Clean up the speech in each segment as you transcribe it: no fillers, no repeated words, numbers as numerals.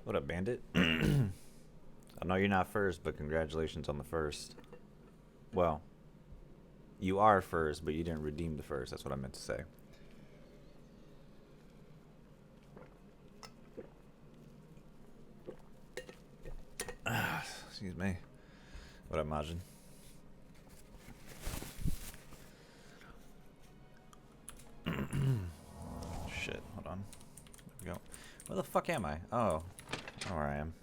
What up, Bandit? I know you're not first, but congratulations on the first. Well, you are first, but you didn't redeem the first. That's what I meant to say. Excuse me. What up, Majin? Shit, hold on. There we go. Where the fuck am I? Oh, I know where I am.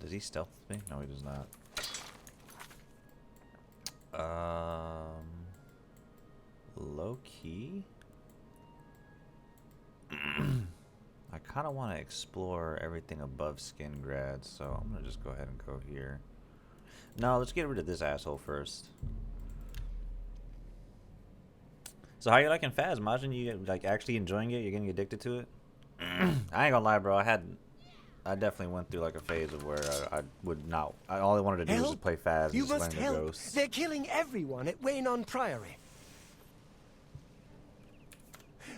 Does he stealth me? No, he does not. Low key? I kind of want to explore everything above Skin Grad, so I'm gonna just go ahead and go here. No, let's get rid of this asshole first. So how you liking Phas? Imagine you like actually enjoying it. You're getting addicted to it. I ain't gonna lie, bro. I definitely went through like a phase of where I would not. All I wanted to do was just play Phas and You just must learn the help. ghosts. They're killing everyone at Waynon Priory.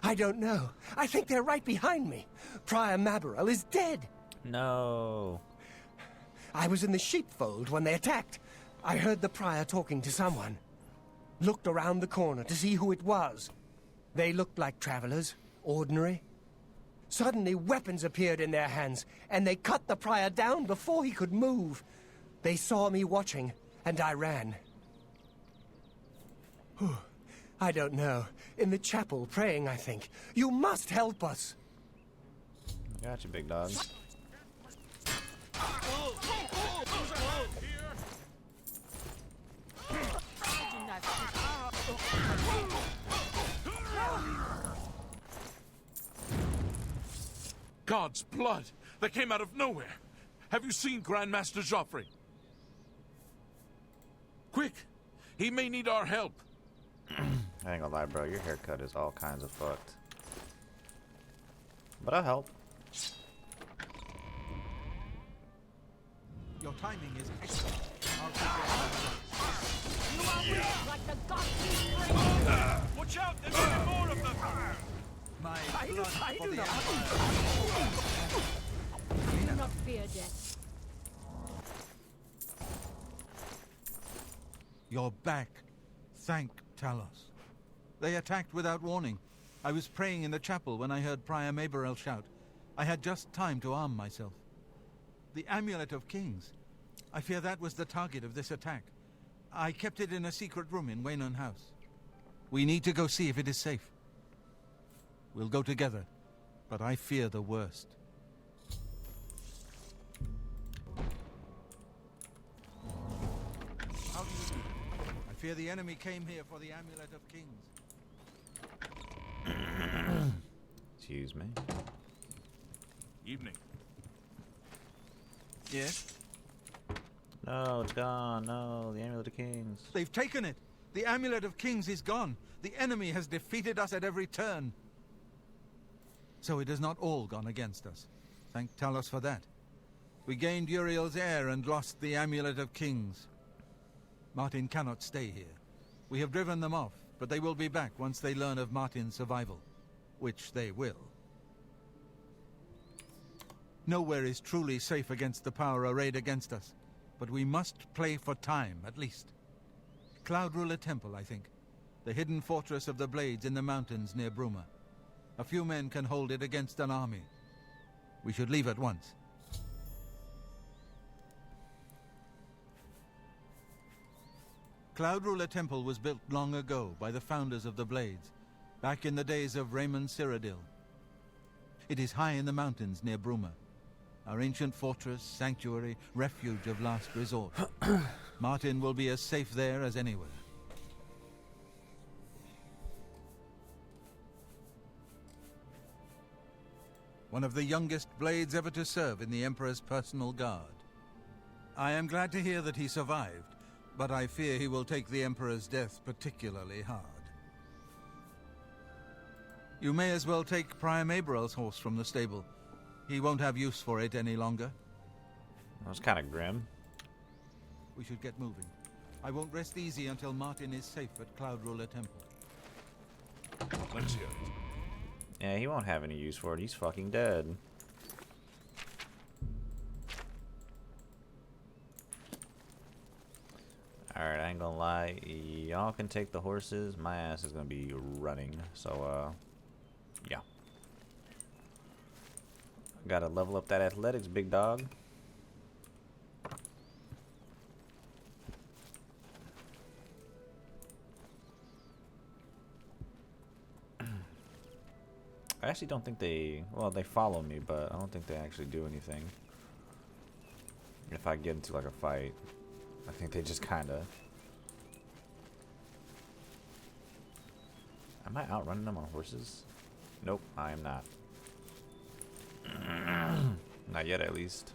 I don't know. I think they're right behind me. Prior Mabarel is dead. No. I was in the sheepfold when they attacked. I heard the prior talking to someone. Looked around the corner to see who it was. They looked like travelers, ordinary. Suddenly weapons appeared in their hands, and they cut the prior down before he could move. They saw me watching, and I ran. I don't know. In the chapel, praying, I think. You must help us. Got you, big dog. God's blood! That came out of nowhere! Have you seen Grandmaster Joffrey? Quick! He may need our help! I ain't gonna lie, bro. Your haircut is all kinds of fucked. But I'll help. Your timing is excellent. You are weak like the gods you bring. Watch out! There's even more of them! My I blood for do the not. Do not fear death. You're back. Thank Talos. They attacked without warning. I was praying in the chapel when I heard Prior Mabarel shout. I had just time to arm myself. The Amulet of Kings. I fear that was the target of this attack. I kept it in a secret room in Waynon House. We need to go see if it is safe. We'll go together, but I fear the worst. How do you do? I fear the enemy came here for the Amulet of Kings. Excuse me. Evening. Yes? No, it's gone. No, the Amulet of Kings. They've taken it! The Amulet of Kings is gone! The enemy has defeated us at every turn! So it has not all gone against us. Thank Talos for that. We gained Uriel's heir and lost the Amulet of Kings. Martin cannot stay here. We have driven them off, but they will be back once they learn of Martin's survival. Which they will. Nowhere is truly safe against the power arrayed against us, but we must play for time, at least. Cloud Ruler Temple, I think. The hidden fortress of the Blades in the mountains near Bruma. A few men can hold it against an army. We should leave at once. Cloud Ruler Temple was built long ago by the founders of the Blades, back in the days of Raymond Cyrodiil. It is high in the mountains near Bruma. Our ancient fortress, sanctuary, refuge of last resort. Martin will be as safe there as anywhere. One of the youngest Blades ever to serve in the Emperor's personal guard. I am glad to hear that he survived, but I fear he will take the Emperor's death particularly hard. You may as well take Prior Mabarel's horse from the stable. He won't have use for it any longer. That was kind of grim. We should get moving. I won't rest easy until Martin is safe at Cloud Ruler Temple. Let's hear it. Yeah, he won't have any use for it. He's fucking dead. Alright, I ain't gonna lie. Y'all can take the horses. My ass is gonna be running. So, yeah. Gotta level up that athletics, big dog. I actually don't think they... Well, they follow me, but I don't think they actually do anything. If I get into, like, a fight. I think they just kinda... Am I outrunning them on horses? Nope, I am not. Not yet, at least.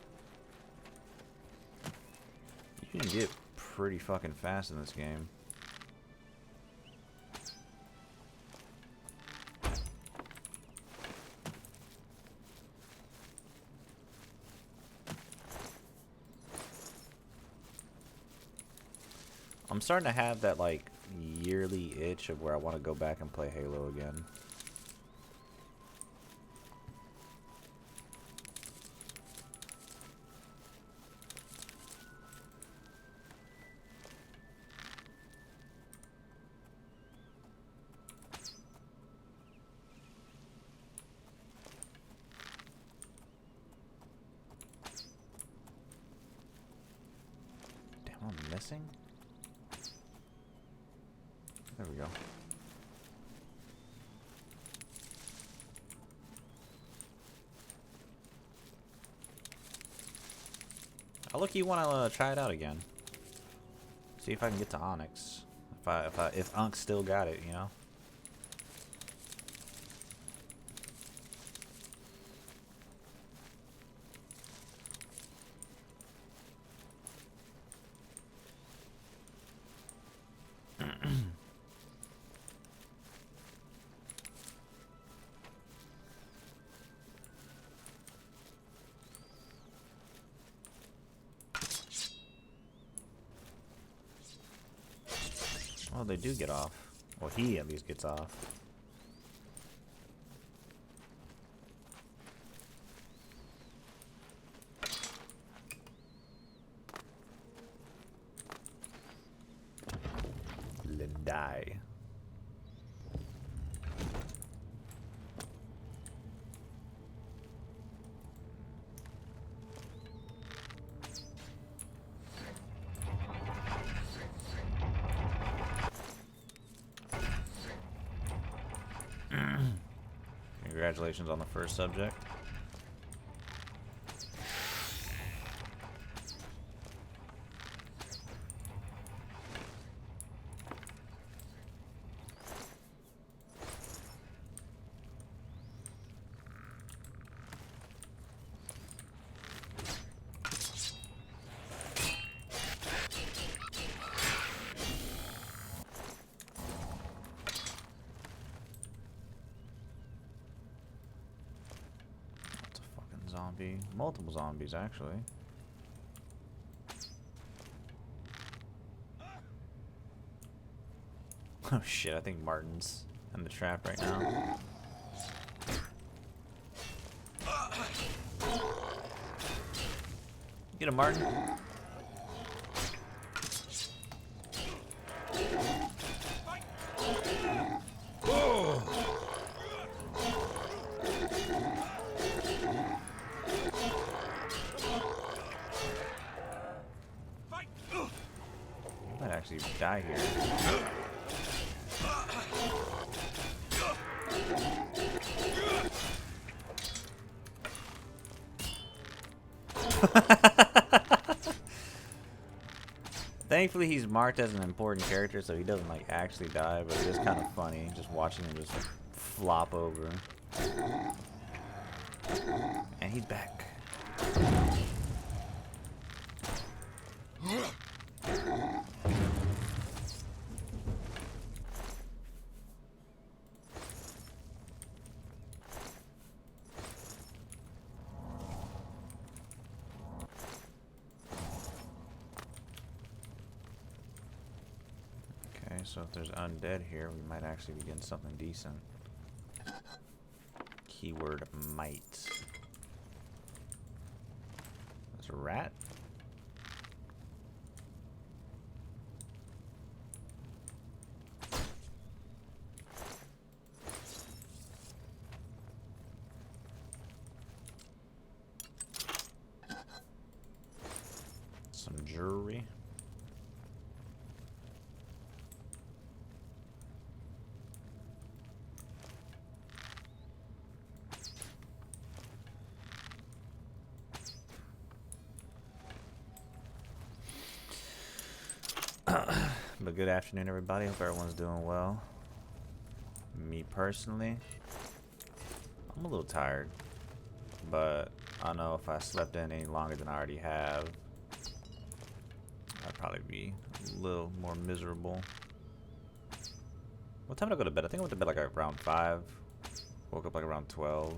You can get pretty fucking fast in this game. I'm starting to have that, like, yearly itch of where I want to go back and play Halo again. Damn, I'm missing? There we go. Oh, look, you want to try it out again. See if I can get to Onyx. If Unk still got it, you know. Oh, they do get off. Well, he at least gets off. Lindai. Congratulations on the first subject. Zombie. Multiple zombies, actually. Oh shit, I think Martin's in the trap right now. Get him, Martin. Might actually die here. Thankfully, he's marked as an important character, so he doesn't like actually die. But it is kind of funny just watching him just flop over. And he's back. so if there's undead here, we might actually be getting something decent. Keyword might. There's a rat? Some jewelry. But good afternoon, everybody. Hope everyone's doing well. Me personally, I'm a little tired, but I don't know if I slept in any longer than I already have, I'd probably be a little more miserable. What time did I go to bed? I think I went to bed like around 5. Woke up like around 12.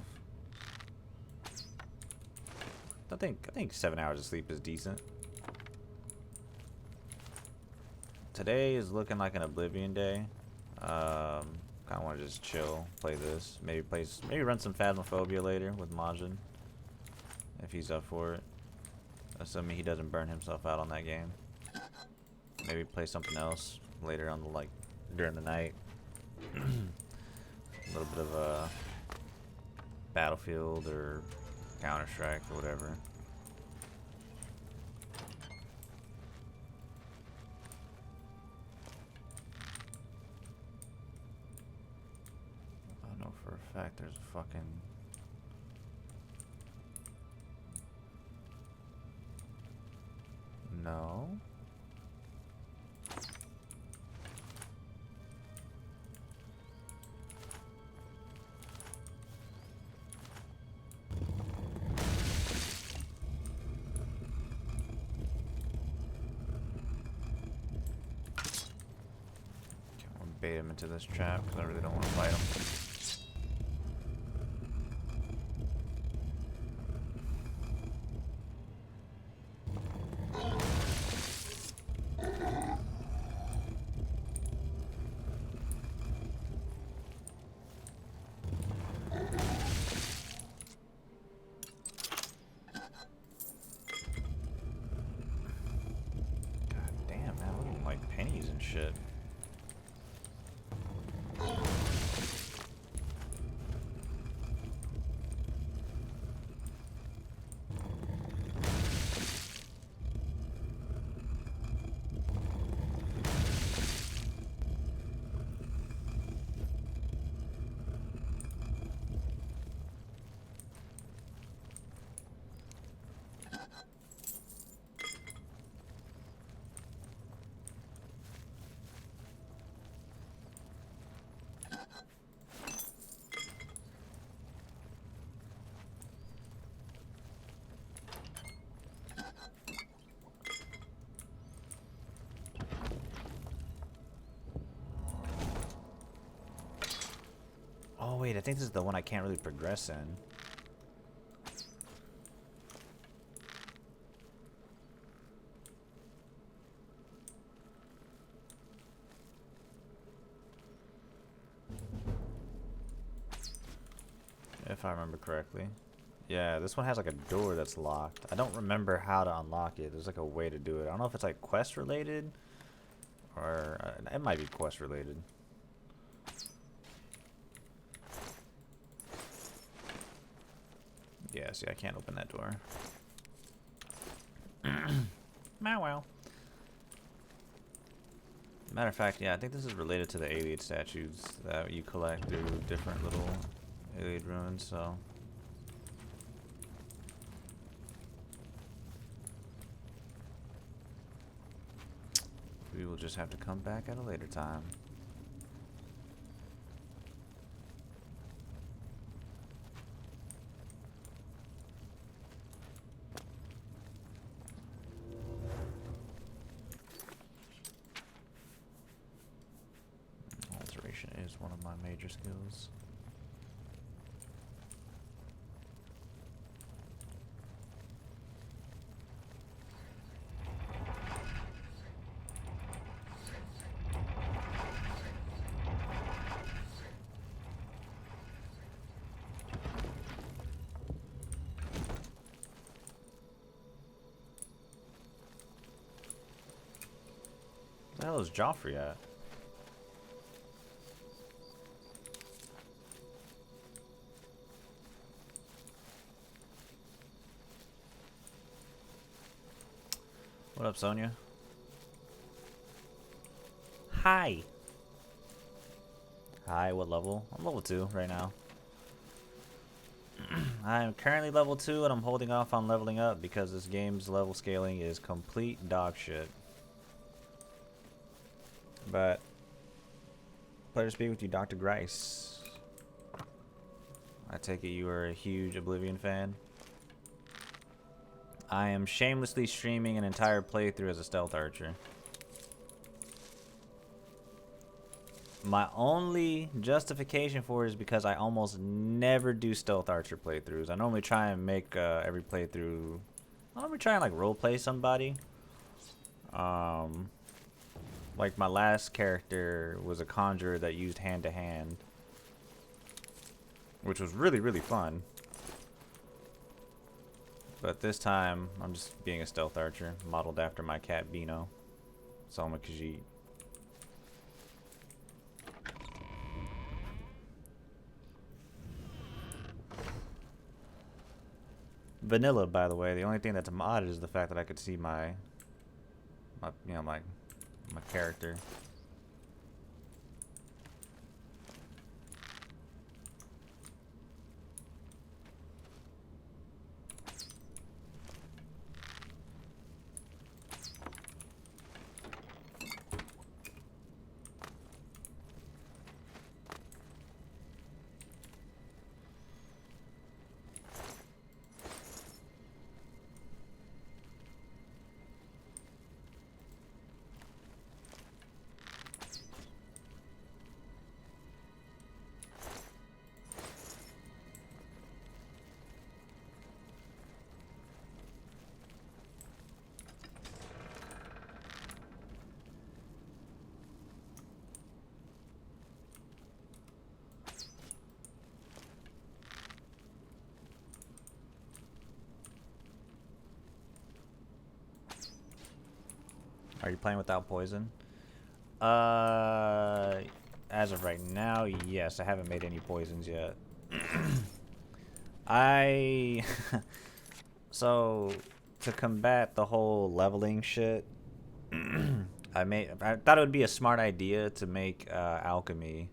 I think 7 hours of sleep is decent. Today is looking like an Oblivion day. Kind of want to just chill, play this, maybe run some Phasmophobia later with Majin, if he's up for it. Assuming he doesn't burn himself out on that game. Maybe play something else later on during the night. A little bit of a Battlefield or Counter-Strike or whatever. I know for a fact there's a fucking... No. Bait him into this trap because I really don't want to fight him. God damn, man, look at like pennies and shit. Oh wait, I think this is the one I can't really progress in. If I remember correctly. Yeah, this one has like a door that's locked. I don't remember how to unlock it. There's like a way to do it. I don't know if it's like quest related or it might be quest related. Yeah, see, I can't open that door. Well. Matter of fact, yeah, I think this is related to the Alien statues that you collect through different little Alien ruins, so... we will just have to come back at a later time. Alteration is one of my major skills. the hell is Joffrey at? What up, Sonia? Hi. Hi, what level? I'm level 2 right now. I'm currently level 2 and I'm holding off on leveling up because this game's level scaling is complete dog shit. But, pleasure to speak with you, Dr. Grice. I take it you are a huge Oblivion fan. I am shamelessly streaming an entire playthrough as a stealth archer. My only justification for it is because I almost never do stealth archer playthroughs. I normally try and make every playthrough. I normally try and like roleplay somebody. Like my last character was a conjurer that used hand to hand, which was really fun. But this time, I'm just being a stealth archer, modeled after my cat Beano, Salma Khajiit. Vanilla, by the way. The only thing that's modded is the fact that I could see my character. Are you playing without poison? As of right now, yes. I haven't made any poisons yet. So to combat the whole leveling shit, I thought it would be a smart idea to make alchemy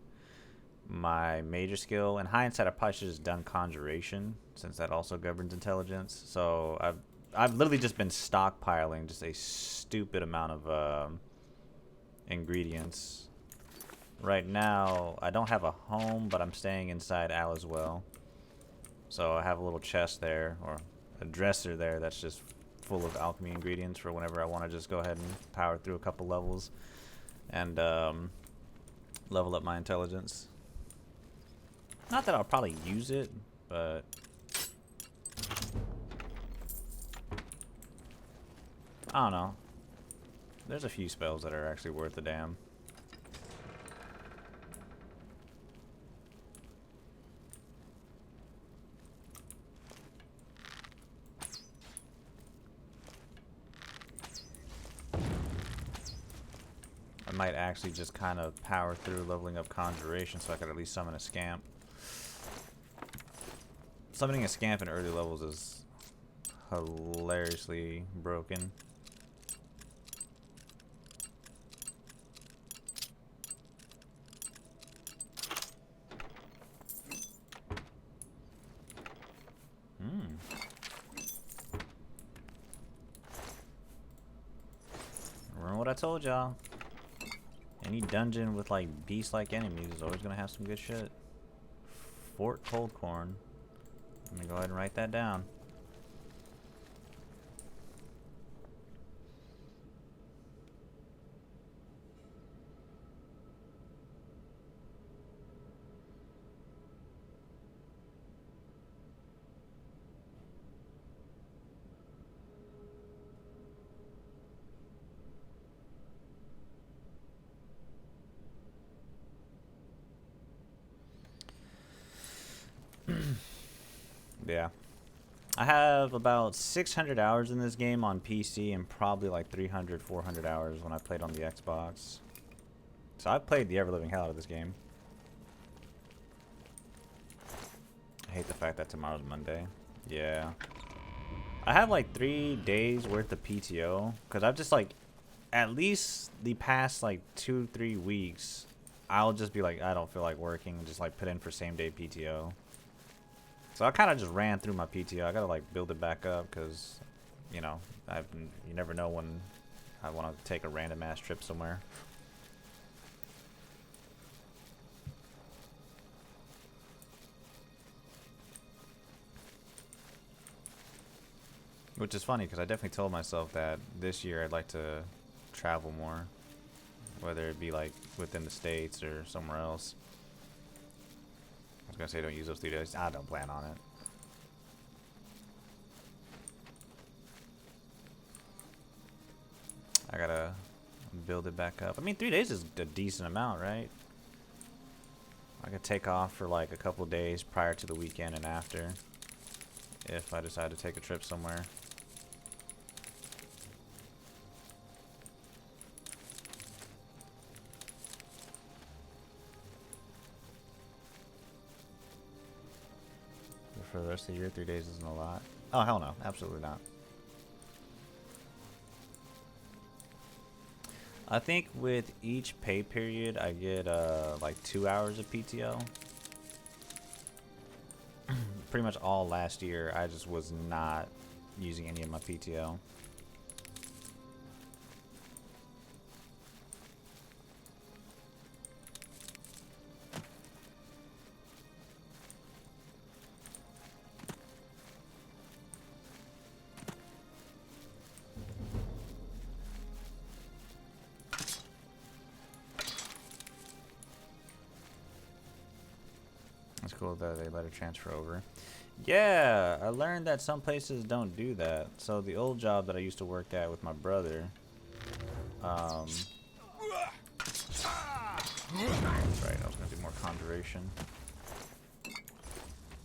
my major skill. In hindsight, I probably should have just done conjuration, since that also governs intelligence. So I've literally just been stockpiling just a stupid amount of ingredients. Right now, I don't have a home, but I'm staying inside Aliswell. So I have a little chest there, or a dresser there that's just full of alchemy ingredients for whenever I want to just go ahead and power through a couple levels and level up my intelligence. Not that I'll probably use it, but I don't know. There's a few spells that are actually worth a damn. I might actually just kind of power through leveling up conjuration so I could at least summon a scamp. Summoning a scamp in early levels is hilariously broken. Remember what I told y'all? Any dungeon with like beast-like enemies is always gonna have some good shit. Fort Coldcorn. Let me go ahead and write that down. Yeah. I have about 600 hours in this game on PC and probably like 300, 400 hours when I played on the Xbox. So I've played the ever-living hell out of this game. I hate the fact that tomorrow's Monday. Yeah. I have like 3 days worth of PTO because I've just like, at least the past like 2-3 weeks, I'll just be like, I don't feel like working, and just like put in for same day PTO. So I kind of just ran through my PTO. I gotta like build it back up because, you know, you never know when I want to take a random ass trip somewhere. Which is funny because I definitely told myself that this year I'd like to travel more, whether it be like within the States or somewhere else. I was gonna say don't use those 3 days. I don't plan on it. I gotta build it back up. I mean, 3 days is a decent amount, right? I could take off for like a couple days prior to the weekend and after, if I decide to take a trip somewhere. For the rest of the year, 3 days isn't a lot. Oh, hell no. Absolutely not. I think with each pay period, I get like 2 hours of PTO. Pretty much all last year, I just was not using any of my PTO. It's cool that they let her transfer over. Yeah, I learned that some places don't do that. So the old job that I used to work at with my brother, that's right, I was gonna do more conjuration.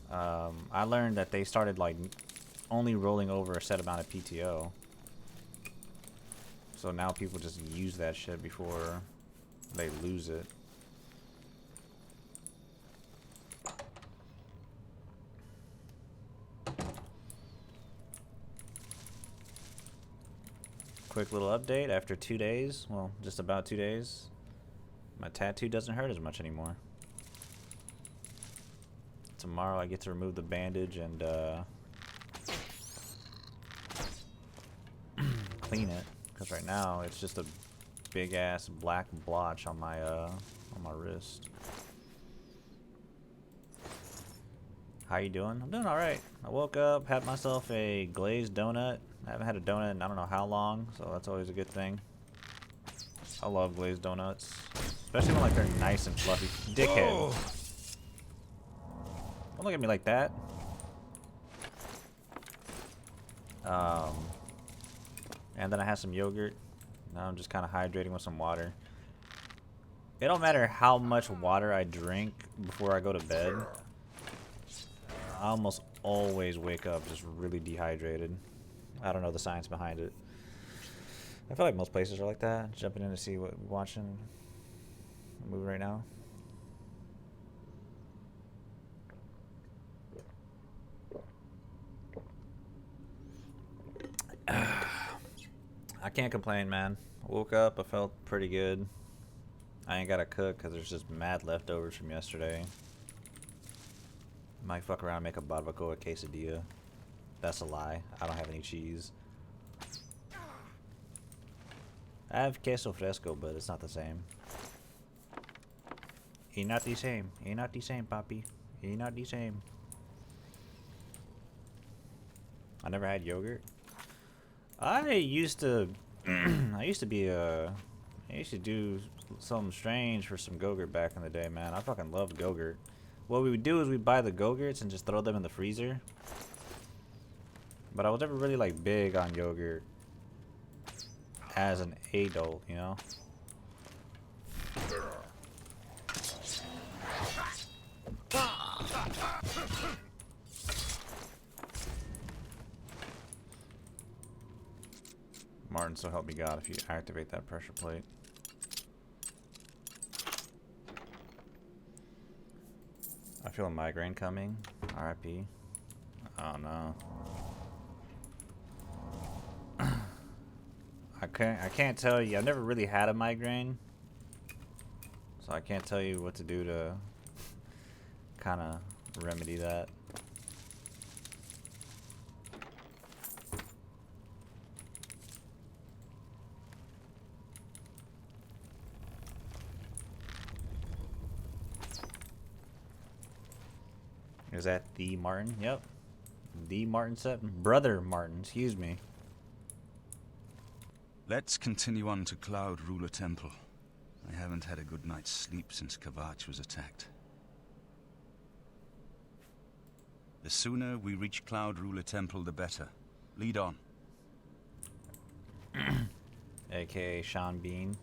I learned that they started like only rolling over a set amount of PTO. So now people just use that shit before they lose it. Quick little update after 2 days, well, just about 2 days, my tattoo doesn't hurt as much anymore. Tomorrow I get to remove the bandage and clean it, because right now it's just a big ass black blotch on my wrist. How you doing? I'm doing alright. I woke up, had myself a glazed donut. I haven't had a donut in I don't know how long, so that's always a good thing. I love glazed donuts, especially when like they're nice and fluffy. Dickhead. Whoa. Don't look at me like that. And then I had some yogurt. Now I'm just kind of hydrating with some water. It don't matter how much water I drink before I go to bed. I almost always wake up just really dehydrated. I don't know the science behind it. I feel like most places are like that. Jumping in to see what we're watching a movie right now. I can't complain, man. I woke up, I felt pretty good. I ain't gotta cook because there's just mad leftovers from yesterday. Might fuck around and make a barbacoa quesadilla. That's a lie. I don't have any cheese. I have queso fresco, but it's not the same. Ain't not the same. Ain't not the same, Poppy. Ain't not the same. I never had yogurt. I used to I used to do something strange for some Go-Gurt back in the day, man. I fucking loved Go-Gurt. What we would do is we'd buy the Go-Gurts and just throw them in the freezer. But I was never really like big on yogurt as an adult, you know? Martin, so help me God, if you activate that pressure plate. I feel a migraine coming. RIP. Oh no. I can't tell you. I've never really had a migraine, so I can't tell you what to do to kind of remedy that. Is that the Martin? Yep. The Martin set. Brother Martin, excuse me. Let's continue on to Cloud Ruler Temple. I haven't had a good night's sleep since Kavach was attacked. The sooner we reach Cloud Ruler Temple, the better. Lead on. AKA Sean Bean.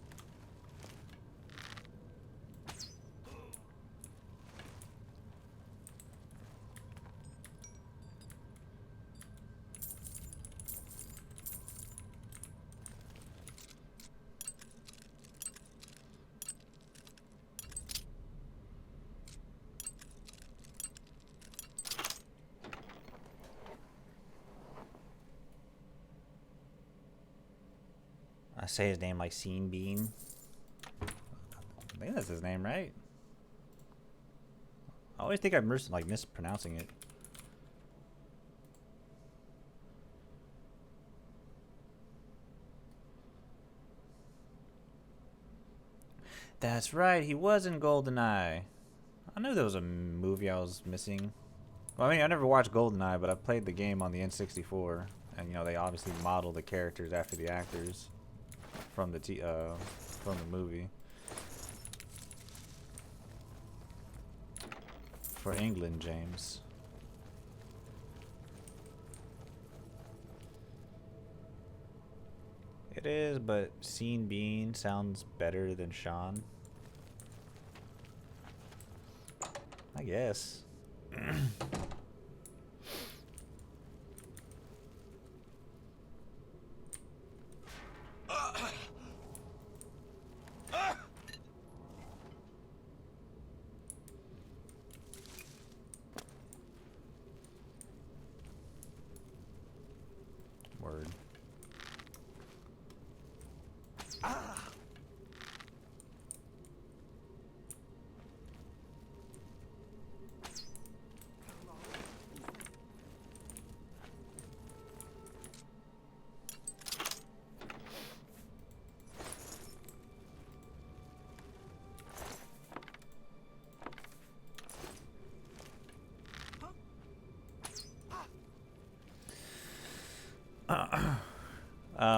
I say his name like Scene Bean. I think that's his name, right? I always think I'm like mispronouncing it. That's right, he was in GoldenEye. I knew there was a movie I was missing. Well, I mean, I never watched GoldenEye, but I played the game on the N64, and you know they obviously model the characters after the actors from the movie. For England, James. It is, but Scene Bean sounds better than Sean. I guess. Word.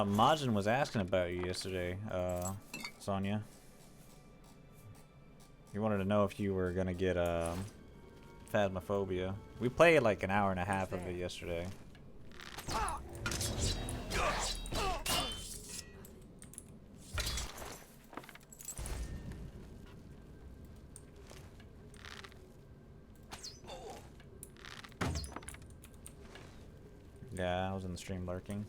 Majin was asking about you yesterday, Sonya. He wanted to know if you were gonna get Phasmophobia. We played like an hour and a half of it yesterday. Yeah, I was in the stream lurking.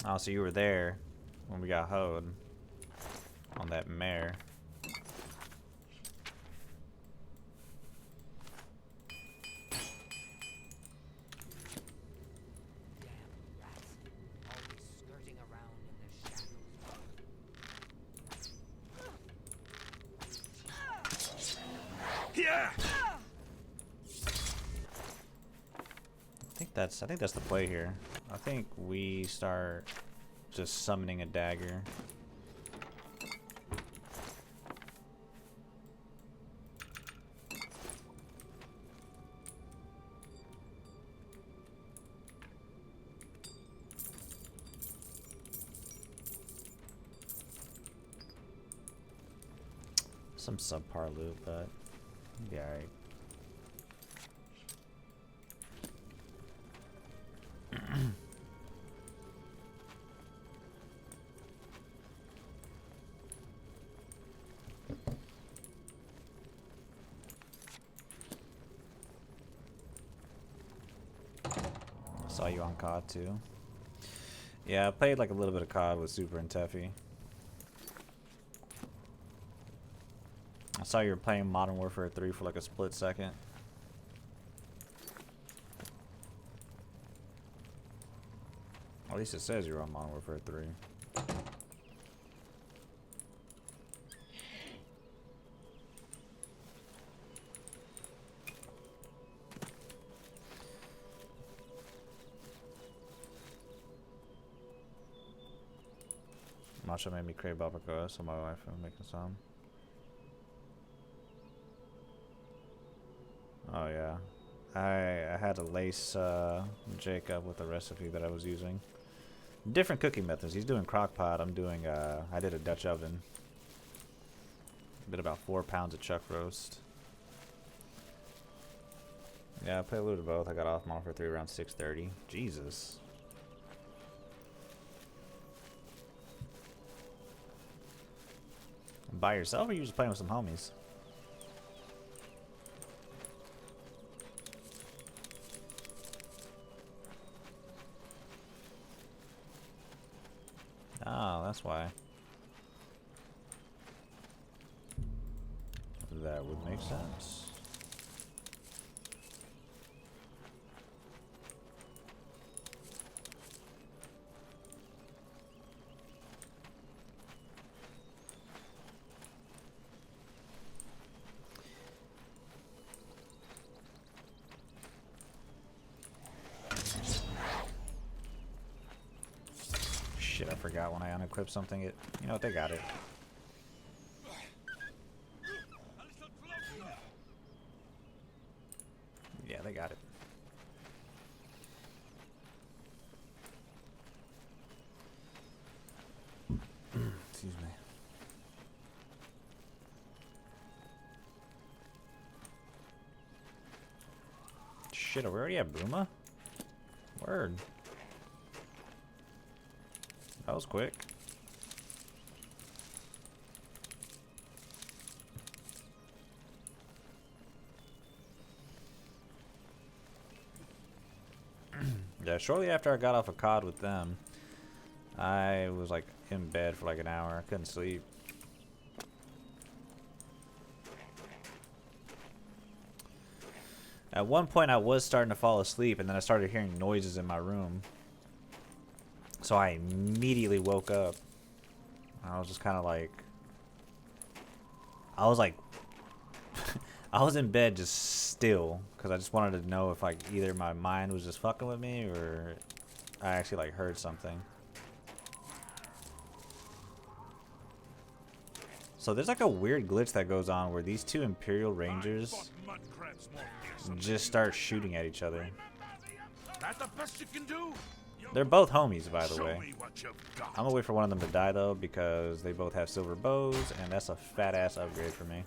Oh, so you were there when we got hoed on that mare. Yeah. I think that's the play here. I think we start just summoning a dagger. Some subpar loot, but it'll be alright. saw you on COD too. Yeah, I played like a little bit of COD with Super and Teffy. I saw you were playing Modern Warfare 3 for like a split second. At least it says you're on Modern Warfare 3. Matcha made me crave barbacoa, so my wife was making some. Oh yeah, I had to lace Jacob with the recipe that I was using. Different cooking methods. He's doing crock pot. I'm doing I did a Dutch oven. Did about 4 pounds of chuck roast. Yeah, I played a little of both. I got off Modern Warfare 3 around 6:30. Jesus. By yourself, or you just playing with some homies? Oh, that's why. That would make sense. Shit, I forgot when I unequip something. You know what? They got it. Yeah, they got it. Excuse me. Shit, are we already at Bruma? Word. That was quick. Yeah, shortly after I got off a COD with them, I was like in bed for like an hour. I couldn't sleep. At one point I was starting to fall asleep, and then I started hearing noises in my room. So I immediately woke up. I was just kind of like... I was like... I was in bed just still, because I just wanted to know if like either my mind was just fucking with me, or I actually like heard something. So there's like a weird glitch that goes on where these two Imperial Rangers just start shooting at each other. That the best you can do? They're both homies, by the Show way. me what you've got. I'm gonna wait for one of them to die though, because they both have silver bows, and that's a fat ass upgrade for me.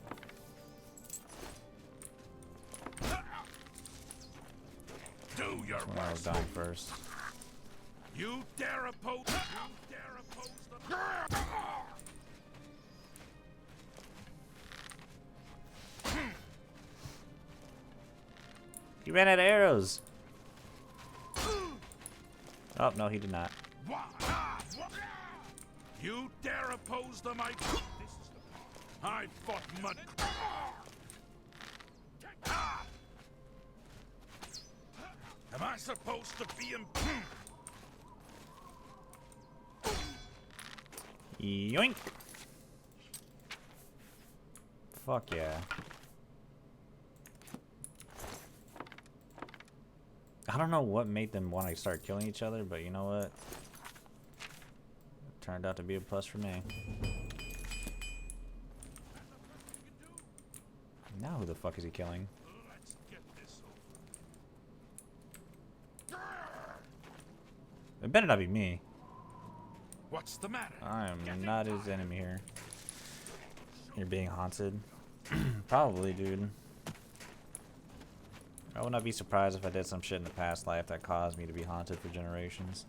Do your When I was worst. dying first. You dare oppose? You dare oppose the... He ran out of arrows. Oh no, he did not. You dare oppose the might? This is the part. I fought mud. Am I supposed to be in? Yoink. Fuck yeah. I don't know what made them want to start killing each other, but you know what? It turned out to be a plus for me. Now who the fuck is he killing? Let's get this over. It better not be me. What's the matter? I am not his enemy here. You're being haunted. Probably, dude. I would not be surprised if I did some shit in the past life that caused me to be haunted for generations.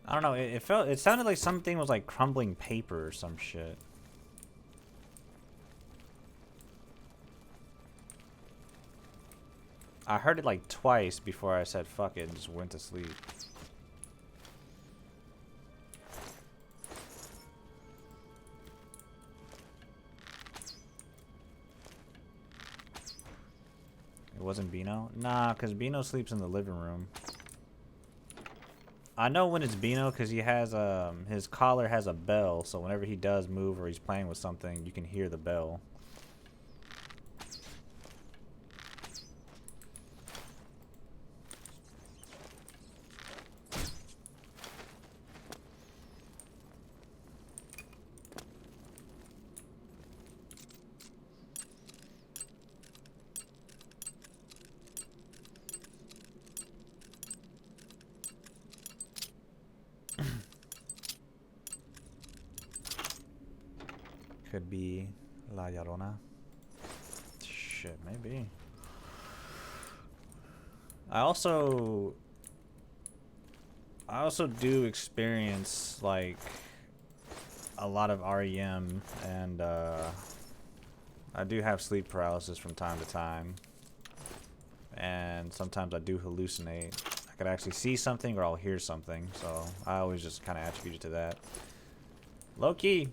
I don't know. It sounded like something was like crumbling paper or some shit. I heard it like twice before I said fuck it and just went to sleep. It wasn't Bino? Nah, because Bino sleeps in the living room. I know when it's Bino because he has his collar has a bell, so whenever he does move or he's playing with something, you can hear the bell. Could be La Llorona. Shit, maybe. I also do experience like a lot of REM, and I do have sleep paralysis from time to time, and sometimes I do hallucinate. I could actually see something or I'll hear something, so I always just kind of attribute it to that. Low key,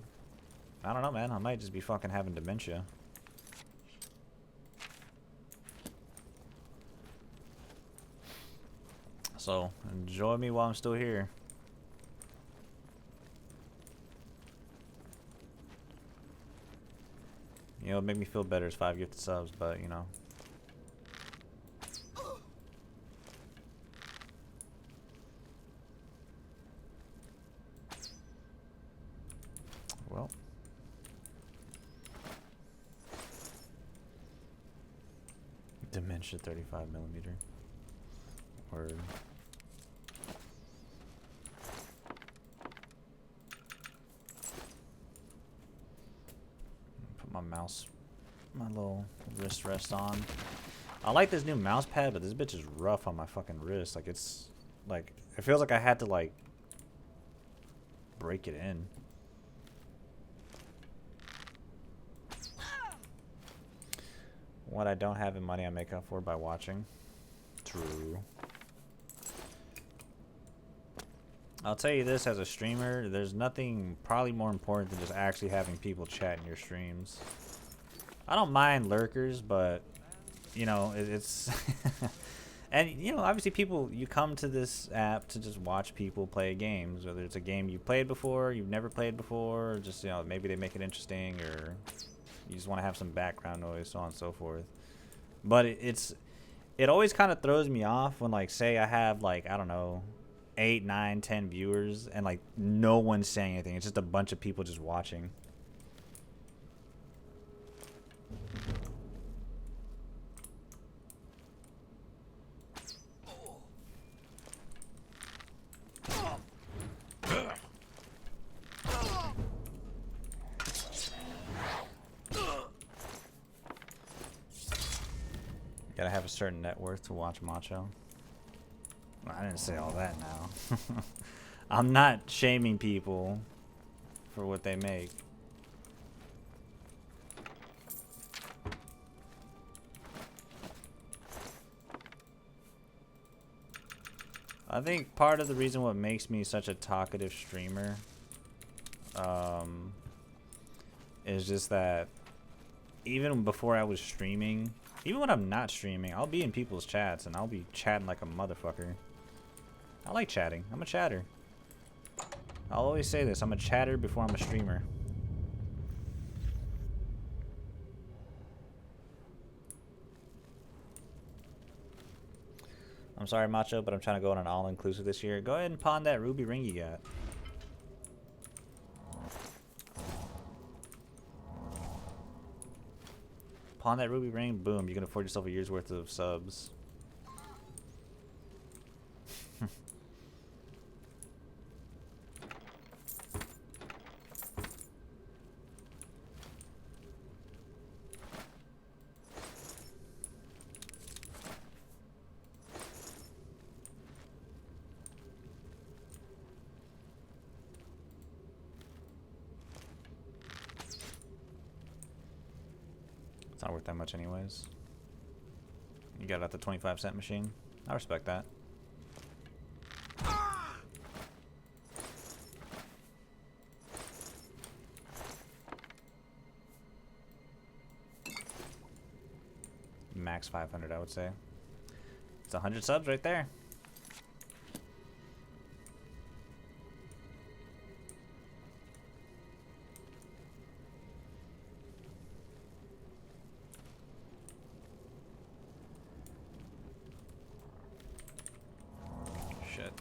I don't know, man. I might just be fucking having dementia. So, enjoy me while I'm still here. You know, it made me feel better as 5 gifted subs, but, you know. Well. Dementia 35mm. Word. Put my mouse, my little wrist rest on. I like this new mouse pad, but this bitch is rough on my fucking wrist. Like, it's like, it feels like I had to like break it in. What I don't have in money, I make up for by watching. True. I'll tell you this, as a streamer, there's nothing probably more important than just actually having people chat in your streams. I don't mind lurkers, but, you know, it's... And, you know, obviously people, you come to this app to just watch people play games, whether it's a game you've played before, you've never played before, or just, you know, maybe they make it interesting, or you just want to have some background noise, so on and so forth. But it always kind of throws me off when, like, say I have, like, I don't know, 8, 9, 10 viewers, and, like, no one's saying anything. It's just a bunch of people just watching. Gotta have a certain net worth to watch Macho. Well, I didn't say all that now. I'm not shaming people for what they make. I think part of the reason what makes me such a talkative streamer is just that even before I was streaming, even when I'm not streaming, I'll be in people's chats and I'll be chatting like a motherfucker. I like chatting. I'm a chatter. I'll always say this. I'm a chatter before I'm a streamer. I'm sorry, Macho, but I'm trying to go on an all-inclusive this year. Go ahead and pawn that ruby ring you got. Pawn that ruby ring, boom, you can afford yourself a year's worth of subs. not worth that much anyways. You got it at the 25-cent machine. I respect that. Max 500, I would say. It's 100 subs right there. Shit.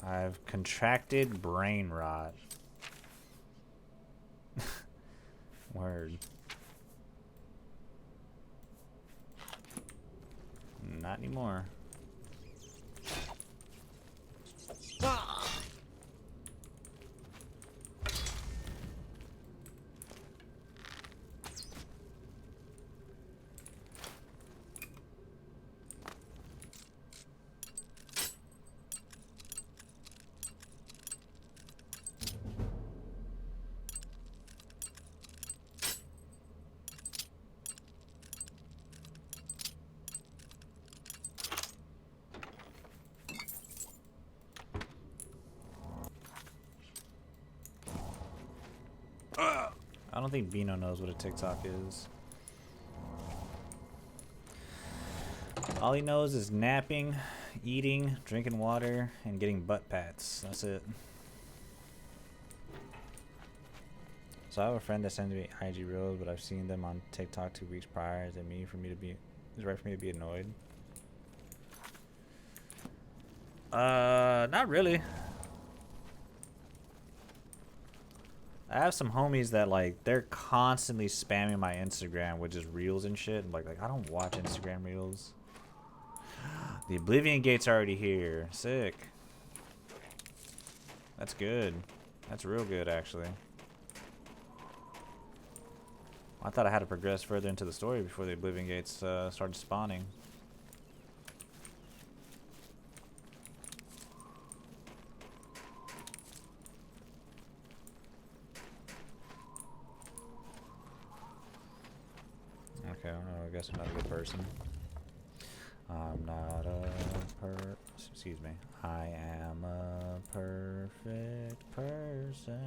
I've contracted brain rot. Word. Not anymore. I don't think Bino knows what a TikTok is. All he knows is napping, eating, drinking water, and getting butt pats. That's it. So I have a friend that sends me IG reels, but I've seen them on TikTok 2 weeks prior. Is it right for me to be annoyed? Not really. I have some homies that like they're constantly spamming my Instagram with just reels and shit. Like I don't watch Instagram reels. The Oblivion Gate's already here. Sick. That's good. That's real good actually. I thought I had to progress further into the story before the Oblivion Gates started spawning. Okay, I guess I'm not a good person. I'm not a excuse me. I am a perfect person.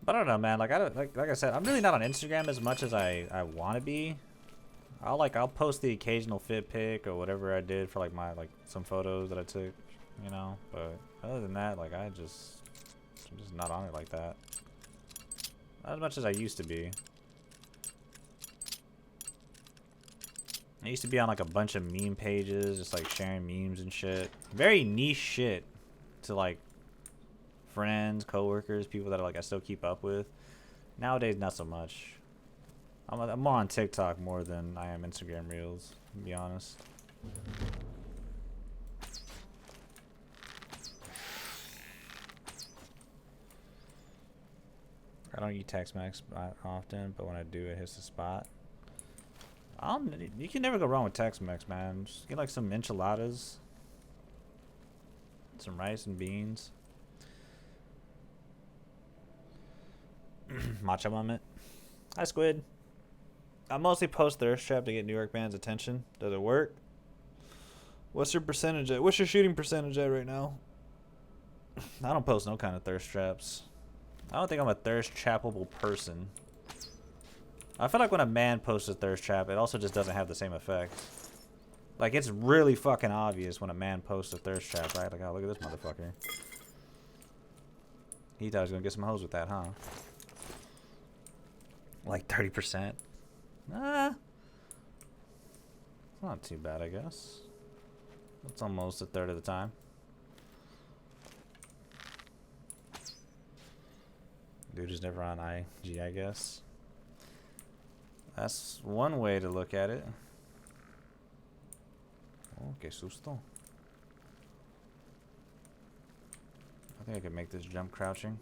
But I don't know, man. Like like I said, I'm really not on Instagram as much as I want to be. I'll post the occasional fit pic or whatever I did for like some photos that I took, you know. But other than that, like I'm just not on it like that. Not as much as I used to be. I used to be on like a bunch of meme pages, just like sharing memes and shit. Very niche shit to like friends, coworkers, people that like I still keep up with. Nowadays, not so much. I'm more on TikTok more than I am Instagram Reels, to be honest. I don't eat Tex-Mex often, but when I do, it hits the spot. You can never go wrong with Tex-Mex, man. Just get like some enchiladas, some rice and beans, matcha moment. Hi, Squid. I mostly post Thirst Trap to get New York fans' attention. Does it work? What's your percentage at? What's your shooting percentage at right now? I don't post no kind of thirst traps. I don't think I'm a thirst trappable person. I feel like when a man posts a thirst trap, it also just doesn't have the same effect. Like, it's really fucking obvious when a man posts a thirst trap, right? Like, oh, look at this motherfucker. He thought he was gonna get some hoes with that, huh? Like 30%. It's not too bad, I guess. That's almost a third of the time. Dude is never on IG, I guess. That's one way to look at it. Oh, que susto. I think I can make this jump crouching.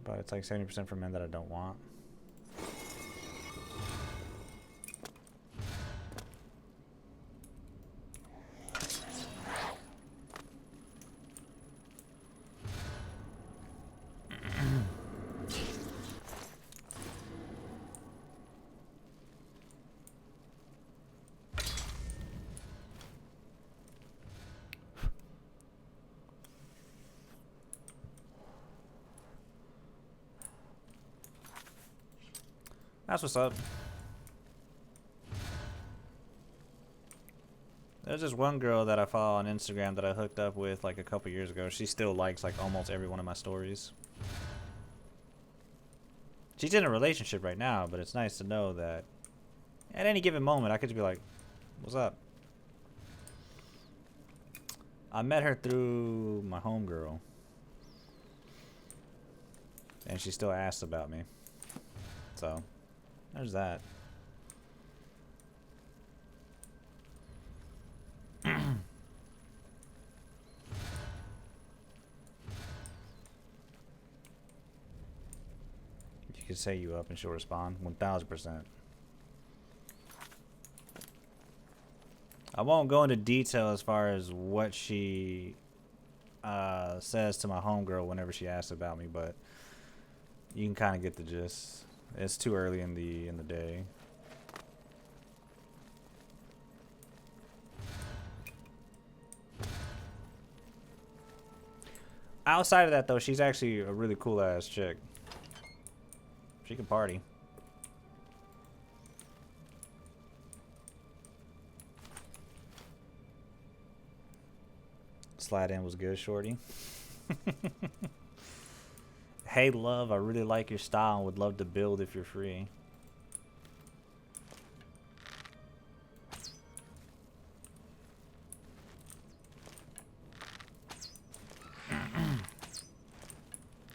But it's like 70% for men that I don't want. That's what's up. There's this one girl that I follow on Instagram that I hooked up with like a couple years ago. She still likes like almost every one of my stories. She's in a relationship right now, but it's nice to know that at any given moment I could just be like, what's up? I met her through my homegirl. And she still asks about me. So, there's that. You can say you up and she'll respond 1000%. I won't go into detail as far as what she says to my homegirl whenever she asks about me, but you can kind of get the gist. It's too early in the day. Outside of that, though, she's actually a really cool ass chick. She can party. Slide in was good, shorty. Hey, love, I really like your style and would love to build if you're free.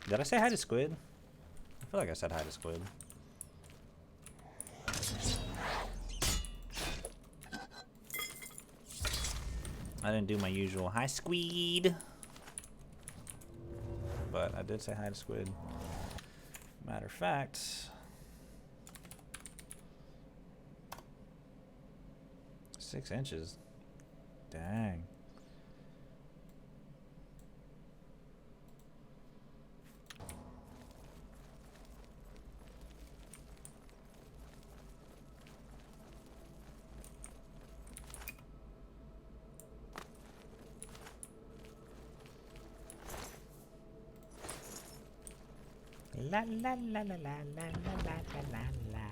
Did I say hi to Squid? I feel like I said hi to Squid. I didn't do my usual hi Squid, but I did say hi to Squid. Matter of fact, 6 inches. Dang. La la la la la la la la la la.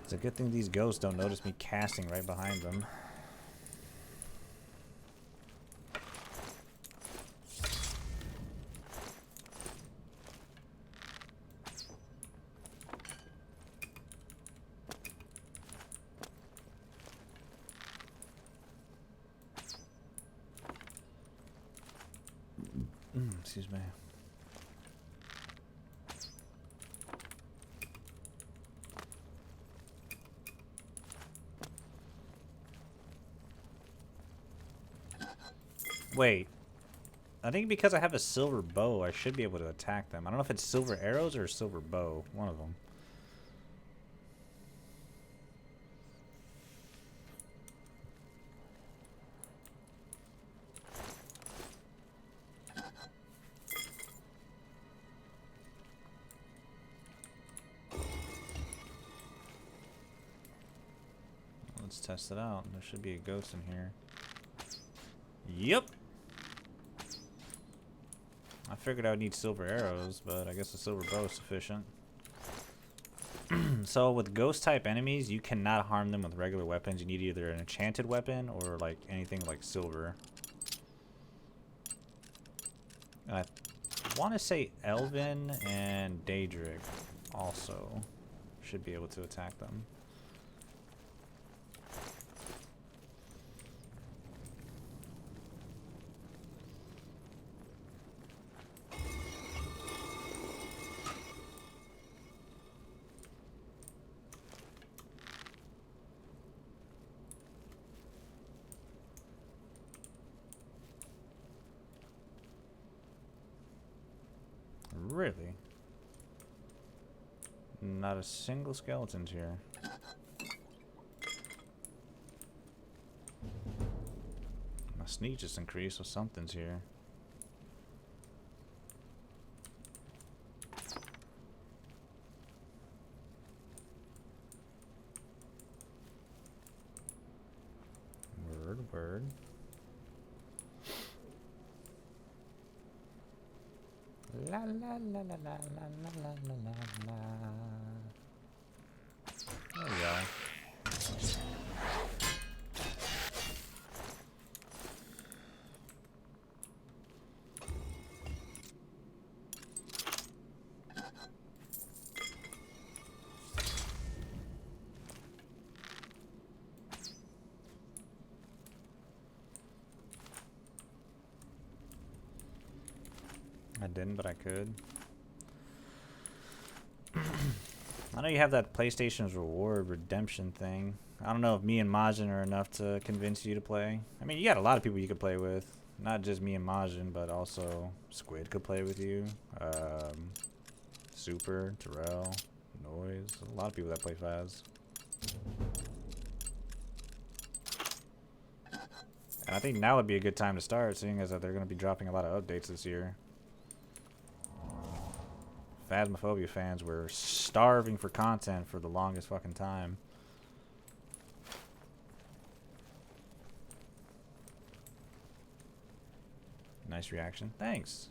It's a good thing these ghosts don't notice me casting right behind them. Excuse me. Wait. I think because I have a silver bow, I should be able to attack them. I don't know if it's silver arrows or silver bow. One of them. Let's test it out. There should be a ghost in here. Yep. I figured I would need silver arrows, but I guess a silver bow is sufficient. So with ghost type enemies, you cannot harm them with regular weapons. You need either an enchanted weapon or like anything like silver. And I want to say Elvin and Daedric also should be able to attack them. Really? Not a single skeleton's here. My sneak just increased, so something's here. Word. La la la la la la la la la la. There we go. I didn't, but I could. I know you have that PlayStation's reward redemption thing. I don't know if me and Majin are enough to convince you to play. I mean, you got a lot of people you could play with. Not just me and Majin, but also Squid could play with you. Super, Terrell, Noise. A lot of people that play Faz. And I think now would be a good time to start, seeing as that they're going to be dropping a lot of updates this year. Phasmophobia fans were starving for content for the longest fucking time. Nice reaction. Thanks.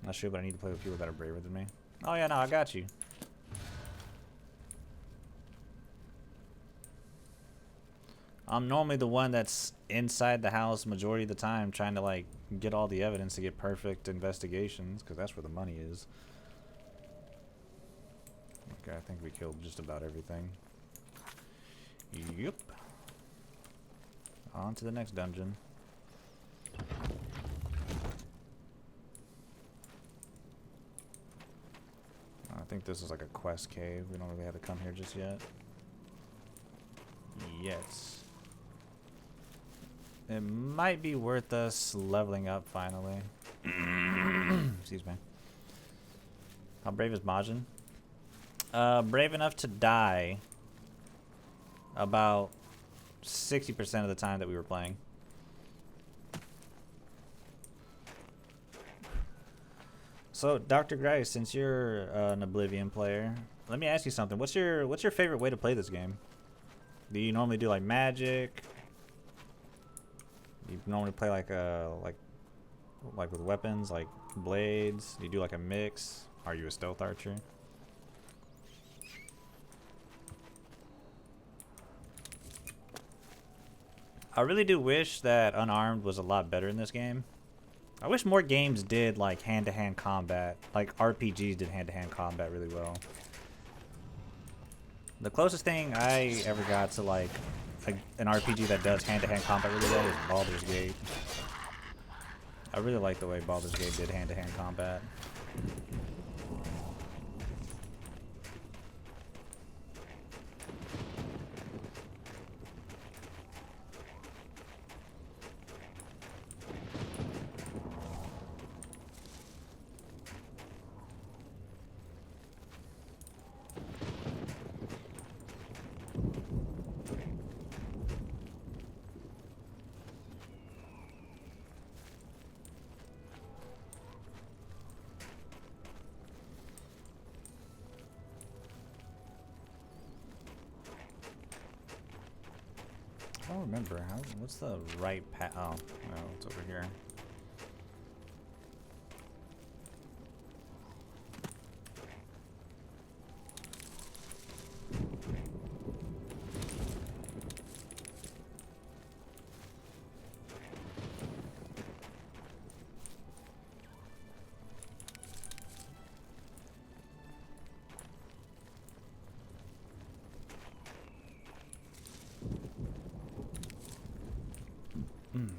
Not sure, but I need to play with people that are braver than me. Oh yeah, no, I got you. I'm normally the one that's inside the house majority of the time trying to like get all the evidence to get perfect investigations, because that's where the money is. Okay, I think we killed just about everything. Yep. On to the next dungeon. I think this is like a quest cave. We don't really have to come here just yet. Yes. It might be worth us leveling up finally. Excuse me. How brave is Majin? Brave enough to die about 60% of the time that we were playing. So, Dr. Grice, since you're an Oblivion player, let me ask you something. What's your favorite way to play this game? Do you normally do like magic? You normally play like with weapons, like blades? Do you do like a mix? Are you a stealth archer? I really do wish that unarmed was a lot better in this game. I wish more games did like hand-to-hand combat, like RPGs did hand-to-hand combat really well. The closest thing I ever got to like an RPG that does hand-to-hand combat really well is Baldur's Gate. I really like the way Baldur's Gate did hand-to-hand combat. remember. What's the right path? Oh, no, it's over here.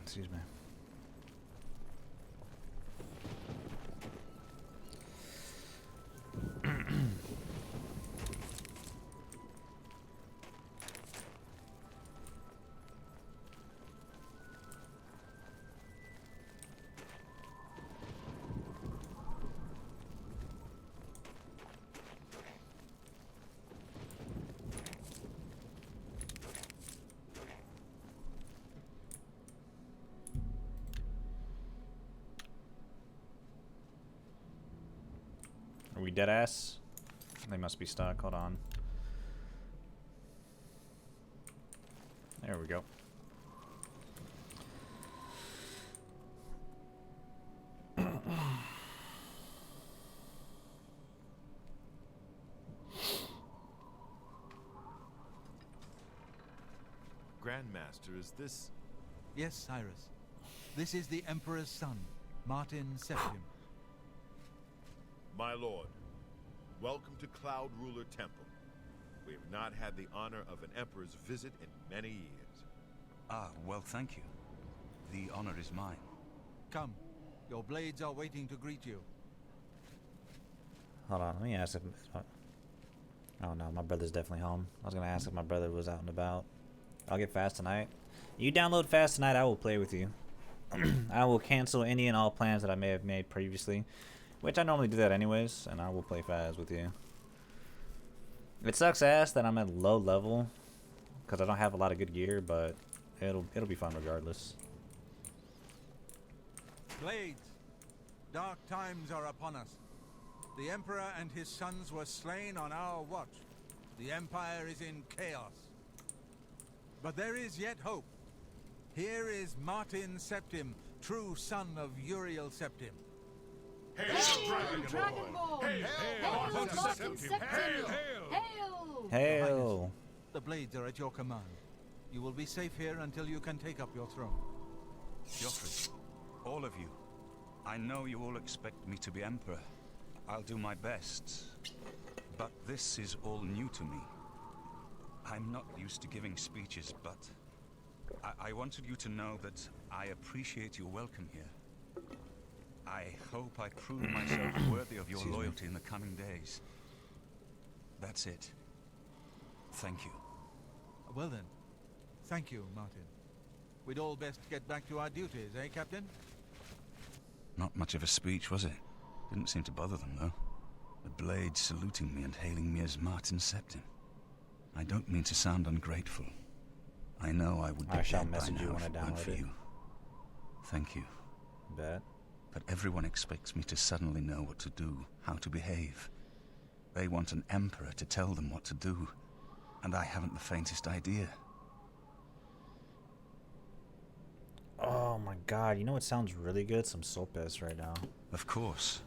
Excuse me. Are we dead ass? They must be stuck. Hold on. There we go. Grandmaster, is this... Yes, Cyrus. This is the Emperor's son, Martin Septim. My lord, welcome to Cloud Ruler Temple. We have not had the honor of an emperor's visit in many years. Ah, well, thank you. The honor is mine. Come, your blades are waiting to greet you. Hold on, let me ask if... Oh no, my brother's definitely home. I was gonna ask if my brother was out and about. I'll get Fast tonight. You download Fast tonight, I will play with you. I will cancel any and all plans that I may have made previously. Which I normally do that anyways, and I will play Fast with you. It sucks ass that I'm at low level, because I don't have a lot of good gear, but it'll be fun regardless. Blades, dark times are upon us. The Emperor and his sons were slain on our watch. The Empire is in chaos. But there is yet hope. Here is Martin Septim, true son of Uriel Septim. Hail, Dragonborn! Hail, Martin Septim! Hail! Hail! The blades are at your command. You will be safe here until you can take up your throne. Joffrey, all of you. I know you all expect me to be Emperor. I'll do my best. But this is all new to me. I'm not used to giving speeches, but I wanted you to know that I appreciate your welcome here. I hope I prove myself worthy of your loyalty in the coming days. That's it. Thank you. Well then, thank you, Martin. We'd all best get back to our duties, eh, Captain? Not much of a speech, was it? Didn't seem to bother them, though. The blades saluting me and hailing me as Martin Septim. I don't mean to sound ungrateful. I know I would be dead by now if it weren't for you. Thank you. Bet. But everyone expects me to suddenly know what to do, how to behave. They want an emperor to tell them what to do, and I haven't the faintest idea. Oh my god, you know what sounds really good? Some soap piss right now. Of course.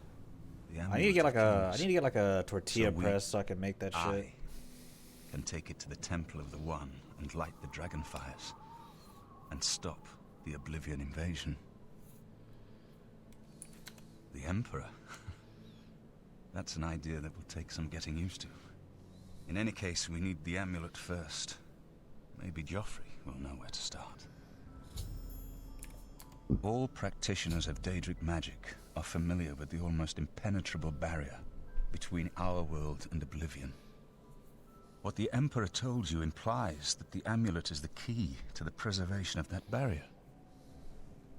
I need to get like a tortilla press so I can make that shit. Can take it to the Temple of the One and light the dragon fires and stop the Oblivion invasion. The Emperor? That's an idea that will take some getting used to. In any case, we need the amulet first. Maybe Joffrey will know where to start. All practitioners of Daedric magic are familiar with the almost impenetrable barrier between our world and Oblivion. What the Emperor told you implies that the amulet is the key to the preservation of that barrier.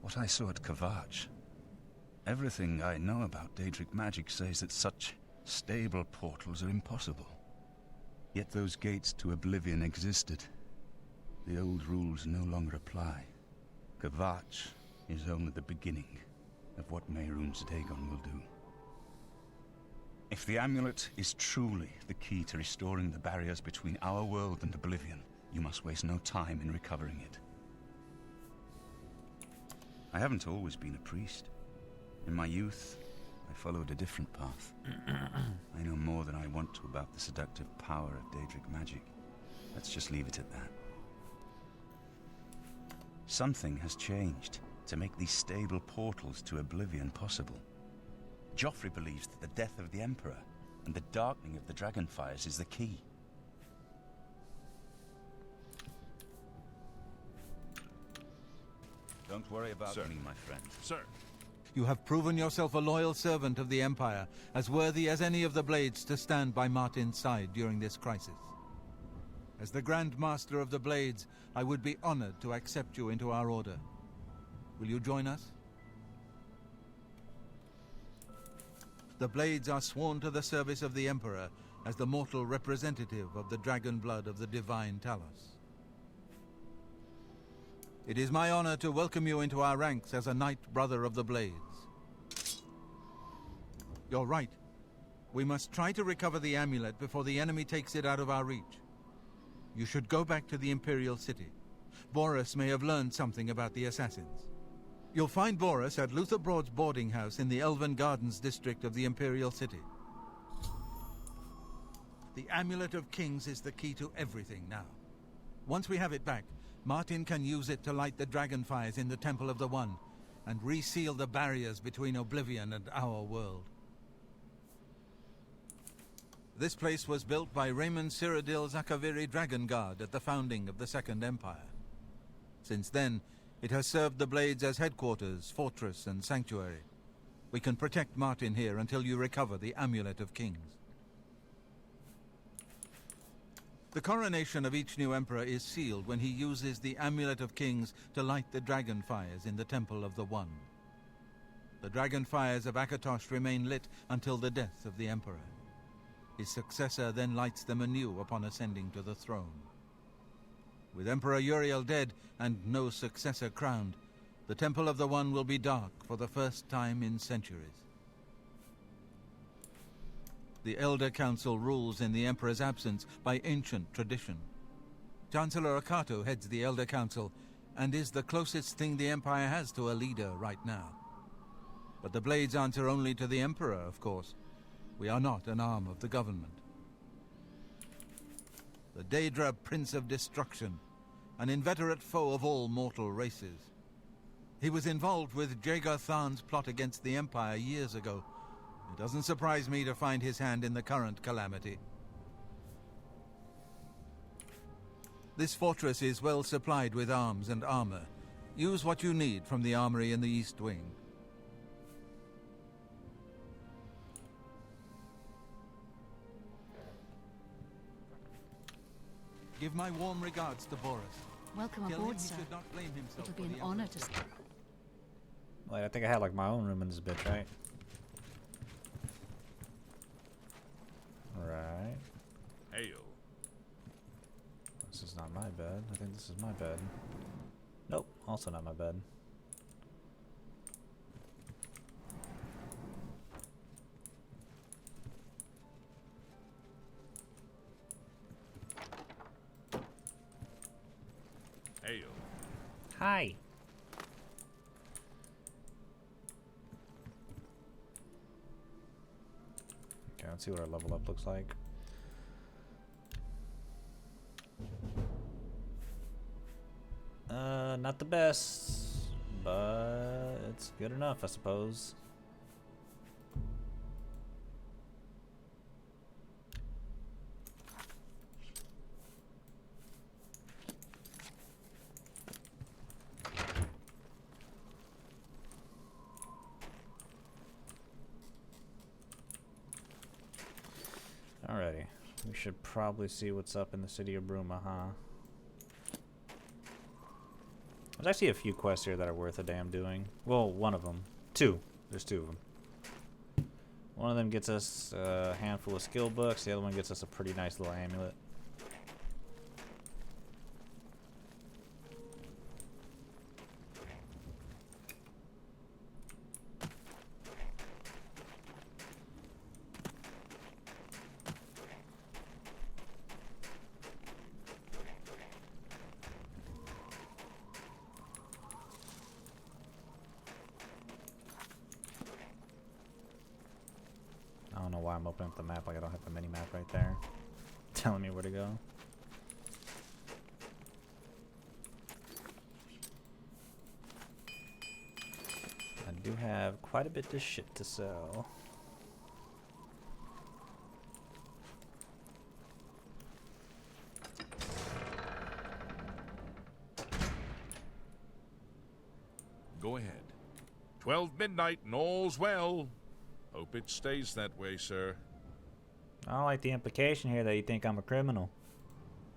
What I saw at Kvatch. Everything I know about Daedric magic says that such stable portals are impossible. Yet those gates to Oblivion existed. The old rules no longer apply. Kvatch is only the beginning of what Mehrunes Dagon will do. If the amulet is truly the key to restoring the barriers between our world and Oblivion, you must waste no time in recovering it. I haven't always been a priest. In my youth, I followed a different path. I know more than I want to about the seductive power of Daedric magic. Let's just leave it at that. Something has changed to make these stable portals to oblivion possible. Joffrey believes that the death of the Emperor and the darkening of the Dragonfires is the key. Don't worry about me, my friend. Sir. You have proven yourself a loyal servant of the Empire, as worthy as any of the Blades to stand by Martin's side during this crisis. As the Grand Master of the Blades, I would be honored to accept you into our order. Will you join us? The Blades are sworn to the service of the Emperor as the mortal representative of the dragon blood of the divine Talos. It is my honor to welcome you into our ranks as a Knight Brother of the Blades. You're right. We must try to recover the amulet before the enemy takes it out of our reach. You should go back to the Imperial City. Boris may have learned something about the assassins. You'll find Boris at Luther Broad's boarding house in the Elven Gardens district of the Imperial City. The Amulet of Kings is the key to everything now. Once we have it back, Martin can use it to light the dragonfires in the Temple of the One and reseal the barriers between Oblivion and our world. This place was built by Raymond Cyrodiil Zakaviri Dragonguard at the founding of the Second Empire. Since then, it has served the Blades as headquarters, fortress, and sanctuary. We can protect Martin here until you recover the Amulet of Kings. The coronation of each new emperor is sealed when he uses the Amulet of Kings to light the dragonfires in the Temple of the One. The dragonfires of Akatosh remain lit until the death of the emperor. His successor then lights them anew upon ascending to the throne. With Emperor Uriel dead and no successor crowned, the Temple of the One will be dark for the first time in centuries. The Elder Council rules in the Emperor's absence by ancient tradition. Chancellor Akato heads the Elder Council and is the closest thing the Empire has to a leader right now. But the Blades answer only to the Emperor, of course. We are not an arm of the government. The Daedra Prince of Destruction, an inveterate foe of all mortal races. He was involved with Jaeger Tharn's plot against the Empire years ago. It doesn't surprise me to find his hand in the current calamity. This fortress is well supplied with arms and armor. Use what you need from the armory in the East Wing. Give my warm regards to Boris. Welcome Tell him aboard, he sir. should not blame himself It'll be for an the honor Emperor's to... death. Wait, I think I had like my own room in this bitch, right? Alright. Hail. This is not my bed. I think this is my bed. Nope, also not my bed. Hail. Hi. Okay, let's see what our level up looks like. Not the best, but it's good enough, I suppose. Alrighty, we should probably see what's up in the city of Bruma, huh? There's actually a few quests here that are worth a damn doing. Well, one of them. Two. There's two of them. One of them gets us a handful of skill books. The other one gets us a pretty nice little amulet. don't know why I'm opening up the map like I don't have the mini map right there telling me where to go. I do have quite a bit of shit to sell. Go ahead. 12 midnight and all's well. Hope it stays that way, sir. I don't like the implication here that you think I'm a criminal.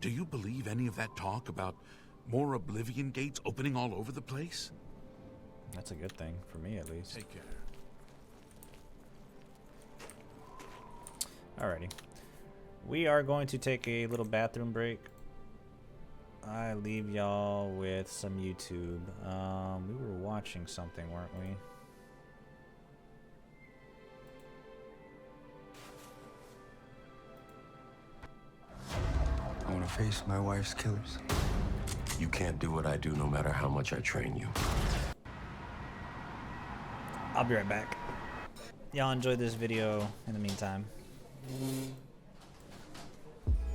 Do you believe any of that talk about more Oblivion gates opening all over the place? That's a good thing, for me at least. Take care. Alrighty. We are going to take a little bathroom break. I leave y'all with some YouTube. We were watching something, weren't we? I want to face my wife's killers. You can't do what I do no matter how much I train you. I'll be right back. Y'all enjoyed this video in the meantime.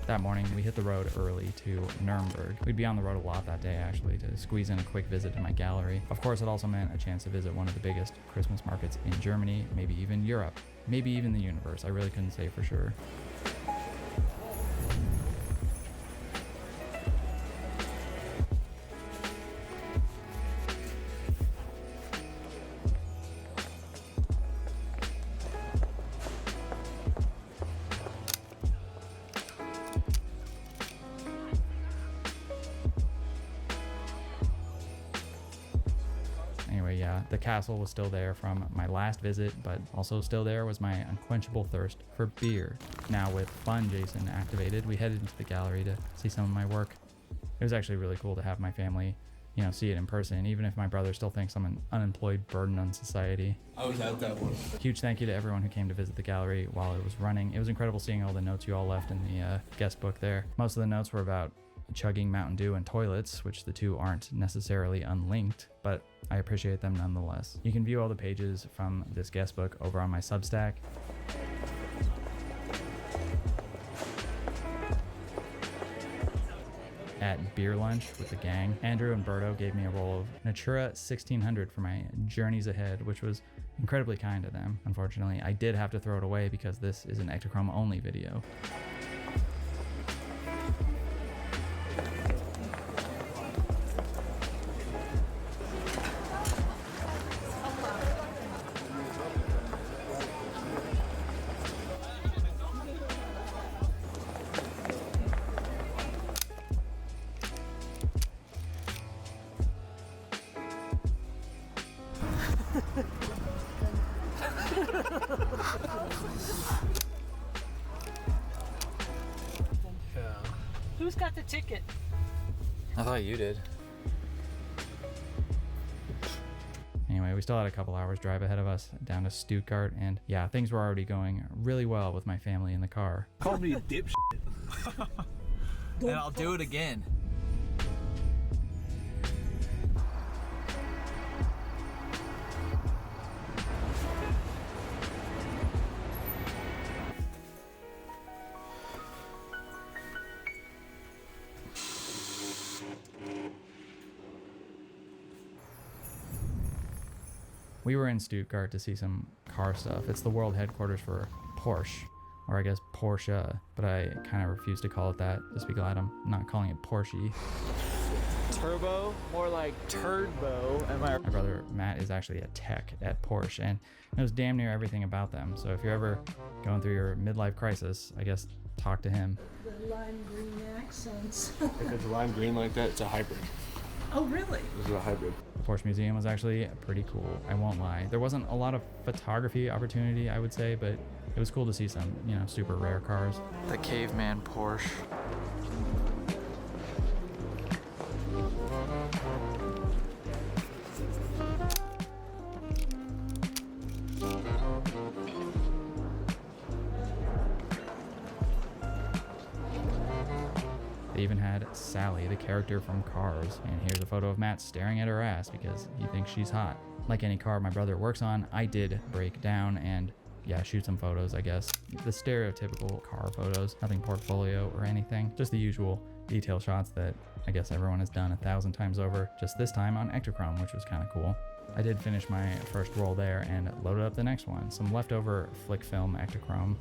That morning, we hit the road early to Nuremberg. We'd be on the road a lot that day, actually, to squeeze in a quick visit to my gallery. Of course, it also meant a chance to visit one of the biggest Christmas markets in Germany, maybe even Europe, maybe even the universe. I really couldn't say for sure. Anyway, yeah, the castle was still there from my last visit, but also still there was my unquenchable thirst for beer. Now with Fun Jason activated, we headed into the gallery to see some of my work. It was actually really cool to have my family, you know, see it in person, even if my brother still thinks I'm an unemployed burden on society. I was at that one. Huge thank you to everyone who came to visit the gallery while it was running. It was incredible seeing all the notes you all left in the guest book there. Most of the notes were about chugging Mountain Dew and toilets, which the two aren't necessarily unlinked, but I appreciate them nonetheless. You can view all the pages from this guest book over on my Substack. At beer lunch with the gang, Andrew and Berto gave me a roll of Natura 1600 for my journeys ahead, which was incredibly kind of them. Unfortunately, I did have to throw it away because this is an Ektachrome only video. Who's got the ticket? I thought you did. Anyway, we still had a couple hours drive ahead of us down to Stuttgart, and yeah, things were already going really well with my family in the car. Call me a dipshit. And I'll do it again. We were in Stuttgart to see some car stuff. It's the world headquarters for Porsche, or I guess Porsche, but I kind of refuse to call it that. Just be glad I'm not calling it Porsche. Turbo, more like turbo. My brother Matt is actually a tech at Porsche and knows damn near everything about them. So if you're ever going through your midlife crisis, I guess talk to him. The lime green accents. If it's lime green like that, it's a hybrid. Oh, really? This is a hybrid. The Porsche Museum was actually pretty cool, I won't lie. There wasn't a lot of photography opportunity, I would say, but it was cool to see some, you know, super rare cars. The caveman Porsche. They even had Sally, the character from Cars, and here's a photo of Matt staring at her ass because he thinks she's hot. Like any car my brother works on, I did break down, and yeah, shoot some photos, I guess. The stereotypical car photos, nothing portfolio or anything, just the usual detail shots that I guess everyone has done 1,000 times over, just this time on Ektachrome, which was kind of cool. I did finish my first roll there and loaded up the next one, some leftover flick film Ektachrome.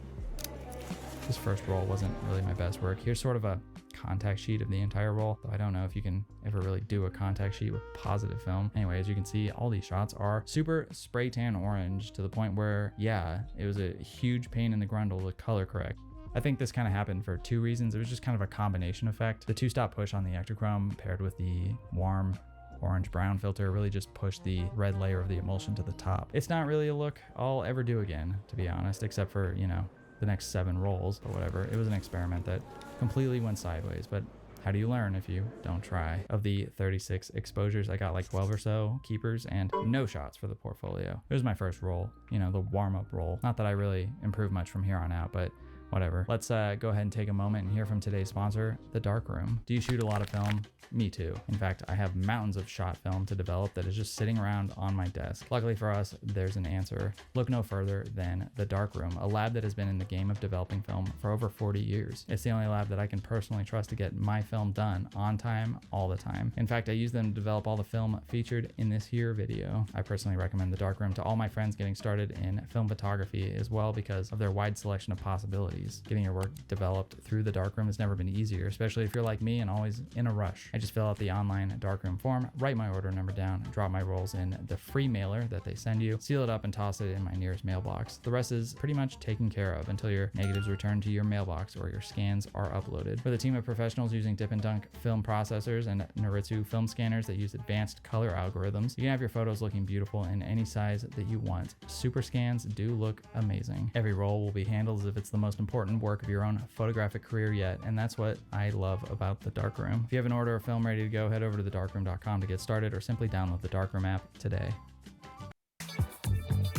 This first roll wasn't really my best work. Here's sort of a contact sheet of the entire roll, though I don't know if you can ever really do a contact sheet with positive film. Anyway, as you can see, all these shots are super spray tan orange to the point where, yeah, it was a huge pain in the grundle to color correct. I think this kind of happened for two reasons. It was just kind of a combination effect. The two-stop push on the Ektachrome paired with the warm orange-brown filter really just pushed the red layer of the emulsion to the top. It's not really a look I'll ever do again, to be honest, except for, you know, the next 7 rolls or whatever. It was an experiment that completely went sideways, but how do you learn if you don't try? Of the 36 exposures, I got like 12 or so keepers and no shots for the portfolio. It was my first roll, you know, the warm-up roll. Not that I really improved much from here on out, but whatever. Let's go ahead and take a moment and hear from today's sponsor, The Darkroom. Do you shoot a lot of film? Me too. In fact, I have mountains of shot film to develop that is just sitting around on my desk. Luckily for us, there's an answer. Look no further than The Darkroom, a lab that has been in the game of developing film for over 40 years. It's the only lab that I can personally trust to get my film done on time, all the time. In fact, I use them to develop all the film featured in this here video. I personally recommend The Darkroom to all my friends getting started in film photography as well because of their wide selection of possibilities. Getting your work developed through The Darkroom has never been easier, especially if you're like me and always in a rush. I just fill out the online Darkroom form, write my order number down, drop my rolls in the free mailer that they send you, seal it up and toss it in my nearest mailbox. The rest is pretty much taken care of until your negatives return to your mailbox or your scans are uploaded. With a team of professionals using Dip and Dunk film processors and Naritsu film scanners that use advanced color algorithms, you can have your photos looking beautiful in any size that you want. Super scans do look amazing. Every roll will be handled as if it's the most important work of your own photographic career yet, and that's what I love about The Darkroom. If you have an order of film ready to go, head over to thedarkroom.com to get started or simply download the Darkroom app today.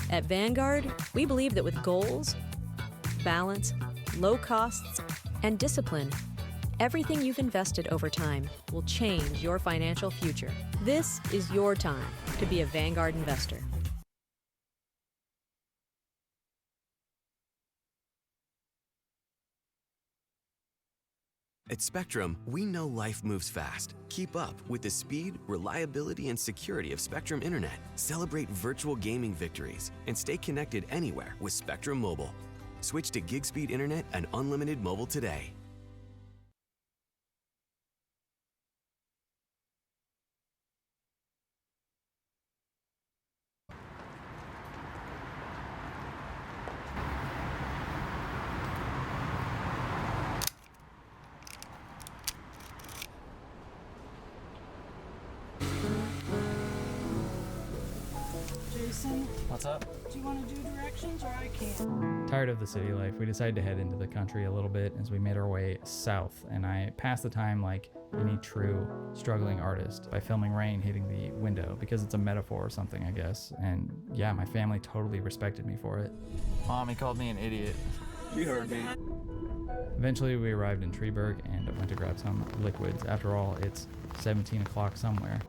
At Vanguard, we believe that with goals, balance, low costs, and discipline, everything you've invested over time will change your financial future. This is your time to be a Vanguard investor. At Spectrum, we know life moves fast. Keep up with the speed, reliability, and security of Spectrum Internet. Celebrate virtual gaming victories and stay connected anywhere with Spectrum Mobile. Switch to gig speed internet and unlimited mobile today. Jason, What's up? do you want to do directions or I can? Tired of the city life, we decided to head into the country a little bit as we made our way south, and I passed the time like any true struggling artist by filming rain hitting the window because it's a metaphor or something, I guess. And yeah, my family totally respected me for it. Mommy called me an idiot. You heard me. Eventually we arrived in Treeburg and went to grab some liquids. After all, it's 17 o'clock somewhere.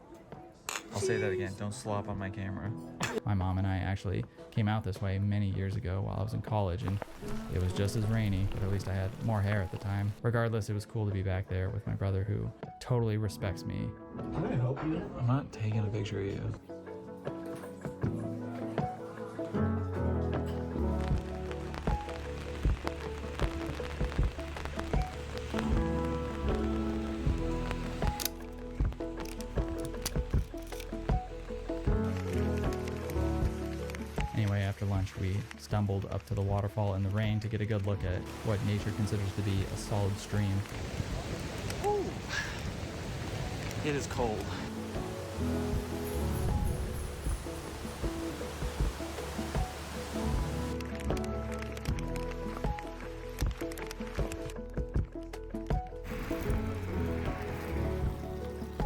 I'll say that again. Don't slop on my camera. My mom and I actually came out this way many years ago while I was in college, and it was just as rainy, but at least I had more hair at the time. Regardless, it was cool to be back there with my brother who totally respects me. Can I help you? I'm not taking a picture of you. Anyway, after lunch, we stumbled up to the waterfall in the rain to get a good look at what nature considers to be a solid stream. Ooh. It is cold.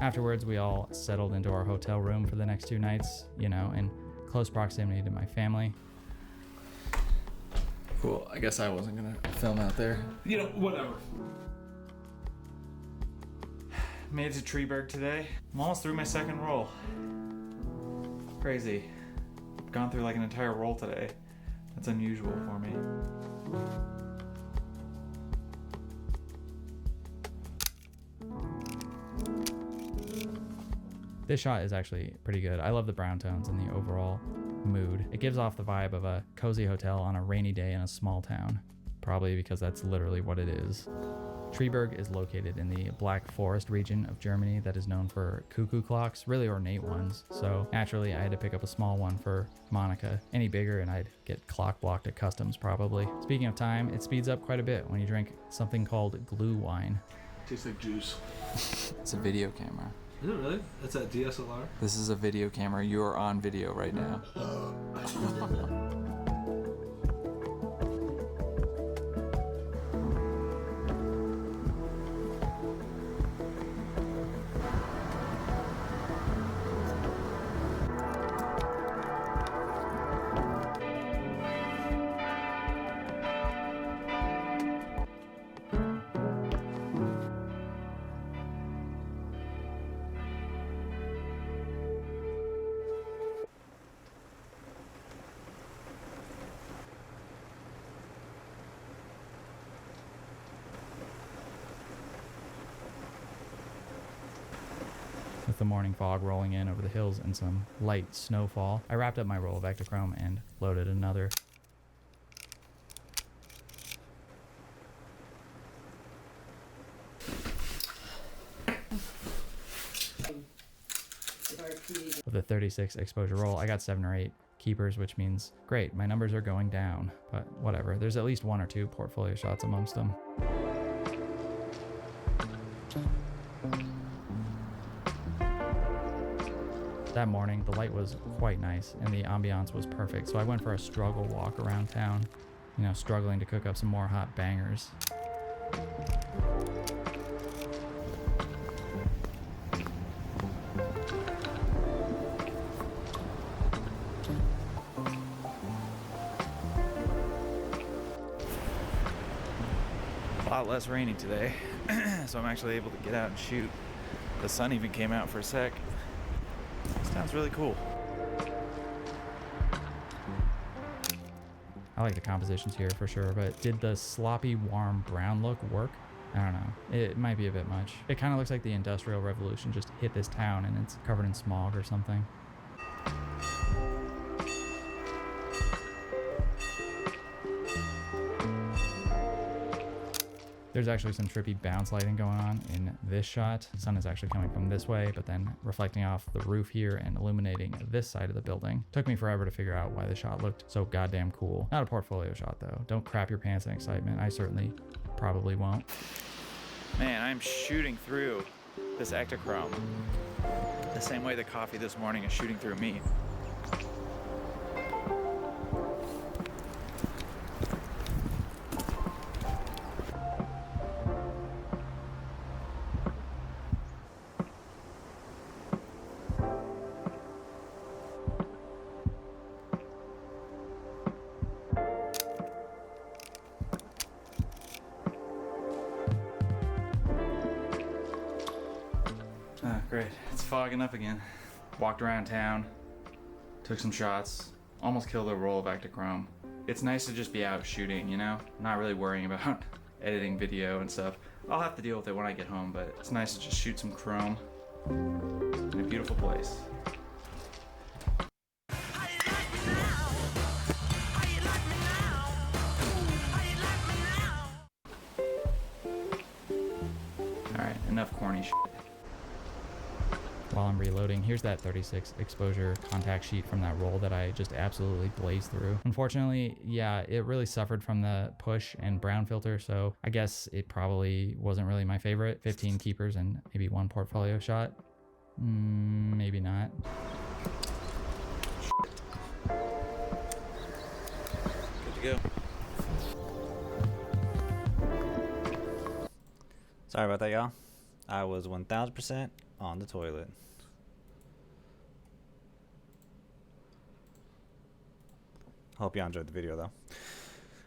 Afterwards, we all settled into our hotel room for the next 2 nights, you know, in close proximity to my family. Cool. I guess I wasn't gonna film out there. You know, whatever. Made it to Treeburg today. I'm almost through my second roll. Crazy. Gone through like an entire roll today. That's unusual for me. This shot is actually pretty good. I love the brown tones and the overall mood. It gives off the vibe of a cozy hotel on a rainy day in a small town. Probably because that's literally what it is. Treberg is located in the Black Forest region of Germany that is known for cuckoo clocks, really ornate ones. So naturally I had to pick up a small one for Monica. Any bigger and I'd get clock blocked at customs probably. Speaking of time, it speeds up quite a bit when you drink something called glue wine. Tastes like juice. It's a video camera. Is it really? It's a DSLR? This is a video camera. You are on video right now. With the morning fog rolling in over the hills and some light snowfall, I wrapped up my roll of Ectochrome and loaded another. With the 36 exposure roll, I got 7 or 8 keepers, which means great, my numbers are going down, but whatever. There's at least 1 or 2 portfolio shots amongst them. That morning, the light was quite nice and the ambiance was perfect, so I went for a struggle walk around town, you know, struggling to cook up some more hot bangers. A lot less rainy today, so I'm actually able to get out and shoot. The sun even came out for a sec. Sounds really cool. I like the compositions here for sure, but did the sloppy warm brown look work? I don't know. It might be a bit much. It kind of looks like the Industrial Revolution just hit this town and it's covered in smog or something. There's actually some trippy bounce lighting going on in this shot. The sun is actually coming from this way, but then reflecting off the roof here and illuminating this side of the building. Took me forever to figure out why the shot looked so goddamn cool. Not a portfolio shot though. Don't crap your pants in excitement. I certainly probably won't. Man, I'm shooting through this Ectochrome the same way the coffee this morning is shooting through me. Great, it's fogging up again. Walked around town, took some shots, almost killed a roll of Ectochrome. It's nice to just be out shooting, you know? Not really worrying about editing video and stuff. I'll have to deal with it when I get home, but it's nice to just shoot some chrome in a beautiful place. Alright, enough corny shit. While I'm reloading, here's that 36 exposure contact sheet from that roll that I just absolutely blazed through. Unfortunately, yeah, it really suffered from the push and brown filter, so I guess it probably wasn't really my favorite. 15 keepers and maybe 1 portfolio shot. Maybe not. Good to go. Sorry about that, y'all. I was 1000% on the toilet. Hope y'all enjoyed the video though.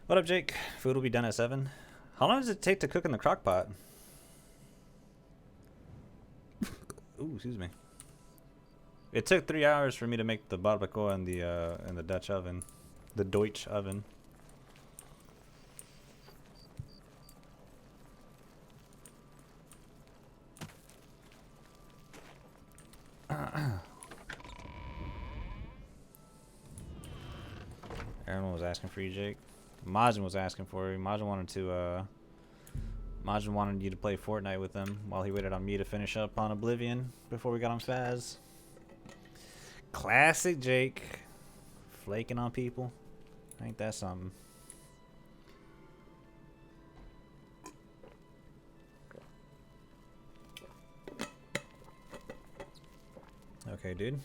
What up, Jake? Food will be done at 7. How long does it take to cook in the crock pot? Ooh, excuse me. It took 3 hours for me to make the barbacoa in the Dutch oven. The Deutsch oven. Everyone was asking for you, Jake. Majin was asking for you. Majin wanted you to play Fortnite with him while he waited on me to finish up on Oblivion before we got on Faz. Classic Jake. Flaking on people. Ain't that something? Okay, dude.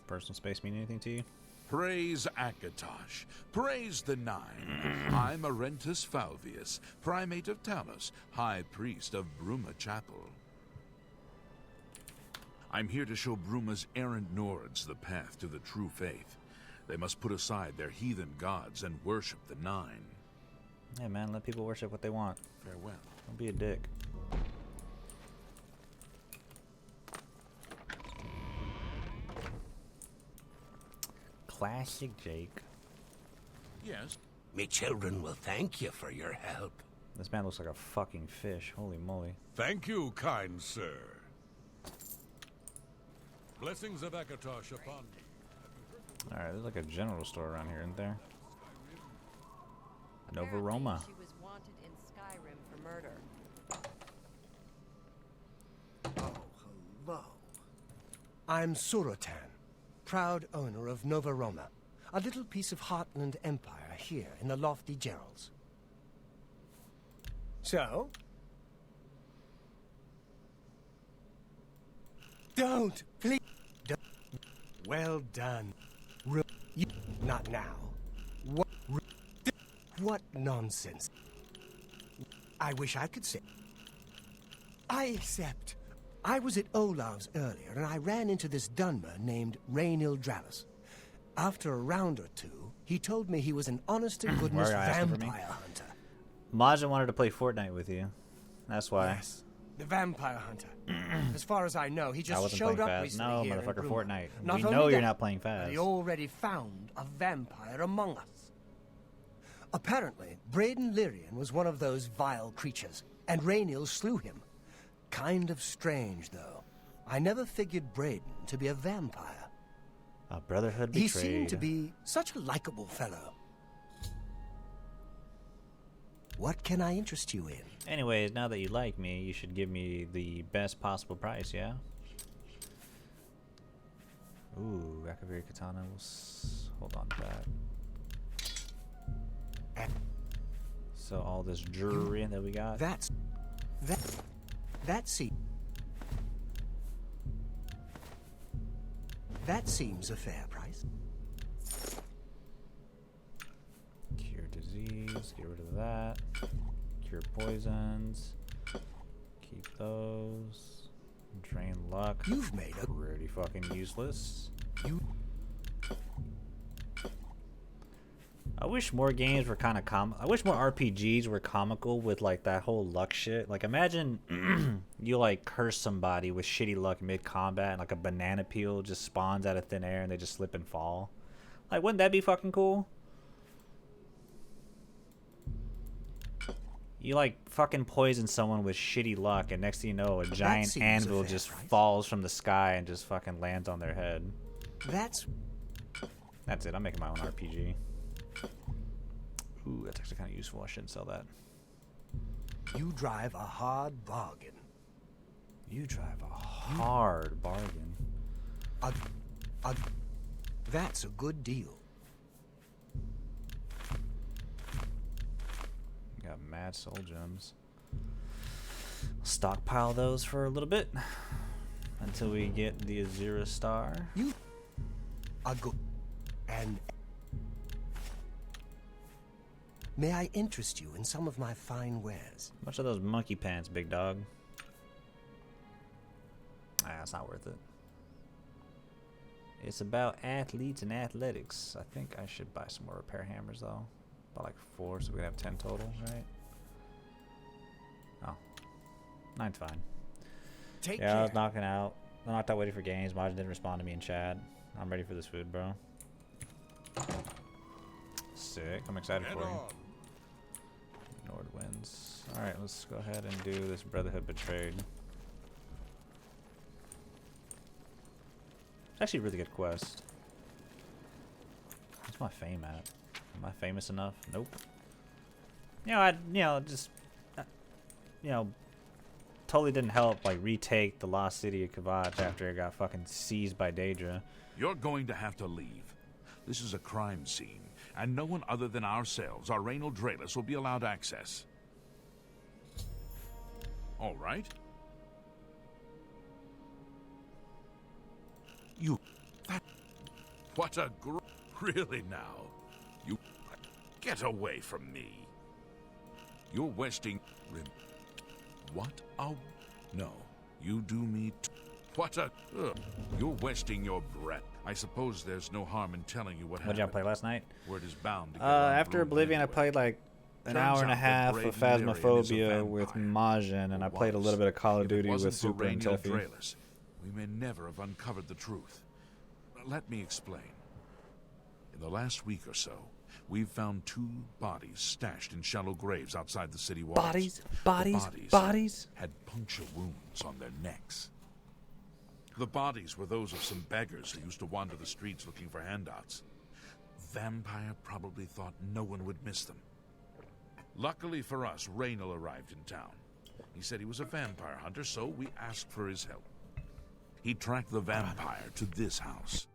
Personal space mean anything to you? Praise Akatosh. Praise the Nine. I'm Arentus Falvius, Primate of Talos, High Priest of Bruma Chapel. I'm here to show Bruma's errant Nords the path to the true faith. They must put aside their heathen gods and worship the Nine. Yeah, man, let people worship what they want. Farewell. Don't be a dick. Classic Jake. Yes. Me children will thank you for your help. This man looks like a fucking fish. Holy moly. Thank you, kind sir. Blessings of Akatosh upon you. Alright, there's like a general store around here, isn't there? Nova Roma. She was wanted in Skyrim for murder. Oh, hello. I'm Surotan, proud owner of Nova Roma, a little piece of Heartland Empire here in the lofty Gerals. So? Don't, please. Don't. Well done. Not now. What nonsense. I wish I could say. I accept. I was at Olav's earlier, and I ran into this Dunmer named Rainil Dravis. After a round or two, he told me he was an honest-to-goodness vampire hunter. Majin wanted to play Fortnite with you. That's why. Yes, the vampire hunter. As far as I know, he I just wasn't showed playing up Faz. recently No, here motherfucker, in Bruma. Fortnite. Not We only know you're that, not playing but Faz. he already found a vampire among us. Apparently, Braden Lyrian was one of those vile creatures, and Rainil slew him. Kind of strange, though. I never figured Braden to be a vampire. A brotherhood He betrayed. seemed to be such a likable fellow. What can I interest you in? Anyways, now that you like me, you should give me the best possible price, yeah? Ooh, Akaviri Katana was... Hold on to that. So all this jewelry that we got. That seems a fair price. Cure disease, get rid of that. Cure poisons. Keep those. Drain luck. You've made a pretty fucking useless. I wish more games were kind of I wish more RPGs were comical with like that whole luck shit. Like imagine you like curse somebody with shitty luck mid combat and like a banana peel just spawns out of thin air and they just slip and fall. Like wouldn't that be fucking cool? You like fucking poison someone with shitty luck and next thing you know a giant anvil just falls from the sky and just fucking lands on their head. That's it. I'm making my own RPG. Ooh, that's actually kind of useful. I shouldn't sell that. You drive a hard bargain. You drive a hard bargain. That's a good deal. Got mad soul gems. Stockpile those for a little bit until we get the Azura star. You are good. And may I interest you in some of my fine wares? How much are those monkey pants, big dog? Ah, it's not worth it. It's about athletes and athletics. I think I should buy some more repair hammers though. About like 4, so we can have 10 total, right? Oh. 9's fine. Take yeah, care. I was knocking out. I knocked out waiting for games. Majin didn't respond to me in chat. I'm ready for this food, bro. sick. I'm excited Head for you. on. Nord wins. Alright, let's go ahead and do this Brotherhood Betrayed. It's actually a really good quest. Where's my fame at? Am I famous enough? Nope. Totally didn't help, like, retake the lost city of Kvatch after it got fucking seized by Daedra. You're going to have to leave. This is a crime scene, and no one other than ourselves, our Raynal Draelus, will be allowed access. All right? You... That... What a Really now? You... Get away from me. You're wasting... What a... No. You do me... What a... You're wasting your breath. I suppose there's no harm in telling you what happened. What'd y'all play last night? Word is bound to get After Oblivion, I played like an hour and a half of Phasmophobia with Majin, and I played a little bit of Call of Duty with Super and Teffy. We may never have uncovered the truth. Let me explain. In the last week or so, we've found 2 bodies stashed in shallow graves outside the city walls. Bodies had puncture wounds on their necks. The bodies were those of some beggars who used to wander the streets looking for handouts. Vampire probably thought no one would miss them. Luckily for us, Raynal arrived in town. He said he was a vampire hunter, so we asked for his help. He tracked the vampire to this house.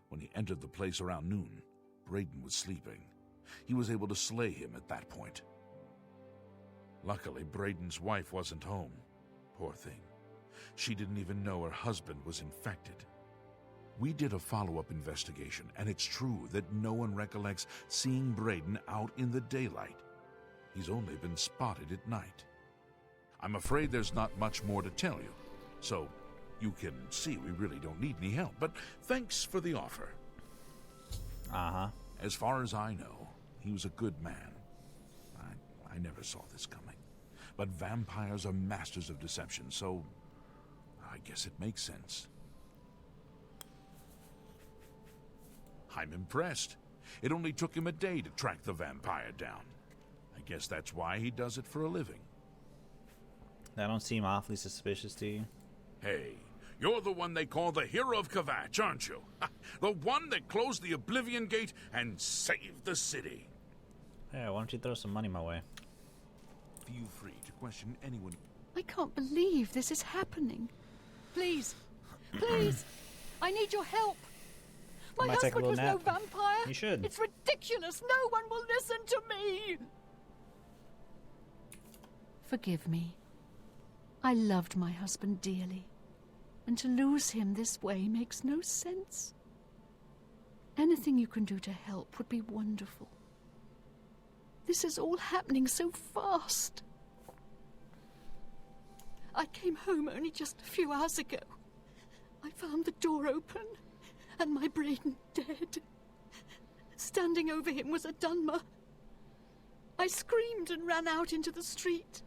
When he entered the place around noon, Braden was sleeping. He was able to slay him at that point. Luckily, Braden's wife wasn't home. Poor thing. She didn't even know her husband was infected. We did a follow-up investigation, and it's true that no one recollects seeing Braden out in the daylight. He's only been spotted at night. I'm afraid there's not much more to tell you, so you can see we really don't need any help, but thanks for the offer. Uh-huh. As far as I know, he was a good man. I never saw this coming. But vampires are masters of deception, so I guess it makes sense. I'm impressed. It only took him a day to track the vampire down. I guess that's why he does it for a living. That don't seem awfully suspicious to you? Hey, you're the one they call the hero of Kvatch, aren't you? The one that closed the Oblivion Gate and saved the city. Yeah, why don't you throw some money my way? Feel free to question anyone. I can't believe this is happening. Please, please, I need your help. My Might take a husband was little no nap. vampire. You should. It's ridiculous. No one will listen to me. Forgive me. I loved my husband dearly, and to lose him this way makes no sense. Anything you can do to help would be wonderful. This is all happening so fast. I came home only just a few hours ago. I found the door open, and my Braden dead. Standing over him was a Dunmer. I screamed and ran out into the street.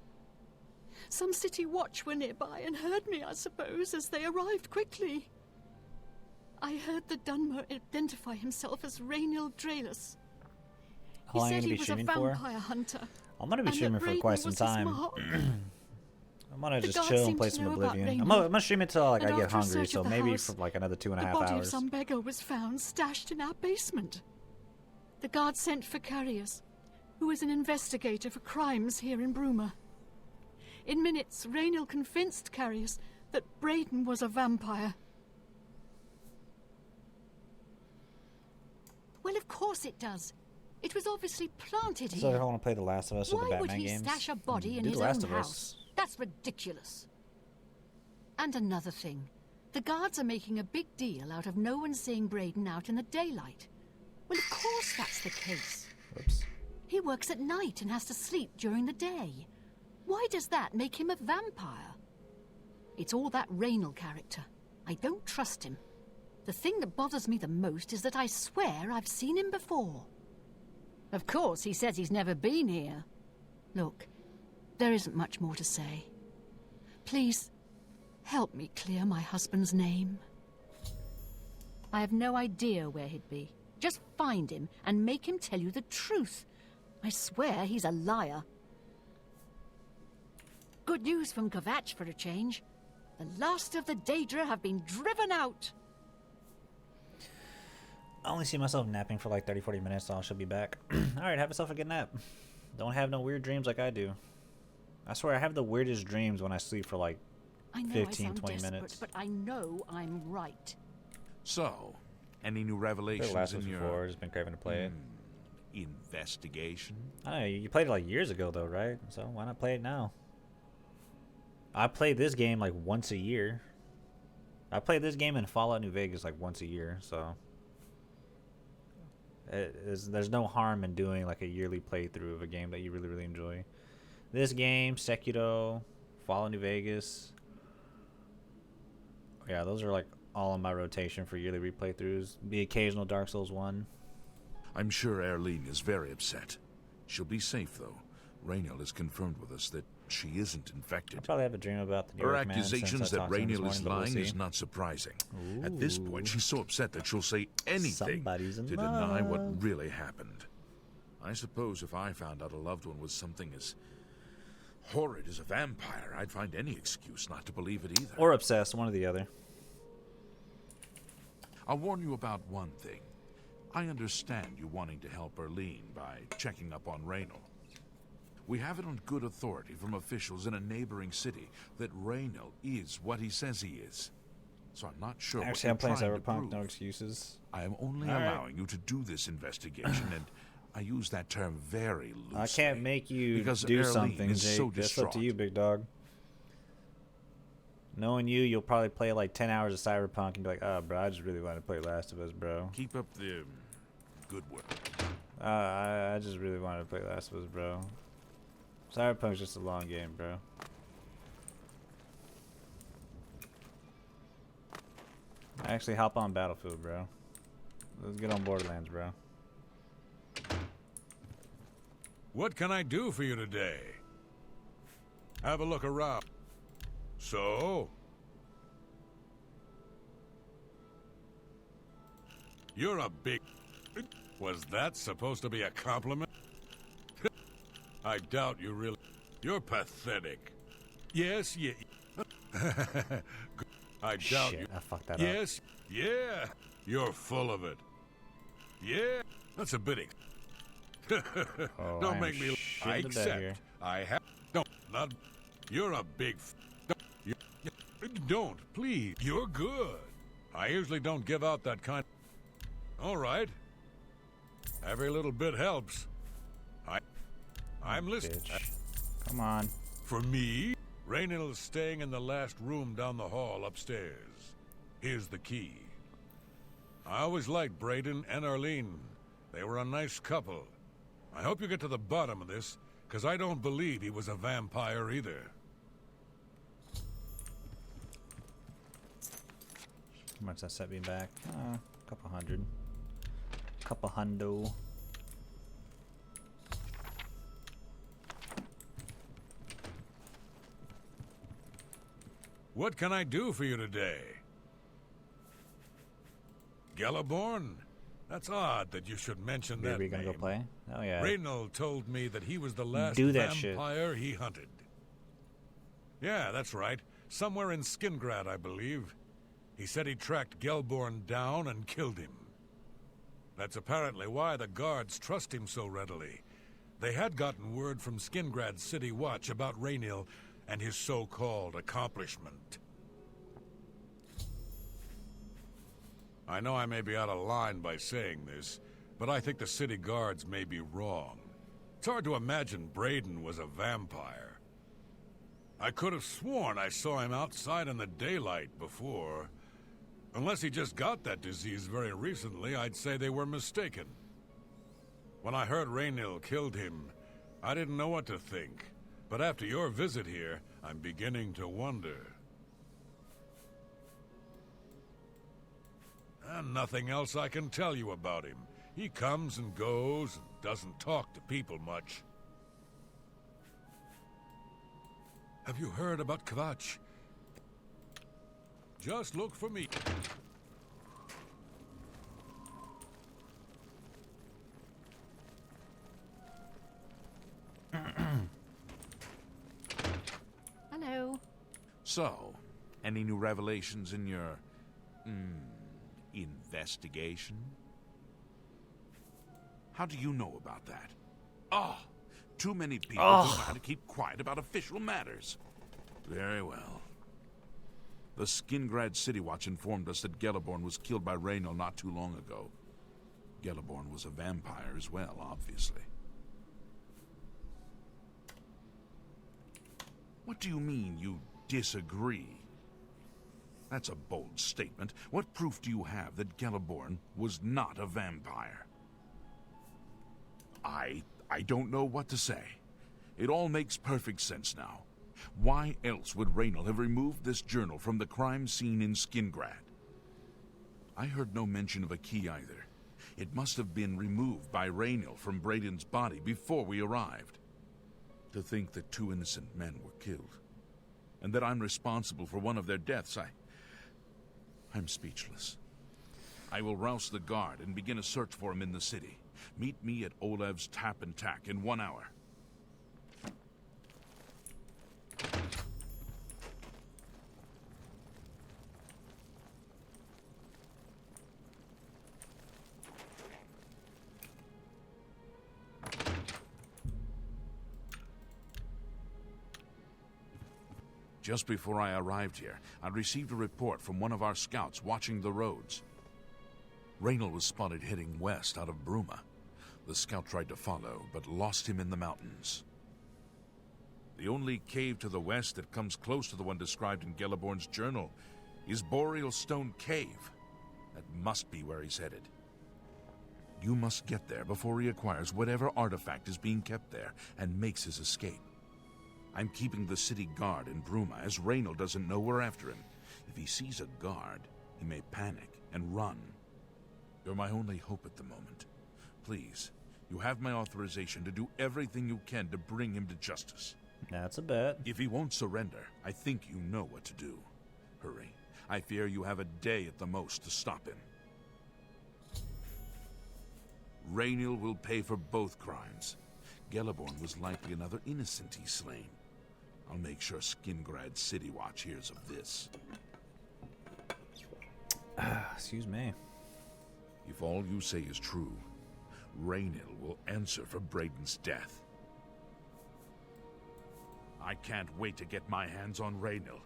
Some city watch were nearby and heard me, I suppose, as they arrived quickly. I heard the Dunmer identify himself as Raynal Draelus. How long are you He said going to he be was a streaming for? vampire hunter. I'm going to be and that streaming for Braden quite some was his time. mark. I'm going to The just guards chill and seemed play to some know about Oblivion. Raynal. I'm going to stream it till like, And I get after a hungry, search so of the maybe house, for like another 2.5 the body hours. of some beggar was found stashed in our basement. The guards sent for Carius, who is an investigator for crimes here in Bruma. In minutes, Raynal convinced Carius that Braden was a vampire. Well, of course it does. It was obviously planted So if here. I want to play The Last of Us or the Why would Batman he games, stash a body in do his The Last own of house? Us. That's ridiculous. And another thing. The guards are making a big deal out of no one seeing Braden out in the daylight. Well, of course that's the case. Oops. He works at night and has to sleep during the day. Why does that make him a vampire? It's all that Raynal character. I don't trust him. The thing that bothers me the most is that I swear I've seen him before. Of course, he says he's never been here. Look, there isn't much more to say. Please, help me clear my husband's name. I have no idea where he'd be. Just find him and make him tell you the truth. I swear he's a liar. Good news from Kvatch for a change. The last of the Daedra have been driven out. I only see myself napping for like 30-40 minutes, so I should be back. Alright, have yourself a good nap. Don't have no weird dreams like I do. I swear I have the weirdest dreams when I sleep for like 15-20 minutes. But I know I'm right. So, any new revelations in your... before, just been craving to play it. Investigation? I don't know, you played it like years ago though, right? So why not play it now? I play this game like once a year. I play this game in Fallout New Vegas like once a year, so... there's no harm in doing like a yearly playthrough of a game that you really, really enjoy. This game, Sekiro, Fallout New Vegas. Yeah, those are like all in my rotation for yearly replaythroughs. The occasional Dark Souls 1. I'm sure Erlene is very upset. She'll be safe, though. Raynil has confirmed with us that she isn't infected. I'll probably have a dream about the New Her York man accusations since I that talked to him this Raynil is morning, but lying we'll is see. not surprising. At this point, she's so upset that she'll say anything Somebody's in to deny love. what really happened. I suppose if I found out a loved one was something as horrid as a vampire, I'd find any excuse not to believe it either. Or obsessed, one or the other. I'll warn you about one thing. I understand you wanting to help Erlene by checking up on Raynil. We have it on good authority from officials in a neighboring city that Raynil is what he says he is. So I'm not sure Actually, I'm what playing you're trying to Cyberpunk, prove. no excuses. I am only All right. allowing you to do this investigation, and I use that term very loosely. I can't make you because do Erlene something, is Jake. so That's up to distraught. you, big dog. Knowing you, you'll probably play like 10 hours of Cyberpunk and be like, oh, bro, I just really want to play Last of Us, bro. Keep up the good work. I just really wanted to play Last of Us, bro. Cyberpunk's just a long game, bro. Actually, hop on Battlefield, bro. Let's get on Borderlands, bro. What can I do for you today? Have a look around. So? You're a big... Was that supposed to be a compliment? I doubt you really... You're pathetic. Yes, yeah. I doubt Shit, you... I fucked that up. Yes, yeah. You're full of it. Yeah, that's a bit... Oh, Don't I make am me... shitting I the bed accept. here. I have... Don't... Not... You're a big... Don't, please. You're good. I usually don't give out that kind... All right. Every little bit helps. I'm listening. Bitch. Come on. For me, Raynil's staying in the last room down the hall upstairs. Here's the key. I always liked Braden and Arlene. They were a nice couple. I hope you get to the bottom of this, because I don't believe he was a vampire either. How much that set me back? A couple hundred. Couple hundo. What can I do for you today? Gellerborn? That's odd that you should mention that Maybe we gonna name. go play? Oh yeah. Raynil told me that he was the last Do that shit. vampire he hunted. Yeah, that's right. Somewhere in Skingrad, I believe. He said he tracked Gelborn down and killed him. That's apparently why the guards trust him so readily. They had gotten word from Skingrad's City Watch about Raynil and his so-called accomplishment. I know I may be out of line by saying this, but I think the city guards may be wrong. It's hard to imagine Braden was a vampire. I could have sworn I saw him outside in the daylight before. Unless he just got that disease very recently, I'd say they were mistaken. When I heard Raynil killed him, I didn't know what to think. But after your visit here, I'm beginning to wonder. And nothing else I can tell you about him. He comes and goes and doesn't talk to people much. Have you heard about Kvatch? Just look for me. So, any new revelations in your... investigation? How do you know about that? Oh, too many people don't know how to keep quiet about official matters. Very well. The Skingrad City Watch informed us that Gelliborn was killed by Raynor not too long ago. Gelliborn was a vampire as well, obviously. What do you mean you disagree? That's a bold statement. What proof do you have that Gelliborn was not a vampire? I don't know what to say. It all makes perfect sense now. Why else would Raynor have removed this journal from the crime scene in Skingrad? I heard no mention of a key either. It must have been removed by Raynor from Braden's body before we arrived. To think that 2 innocent men were killed, and that I'm responsible for one of their deaths, I'm speechless. I will rouse the guard and begin a search for him in the city. Meet me at Olev's Tap and Tack in 1 hour. Just before I arrived here, I received a report from one of our scouts watching the roads. Raynor was spotted heading west out of Bruma. The scout tried to follow, but lost him in the mountains. The only cave to the west that comes close to the one described in Gelliborn's journal is Boreal Stone Cave. That must be where he's headed. You must get there before he acquires whatever artifact is being kept there and makes his escape. I'm keeping the city guard in Bruma, as Raynor doesn't know we're after him. If he sees a guard, he may panic and run. You're my only hope at the moment. Please, you have my authorization to do everything you can to bring him to justice. That's a bet. If he won't surrender, I think you know what to do. Hurry. I fear you have a day at the most to stop him. Raynor will pay for both crimes. Gelliborn was likely another innocent he's slain. I'll make sure Skingrad City Watch hears of this. Excuse me. If all you say is true, Raynor will answer for Braden's death. I can't wait to get my hands on Raynor.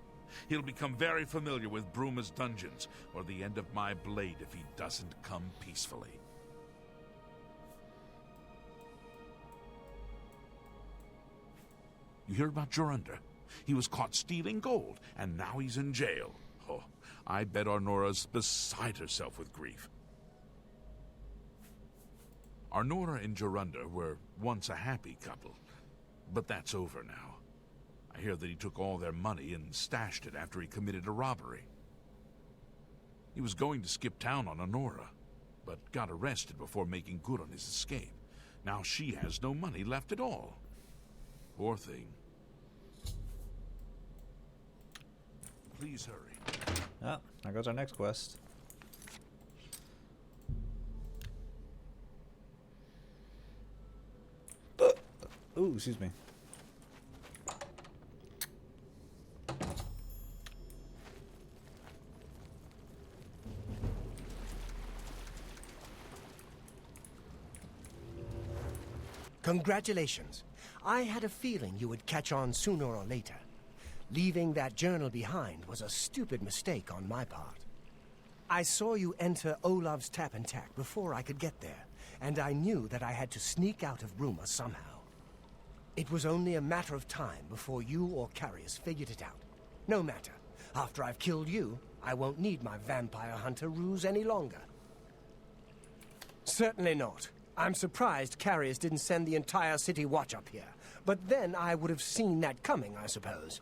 He'll become very familiar with Bruma's dungeons, or the end of my blade if he doesn't come peacefully. You hear about Jorunda? He was caught stealing gold, and now he's in jail. Oh, I bet Arnora's beside herself with grief. Arnora and Jorunda were once a happy couple, but that's over now. I hear that he took all their money and stashed it after he committed a robbery. He was going to skip town on Arnora, but got arrested before making good on his escape. Now she has no money left at all. Poor thing. Please hurry. Oh, there goes our next quest. Ooh, excuse me. Congratulations. I had a feeling you would catch on sooner or later. Leaving that journal behind was a stupid mistake on my part. I saw you enter Olaf's Tap and Tack before I could get there, and I knew that I had to sneak out of Bruma somehow. It was only a matter of time before you or Carius figured it out. No matter. After I've killed you, I won't need my vampire hunter ruse any longer. Certainly not. I'm surprised Carius didn't send the entire city watch up here. But then I would have seen that coming, I suppose.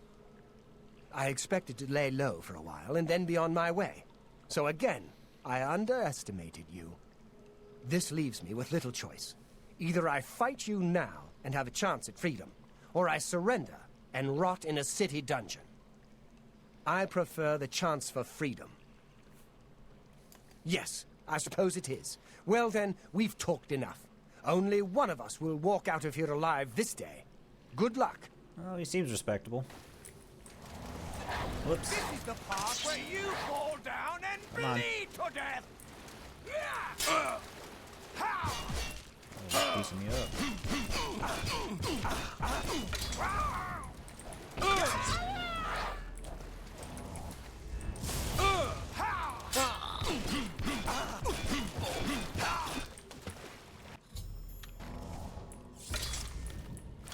I expected to lay low for a while and then be on my way. So again, I underestimated you. This leaves me with little choice. Either I fight you now and have a chance at freedom, or I surrender and rot in a city dungeon. I prefer the chance for freedom. Yes, I suppose it is. Well then, we've talked enough. Only one of us will walk out of here alive this day. Good luck. Oh, he seems respectable. Whoops. This is the part where you fall down and Come on. bleed to death. Oh, piecing me up.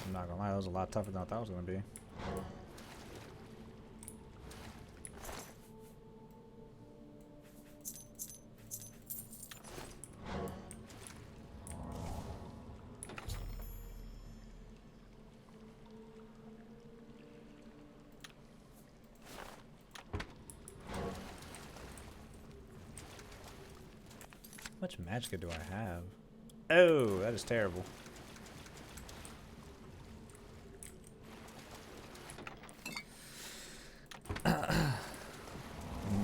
I'm not gonna lie, that was a lot tougher than I thought it was gonna be. How much magic do I have? Oh, that is terrible.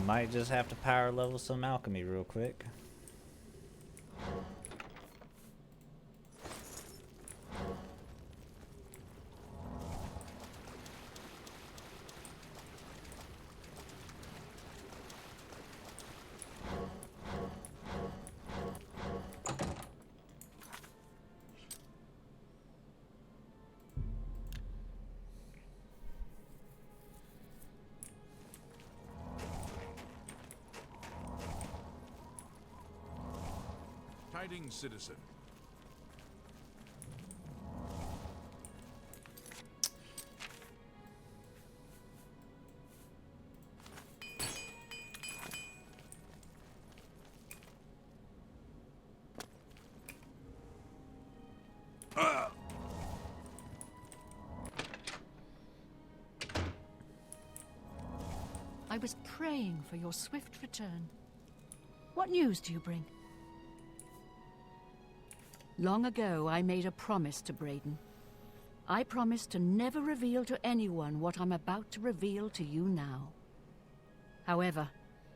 Might just have to power level some alchemy real quick. Tidings, citizen. I was praying for your swift return. What news do you bring? Long ago, I made a promise to Braden. I promised to never reveal to anyone what I'm about to reveal to you now. However,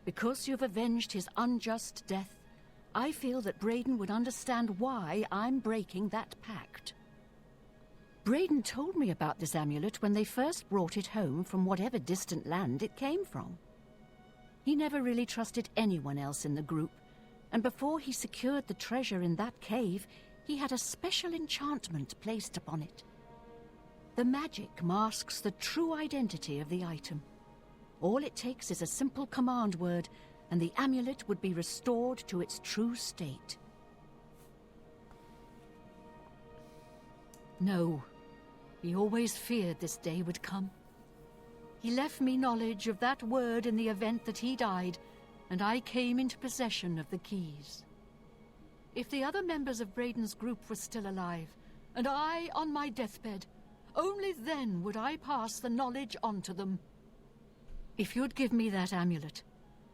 because you've avenged his unjust death, I feel that Braden would understand why I'm breaking that pact. Braden told me about this amulet when they first brought it home from whatever distant land it came from. He never really trusted anyone else in the group, and before he secured the treasure in that cave, he had a special enchantment placed upon it. The magic masks the true identity of the item. All it takes is a simple command word, and the amulet would be restored to its true state. No, he always feared this day would come. He left me knowledge of that word in the event that he died, and I came into possession of the keys. If the other members of Braden's group were still alive, and I on my deathbed, only then would I pass the knowledge on to them. If you'd give me that amulet,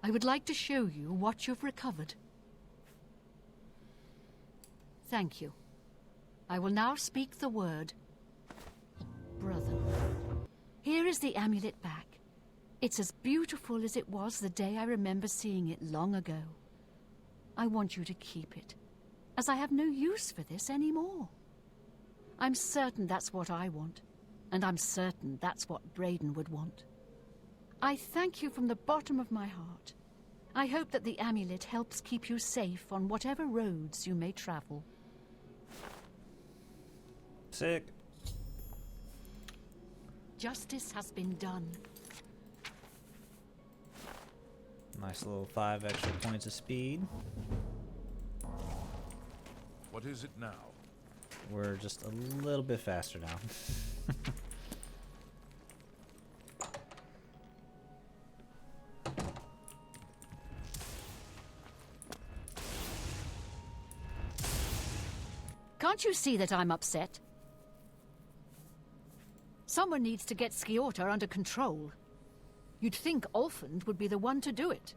I would like to show you what you've recovered. Thank you. I will now speak the word. Brother. Here is the amulet back. It's as beautiful as it was the day I remember seeing it long ago. I want you to keep it, as I have no use for this anymore. I'm certain that's what I want, and I'm certain that's what Braden would want. I thank you from the bottom of my heart. I hope that the amulet helps keep you safe on whatever roads you may travel. Sick. Justice has been done. Nice little 5 extra points of speed. What is it now? We're just a little bit faster now. Can't you see that I'm upset? Someone needs to get Sciorta under control. You'd think Olfand would be the one to do it.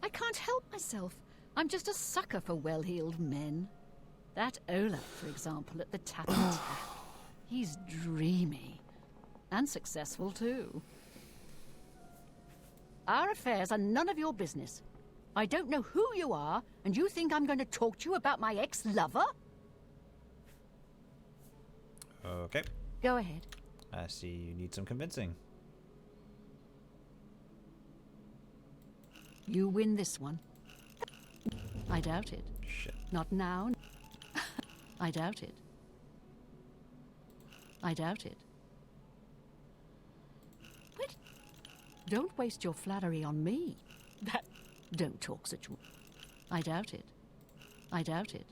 I can't help myself. I'm just a sucker for well-heeled men. That Olaf, for example, at the Tap and Tap. He's dreamy. And successful, too. Our affairs are none of your business. I don't know who you are, and you think I'm going to talk to you about my ex-lover? Okay. Go ahead. I see you need some convincing. You win this one. I doubt it. Shit. Not now. I doubt it. I doubt it. Wait. Don't waste your flattery on me. That. Don't talk such. I doubt it. I doubt it.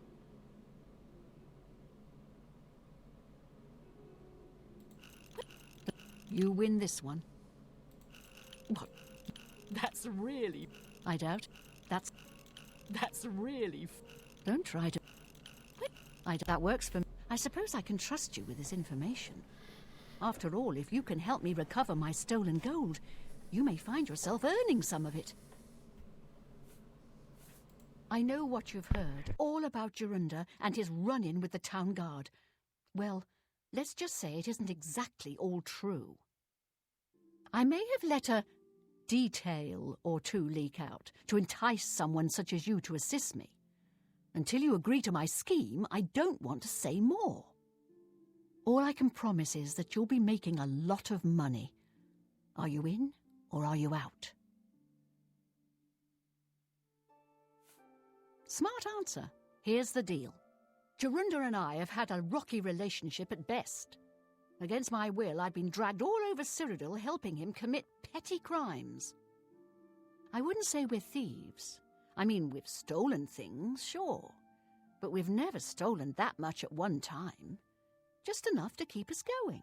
You win this one. What? That's really. I doubt. That's really. Don't try to. That works for me. I suppose I can trust you with this information. After all, if you can help me recover my stolen gold, you may find yourself earning some of it. I know what you've heard, all about Jorunda and his run-in with the town guard. Well, let's just say it isn't exactly all true. I may have let a detail or two leak out to entice someone such as you to assist me. Until you agree to my scheme, I don't want to say more. All I can promise is that you'll be making a lot of money. Are you in or are you out? Smart answer. Here's the deal. Jorunda and I have had a rocky relationship at best. Against my will, I've been dragged all over Cyrodiil helping him commit petty crimes. I wouldn't say we're thieves. I mean, we've stolen things, sure. But we've never stolen that much at one time. Just enough to keep us going.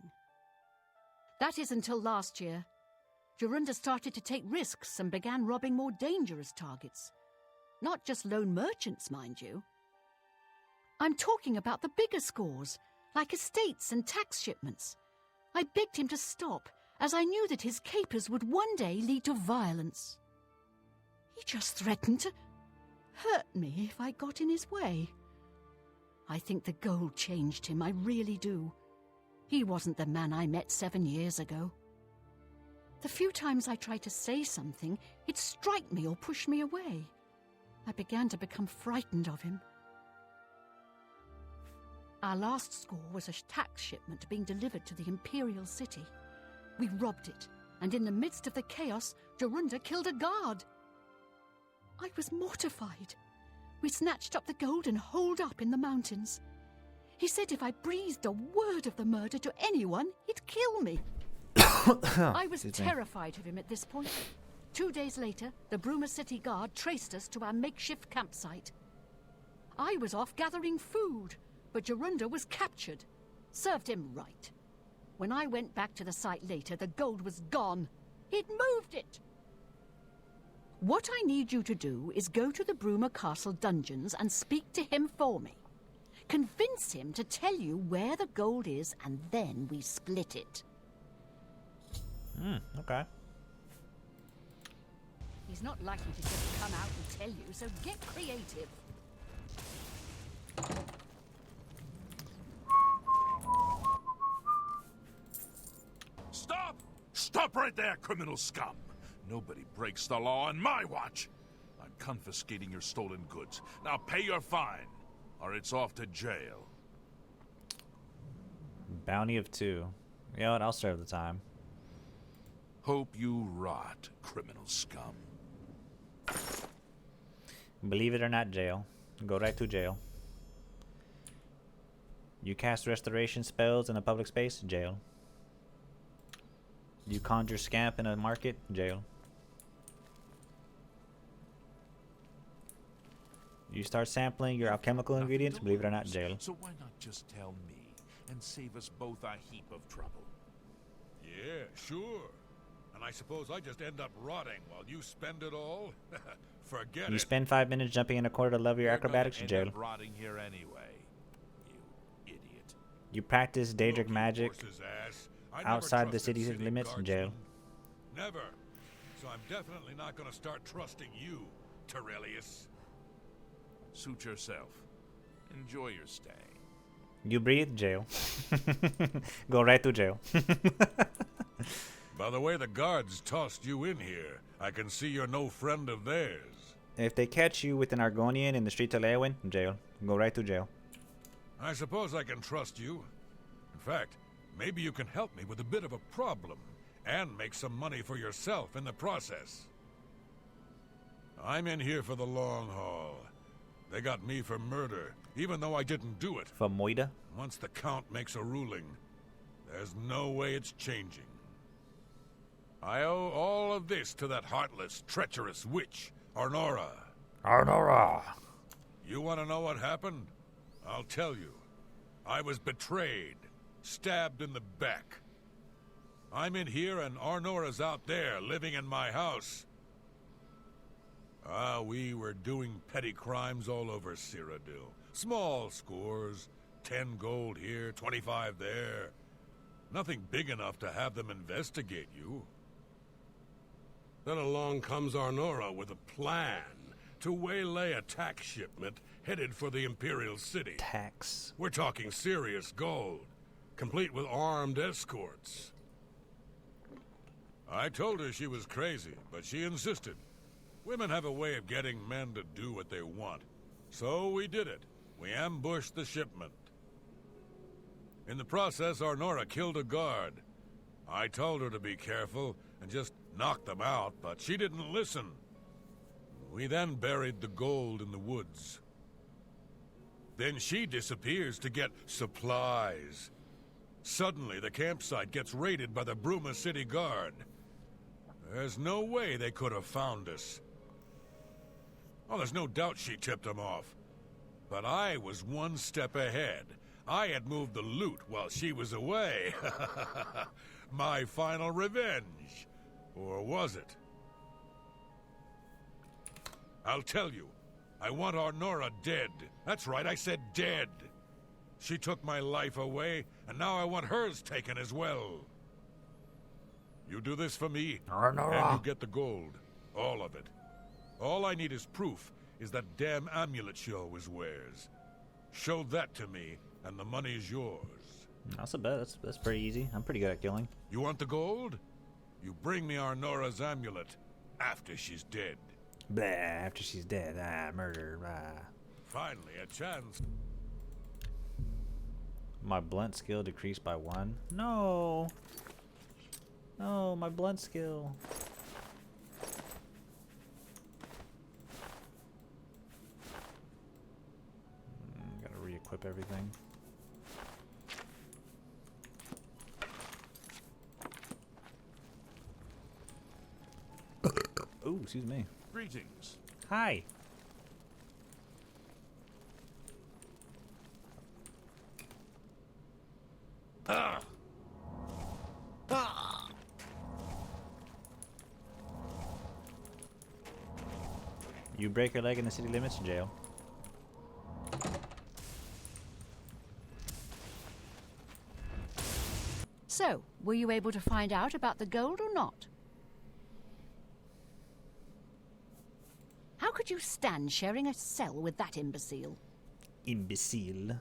That is until last year. Jorunda started to take risks and began robbing more dangerous targets. Not just lone merchants, mind you. I'm talking about the bigger scores, like estates and tax shipments. I begged him to stop, as I knew that his capers would one day lead to violence. He just threatened to hurt me if I got in his way. I think the gold changed him, I really do. He wasn't the man I met 7 years ago. The few times I tried to say something, he'd strike me or push me away. I began to become frightened of him. Our last score was a tax shipment being delivered to the Imperial City. We robbed it, and in the midst of the chaos, Jorunda killed a guard. I was mortified. We snatched up the gold and holed up in the mountains. He said if I breathed a word of the murder to anyone, he'd kill me. I was terrified of him at this point. 2 days later, the Bruma City Guard traced us to our makeshift campsite. I was off gathering food, but Jorunda was captured. Served him right. When I went back to the site later, the gold was gone. He'd moved it. What I need you to do is go to the Bruma Castle dungeons and speak to him for me. Convince him to tell you where the gold is, and then we split it. Okay. He's not likely to just come out and tell you, so get creative. Stop! Stop right there, criminal scum! Nobody breaks the law on my watch! I'm confiscating your stolen goods. Now pay your fine, or it's off to jail. Bounty of 2. You know what? I'll serve the time. Hope you rot, criminal scum. Believe it or not, jail. Go right to jail. You cast restoration spells in a public space? Jail. You conjure scamp in a market? Jail. You start sampling your alchemical ingredients? Believe it or not, jail. So why not just tell me and save us both a heap of trouble? Yeah, sure. And I suppose I just end up rotting while you spend it all? Forget You it. spend 5 minutes jumping in a corner to level your acrobatics? End Jail. up rotting here anyway, you idiot. You practice Daedric magic Horse's ass. I never outside the trusted city's city limits? guardsmen. Jail. Never. So I'm definitely not going to start trusting you, Terrelius. Suit yourself. Enjoy your stay. You breathe? Jail. Go right to jail. By the way the guards tossed you in here, I can see you're no friend of theirs. If they catch you with an Argonian in the streets of Leowyn, jail. Go right to jail. I suppose I can trust you. In fact, maybe you can help me with a bit of a problem, and make some money for yourself in the process. I'm in here for the long haul. They got me for murder, even though I didn't do it. For moida? Once the Count makes a ruling, there's no way it's changing. I owe all of this to that heartless, treacherous witch, Arnora. Arnora! You want to know what happened? I'll tell you. I was betrayed, stabbed in the back. I'm in here and Arnora's out there, living in my house. We were doing petty crimes all over Cyrodiil. Small scores, 10 gold here, 25 there. Nothing big enough to have them investigate you. Then along comes Arnora with a plan to waylay a tax shipment headed for the Imperial City. Tax? We're talking serious gold, complete with armed escorts. I told her she was crazy, but she insisted. Women have a way of getting men to do what they want. So we did it. We ambushed the shipment. In the process, Arnora killed a guard. I told her to be careful and just knock them out, but she didn't listen. We then buried the gold in the woods. Then she disappears to get supplies. Suddenly, the campsite gets raided by the Bruma City Guard. There's no way they could have found us. Oh, there's no doubt she tipped them off. But I was one step ahead. I had moved the loot while she was away. My final revenge. Or was it? I'll tell you. I want Arnora dead. That's right, I said dead. She took my life away, and now I want hers taken as well. You do this for me, Arnora. and you get the gold. All of it. All I need is proof is that damn amulet she always wears. Show that to me, and the money's yours. That's a bet. That's pretty easy. I'm pretty good at killing. You want the gold? You bring me Arnora's amulet after she's dead. Blah, after she's dead. Murder. Finally, a chance. My blunt skill decreased by 1. No. No, my blunt skill. Gotta re-equip everything. Ooh, excuse me. Greetings. Hi. You break your leg in the city limits, jail. So, were you able to find out about the gold or not? How could you stand sharing a cell with that imbecile? Imbecile.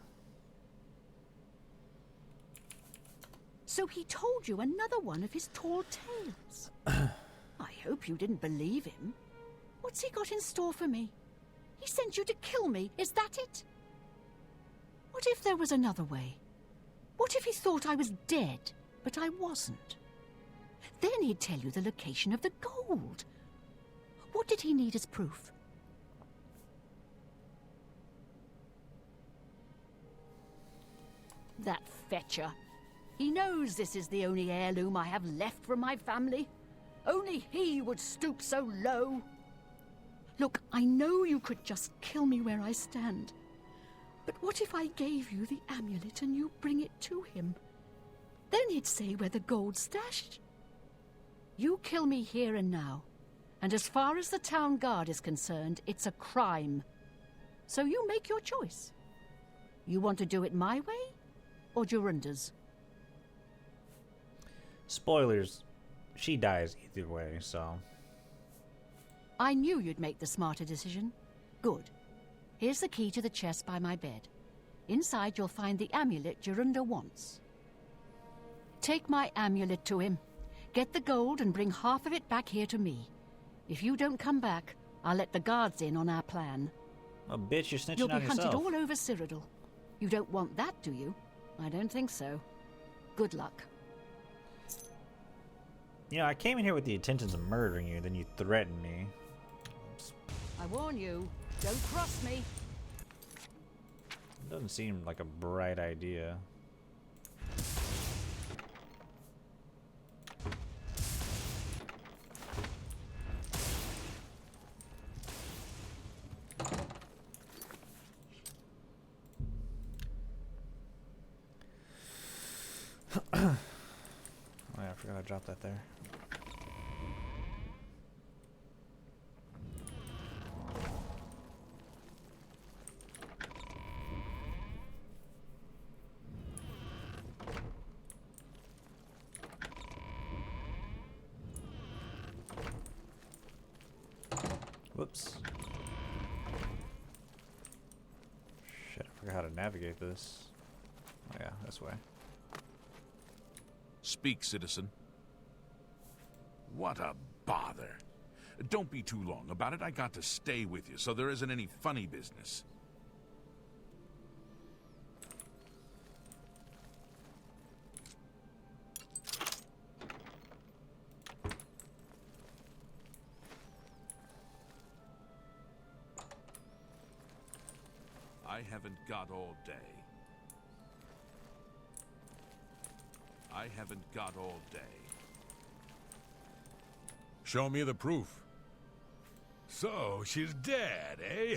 So he told you another one of his tall tales. I hope you didn't believe him. What's he got in store for me? He sent you to kill me, is that it? What if there was another way? What if he thought I was dead, but I wasn't? Then he'd tell you the location of the gold. What did he need as proof? That fetcher. He knows this is the only heirloom I have left from my family. Only he would stoop so low. Look, I know you could just kill me where I stand. But what if I gave you the amulet and you bring it to him? Then he'd say where the gold's stashed. You kill me here and now. And as far as the town guard is concerned, it's a crime. So you make your choice. You want to do it my way or Jorunda's? Spoilers. She dies either way, so... I knew you'd make the smarter decision. Good. Here's the key to the chest by my bed. Inside you'll find the amulet Jorunda wants. Take my amulet to him. Get the gold and bring half of it back here to me. If you don't come back, I'll let the guards in on our plan. Oh, bitch, you're snitching You'll be on yourself. hunted all over Cyrodiil. You don't want that, do you? I don't think so. Good luck. You know, I came in here with the intentions of murdering you, then you threatened me. traps. I warn you, don't cross me. It doesn't seem like a bright idea. Oh yeah, I forgot I dropped that there. Whoops. Shit, I forgot how to navigate this. Oh yeah, this way. Speak, citizen. What a bother. Don't be too long about it. I got to stay with you, so there isn't any funny business. I haven't got all day. I haven't got all day. Show me the proof. So, she's dead, eh?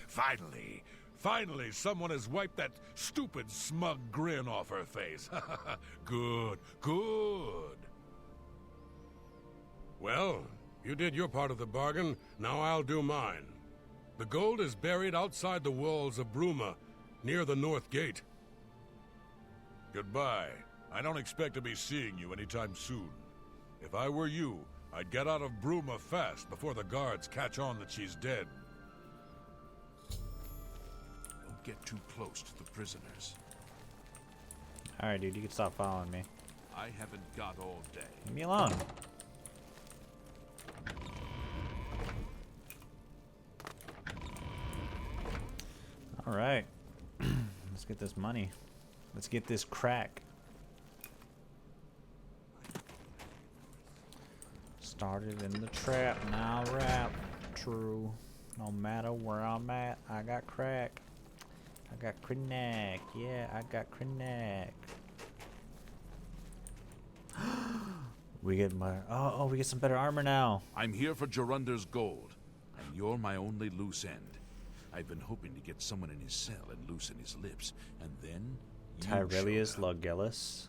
Finally. Finally, someone has wiped that stupid, smug grin off her face. Good, good. Well, you did your part of the bargain, now I'll do mine. The gold is buried outside the walls of Bruma, near the North Gate. Goodbye. I don't expect to be seeing you anytime soon. If I were you, I'd get out of Bruma fast before the guards catch on that she's dead. Don't get too close to the prisoners. Alright, dude, you can stop following me. I haven't got all day. Leave me alone. Alright. Let's get this money. Let's get this crack. Started in the trap, now rap. True. No matter where I'm at, I got crack. I got crack. Yeah, I got crack. We get my we get some better armor now. I'm here for Jorunder's gold, and you're my only loose end. I've been hoping to get someone in his cell and loosen his lips, and then Tyrellius Logellus.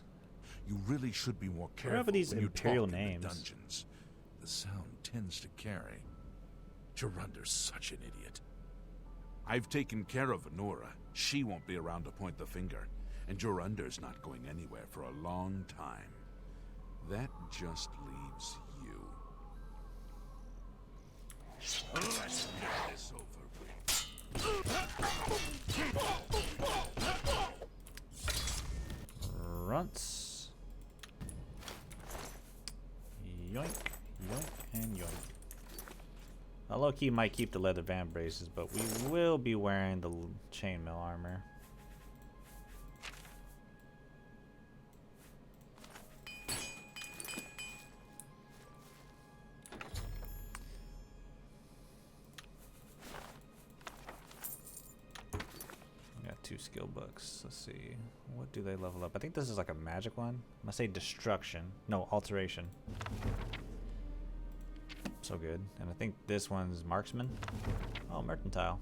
You really should be more careful Whatever these when you imperial talk names. in the dungeons. The sound tends to carry. Jorunder's such an idiot. I've taken care of Venora. She won't be around to point the finger, and Jorunder's not going anywhere for a long time. That just leaves you. Let's get this over Runts. Yoink, yoink, and yoink. I low-key might keep the leather band braces, but we will be wearing the chainmail armor. Got 2 skill books. Let's see. What do they level up? I think this is like a magic one. I'm gonna say destruction. No, alteration. So good. And I think this one's marksman. Oh, mercantile.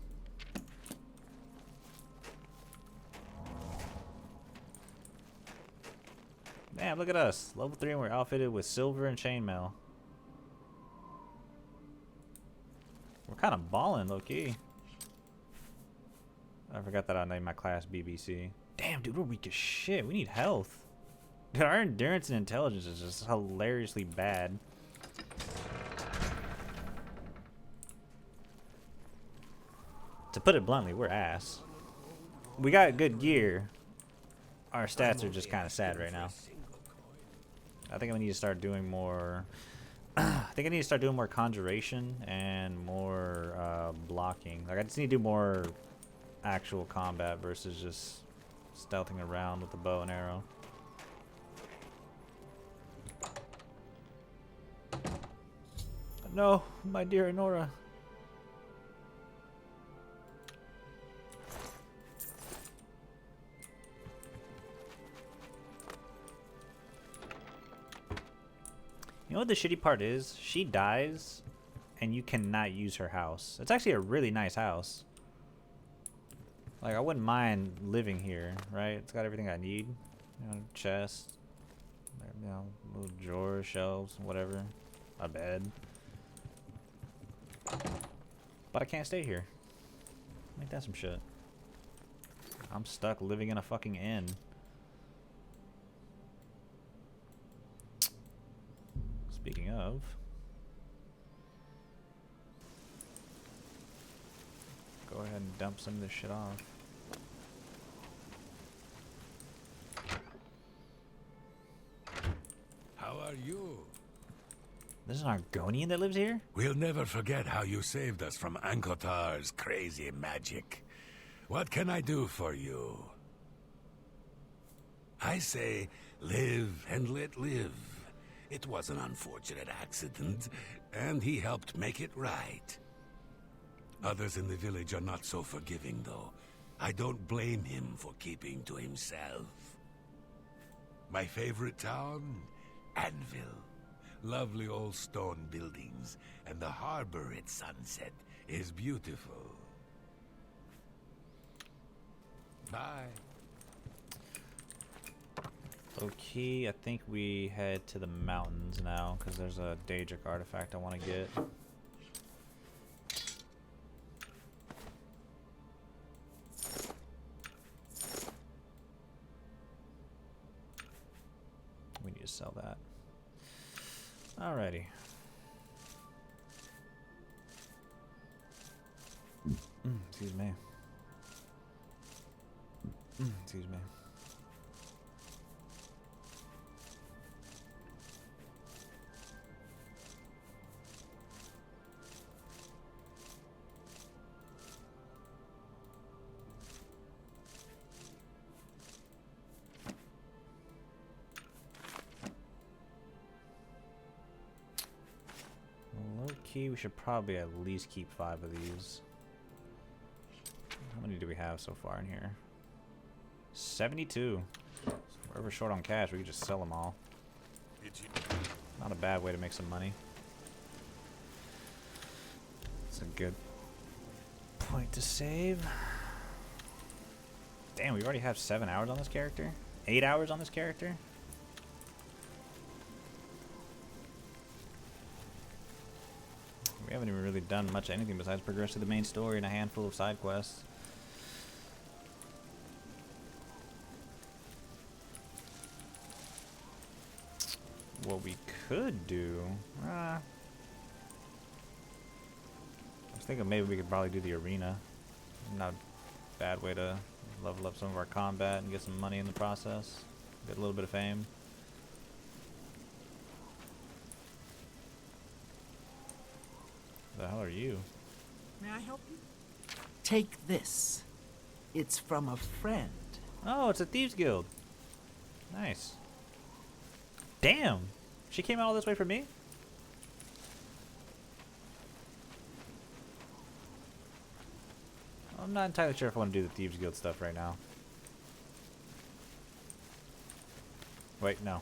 Damn, look at us. Level 3 and we're outfitted with silver and chainmail. We're kind of balling, low-key. I forgot that I named my class BBC. Damn, dude, we're weak as shit. We need health. Dude, our endurance and intelligence is just hilariously bad. To put it bluntly, we're ass. We got good gear. Our stats are just kind of sad right now. I think I need to start doing more... I think I need to start doing more conjuration and more blocking. Like, I just need to do more actual combat versus just stealthing around with the bow and arrow. No, my dear Nora. You know what the shitty part is? She dies, and you cannot use her house. It's actually a really nice house. Like, I wouldn't mind living here, right? It's got everything I need. You know, chest, you know, little drawers, shelves, whatever. A bed. But I can't stay here. Ain't that some shit? I'm stuck living in a fucking inn. Speaking of, go ahead and dump some of this shit off. How are you? There's an Argonian that lives here? We'll never forget how you saved us from Ankotar's crazy magic. What can I do for you? I say, live and let live. It was an unfortunate accident, and he helped make it right. Others in the village are not so forgiving, though. I don't blame him for keeping to himself. My favorite town? Anvil. Lovely old stone buildings, and the harbor at sunset is beautiful. Bye. Okay, I think we head to the mountains now, because there's a Daedric artifact I want to get. We need to sell that. Alrighty. Excuse me. Excuse me. Low-key, we should probably at least keep 5 of these. How many do we have so far in here? 72. So if we're ever short on cash, we could just sell them all. Not a bad way to make some money. It's a good point to save. Damn, we already have 7 hours on this character? 8 hours on this character? We haven't even really done much anything besides progress to the main story and a handful of side quests. What we could do... I was thinking maybe we could probably do the arena. Not a bad way to level up some of our combat and get some money in the process. Get a little bit of fame. The hell are you? May I help you? Take this. It's from a friend. Oh, it's a Thieves Guild. Nice. Damn! She came out all this way for me? I'm not entirely sure if I want to do the Thieves Guild stuff right now. Wait, no.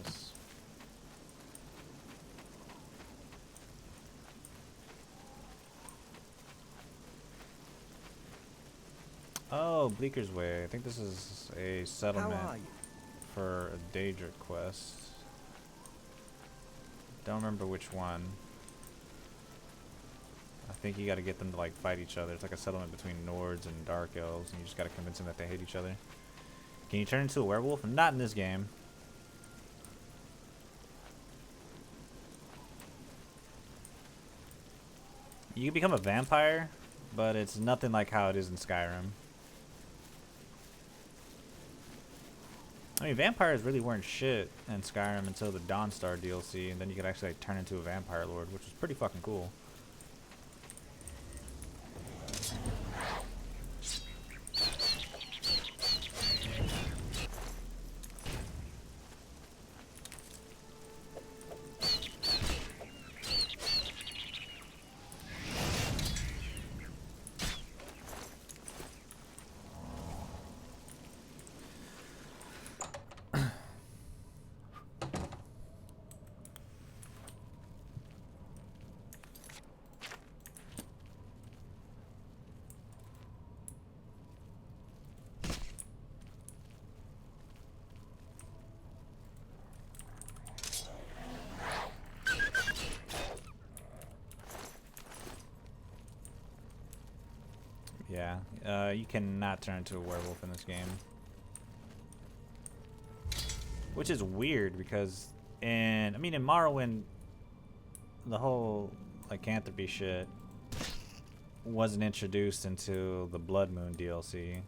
This? Oh, Bleaker's Way. I think this is a settlement for a Daedric quest. Don't remember which one. I think you gotta get them to like fight each other. It's like a settlement between Nords and Dark Elves, and you just gotta convince them that they hate each other. Can you turn into a werewolf? Not in this game. You can become a vampire, but it's nothing like how it is in Skyrim. I mean, vampires really weren't shit in Skyrim until the Dawnstar DLC, and then you could actually like, turn into a vampire lord, which was pretty fucking cool. Yeah, you cannot turn into a werewolf in this game. Which is weird because in Morrowind, the whole lycanthropy shit wasn't introduced until the Blood Moon DLC.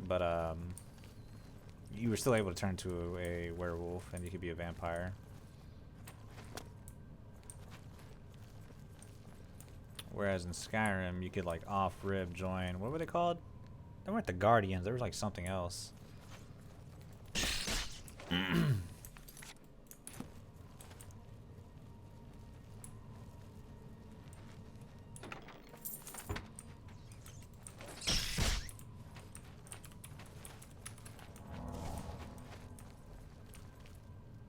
But you were still able to turn into a werewolf and you could be a vampire. Whereas in Skyrim, you could like off-rib join. What were they called? They weren't the Guardians. There was like something else.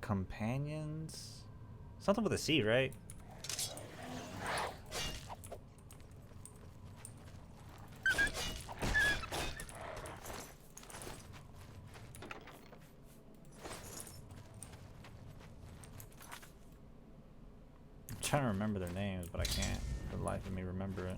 Companions? Something with a C, right? Trying to remember their names, but I can't for the life of me remember it.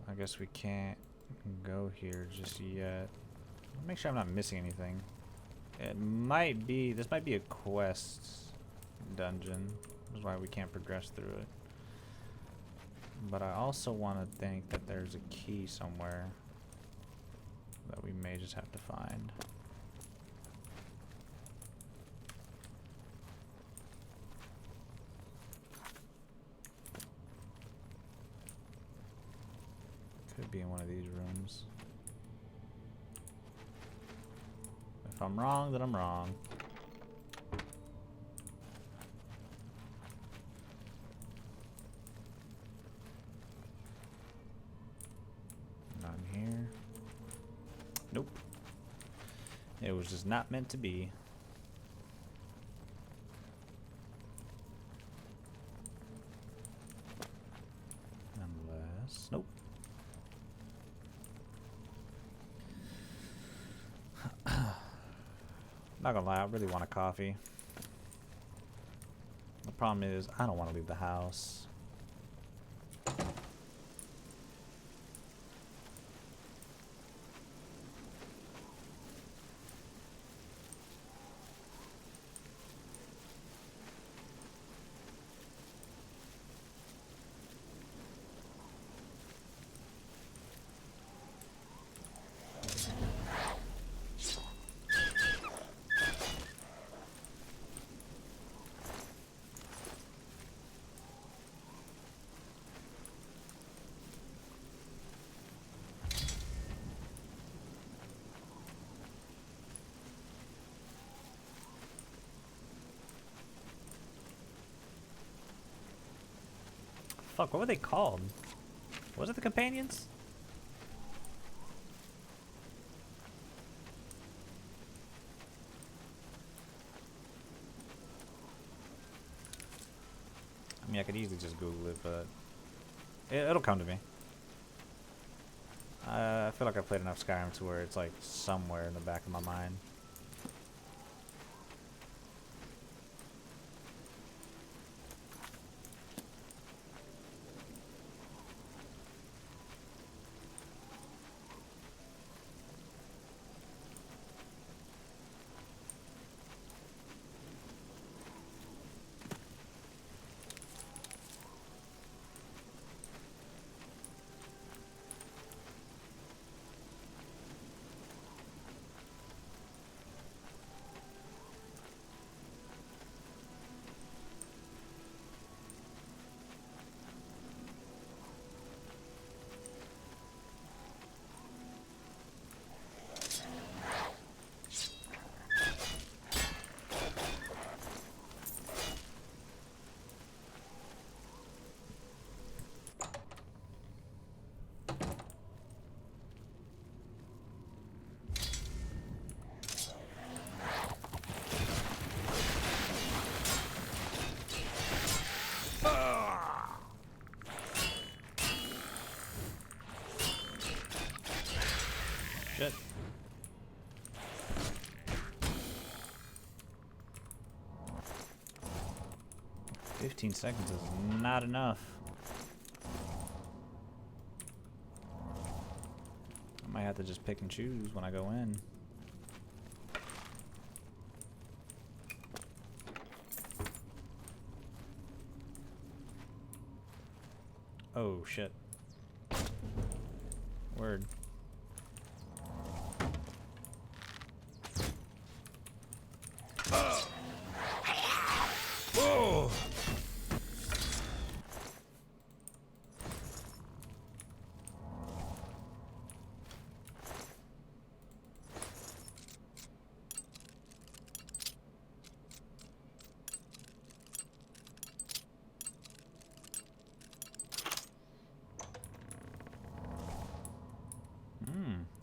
I guess we can't go here just yet. Make sure I'm not missing anything. It might be, this might be a quest dungeon. That's why we can't progress through it. But I also want to think that there's a key somewhere that we may just have to find. Could be in one of these rooms. If I'm wrong, then I'm wrong. Not in here. Nope. It was just not meant to be. Unless... Nope. Not gonna lie, I really want a coffee. The problem is, I don't want to leave the house. Fuck, what were they called? Was it the companions? I mean, I could easily just Google it, but it'll come to me. I feel like I played enough Skyrim to where it's like somewhere in the back of my mind. Shit. "15 seconds is not enough." I might have to just pick and choose when I go in. Oh shit. Word. Whoa!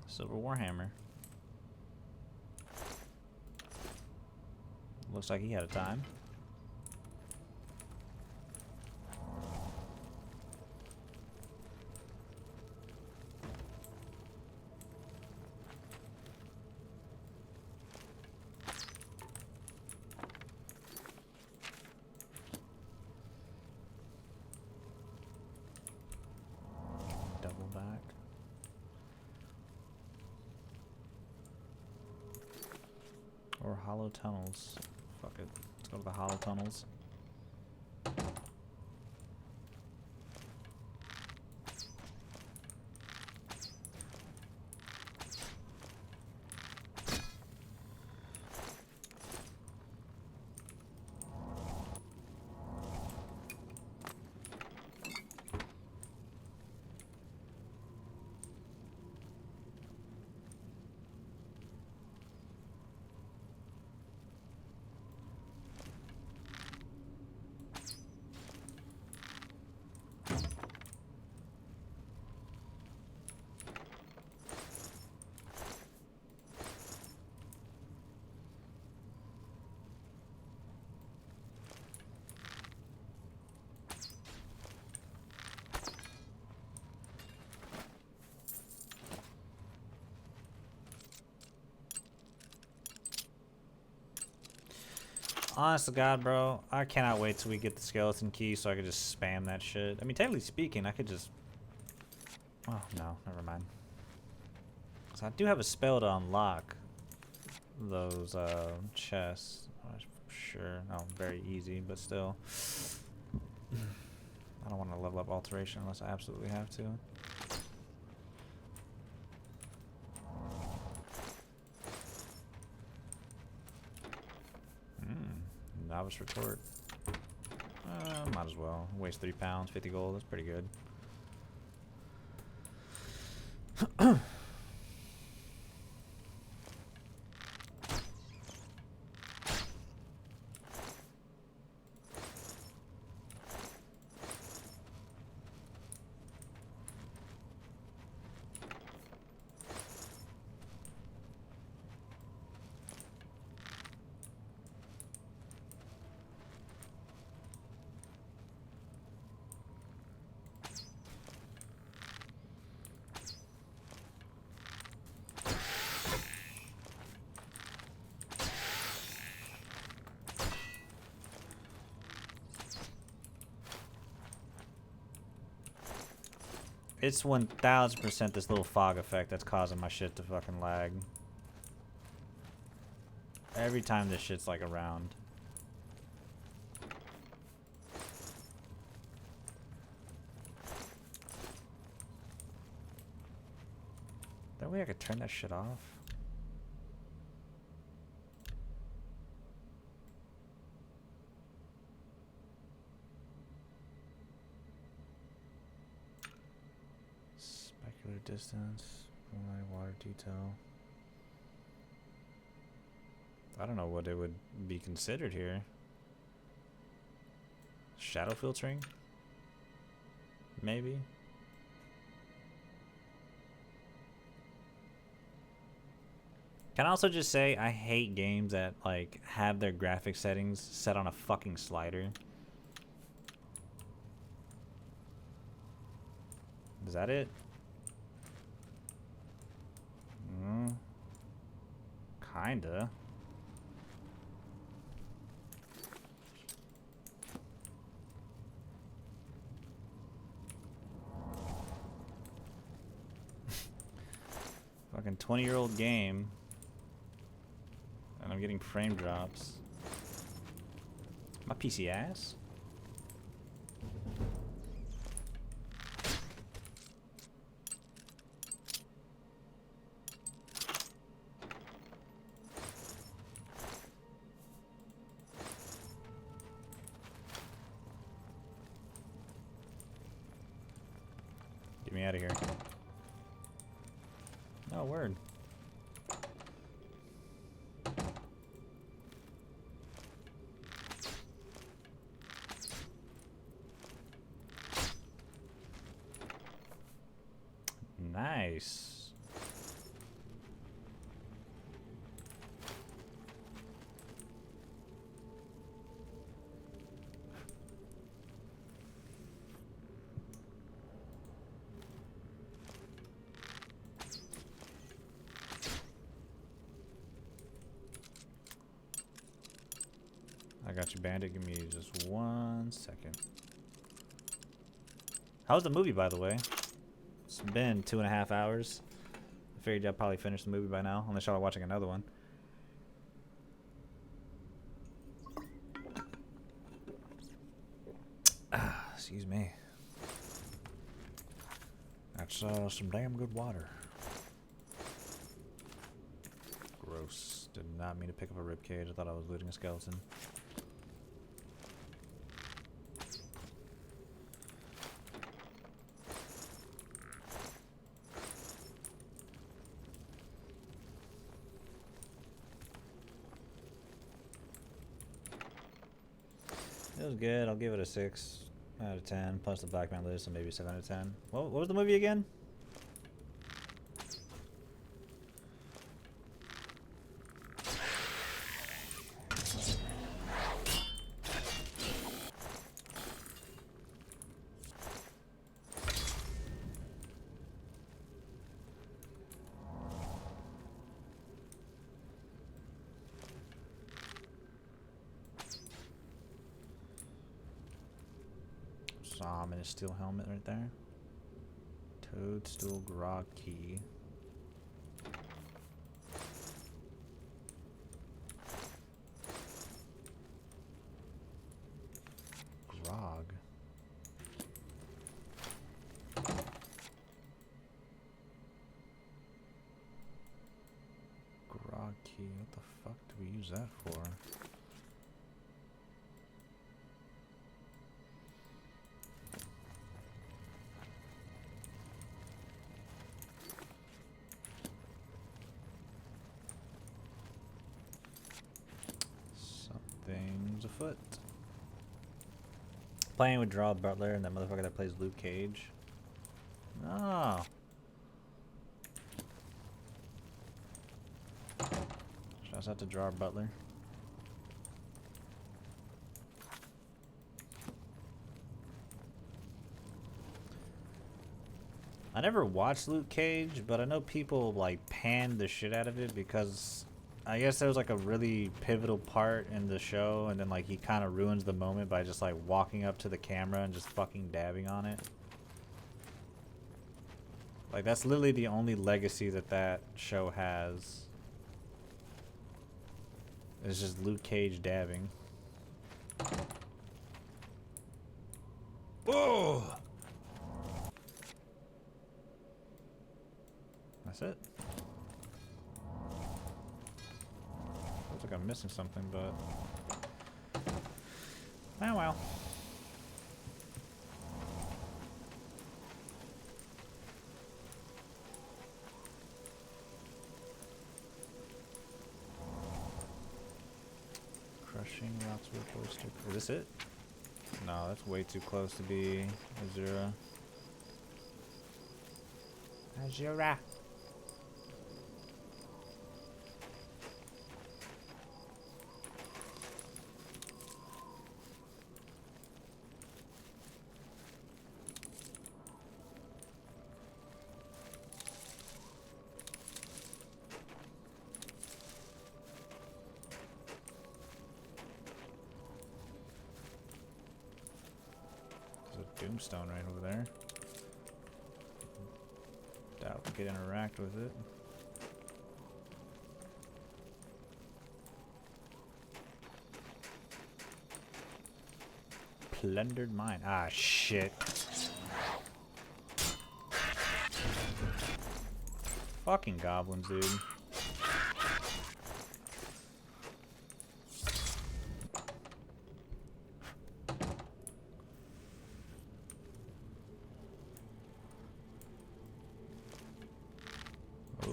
Silver Warhammer. Looks like he had a time. Double back. Or hollow tunnels. Fuck it. Let's go to the hollow tunnels. Honest to God, bro, I cannot wait till we get the skeleton key so I could just spam that shit. I mean, technically speaking, I could just... Oh, no, never mind. So I do have a spell to unlock those chests. Sure, no, very easy, but still. I don't want to level up alteration unless I absolutely have to. Novice retort. Might as well. Waste 3 pounds, 50 gold. That's pretty good. It's 1000% this little fog effect that's causing my shit to fucking lag. Every time this shit's like around. That way I could turn that shit off. Specular distance, moonlight water detail. I don't know what it would be considered here. Shadow filtering? Maybe? Can I also just say I hate games that like have their graphic settings set on a fucking slider. Is that it? Kinda. Fucking 20-year-old game. And I'm getting frame drops. My PC ass? Get me out of here. Oh, word. Nice. I got you, Bandit. Give me just 1 second. How was the movie, by the way? It's been 2.5 hours. I figured y'all probably finished the movie by now, unless y'all are watching another one. Excuse me. That's some damn good water. Gross. Did not mean to pick up a ribcage. I thought I was looting a skeleton. It was good. I'll give it a 6 out of 10. Plus the Black Man list, so maybe 7 out of 10. What was the movie again? Saw in his steel helmet right there. Toadstool grog key. Grog. Grog key. What the fuck do we use that for? Something's afoot. Playing with Gerald Butler and that motherfucker that plays Luke Cage. Oh. Shouts out to Gerard Butler. I never watched Luke Cage, but I know people like panned the shit out of it because I guess there was like a really pivotal part in the show, and then like he kind of ruins the moment by just like walking up to the camera and just fucking dabbing on it. Like, that's literally the only legacy that that show has. It's just Luke Cage dabbing. Oh! That's it. Looks like I'm missing something, but... Oh well. Crushing rocks with poster. Is this it? No, that's way too close to be Azura. Azura. Doomstone right over there. Doubt we could interact with it. Plundered mine. Ah, shit. Fucking goblins, dude.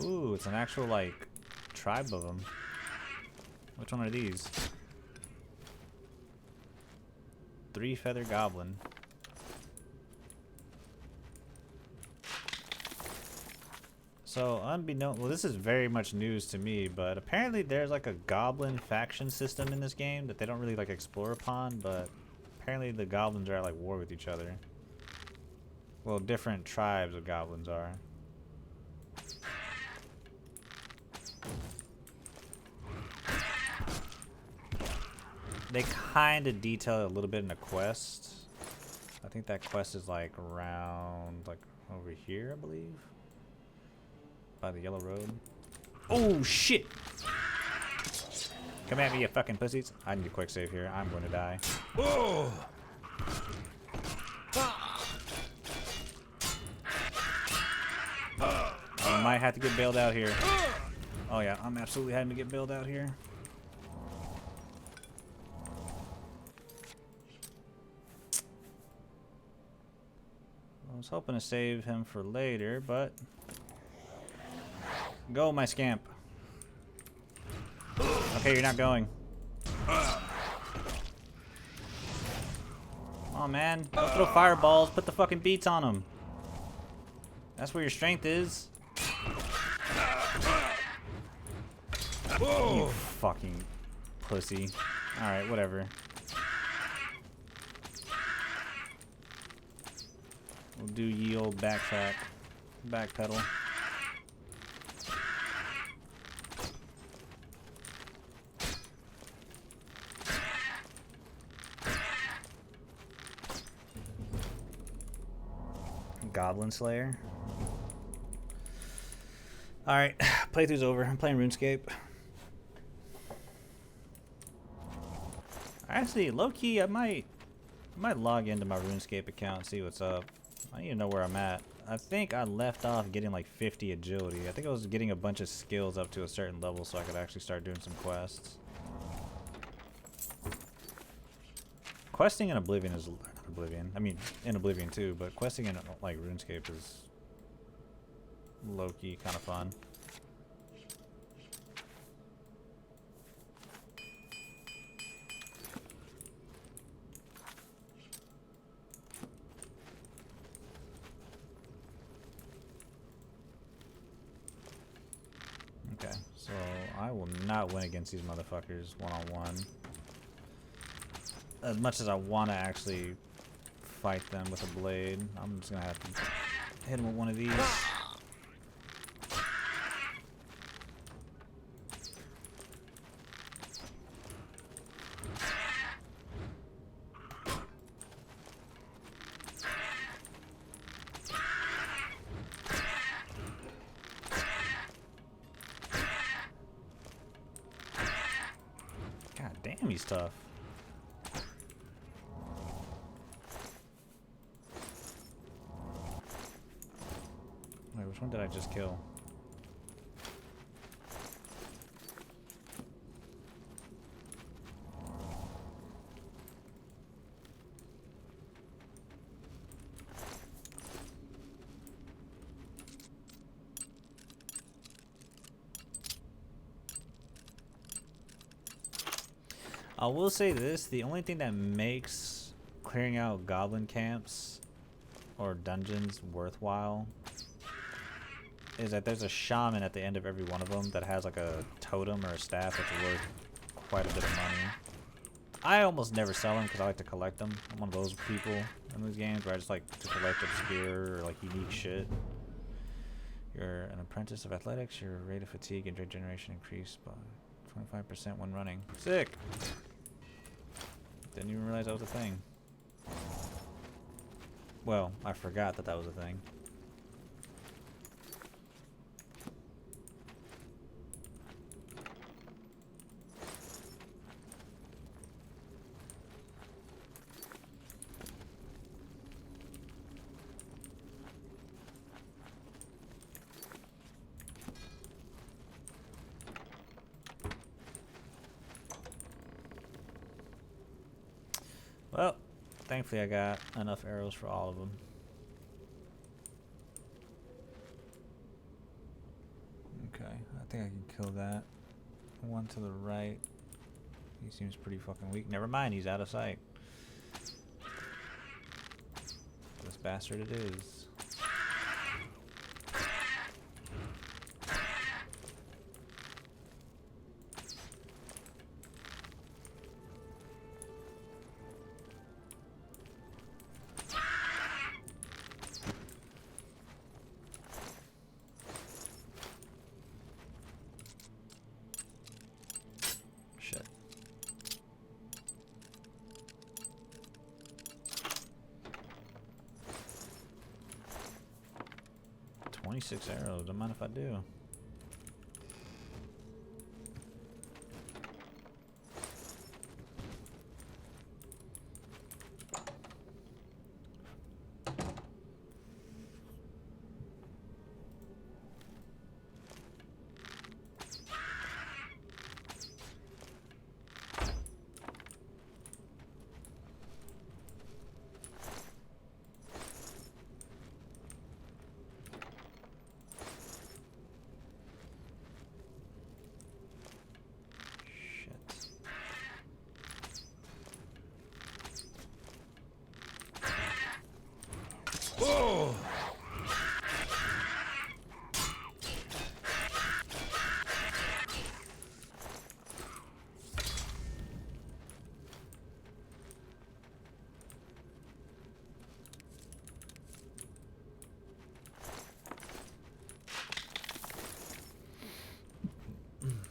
Ooh, it's an actual, like, tribe of them. Which one are these? Three-feather goblin. So, unbeknown, well, this is very much news to me, but apparently there's like a goblin faction system in this game that they don't really like explore upon, but apparently the goblins are at like war with each other. Well, different tribes of goblins are. They kind of detail it a little bit in the quest. I think that quest is like around, like over here, I believe. By the yellow road. Oh, shit! Come at me, you fucking pussies. I need a quick save here. I'm going to die. Oh! I might have to get bailed out here. Oh yeah, I'm absolutely having to get bailed out here. I was hoping to save him for later, but... Go, my scamp. Okay, you're not going. Oh man, don't throw fireballs, put the fucking beats on them. That's where your strength is. You fucking pussy. Alright, whatever. We'll do ye old backtrack. Backpedal. Goblin Slayer. Alright, playthrough's over. I'm playing RuneScape. Actually, low-key, I might log into my RuneScape account and see what's up. I need to know where I'm at. I think I left off getting like 50 agility. I think I was getting a bunch of skills up to a certain level so I could actually start doing some quests. Questing in Oblivion is... Oblivion. I mean, in Oblivion too, but questing in like RuneScape is low-key kind of fun. Okay, so I will not win against these motherfuckers one-on-one. As much as I want to actually fight them with a blade, I'm just gonna have to hit them with one of these. he's tough. Wait, which one did I just kill? I will say this, the only thing that makes clearing out goblin camps or dungeons worthwhile is that there's a shaman at the end of every one of them that has like a totem or a staff that's worth quite a bit of money. I almost never sell them because I like to collect them. I'm one of those people in these games where I just like to collect obscure or like unique shit. You're an apprentice of athletics, your rate of fatigue and regeneration increased by 25% when running. Sick! Didn't even realize that was a thing. Well, I forgot that that was a thing. Well, thankfully I got enough arrows for all of them. Okay, I think I can kill that. One to the right. He seems pretty fucking weak. Never mind, he's out of sight. This bastard it is. Shit. "26 arrows, don't mind if I do." Oh!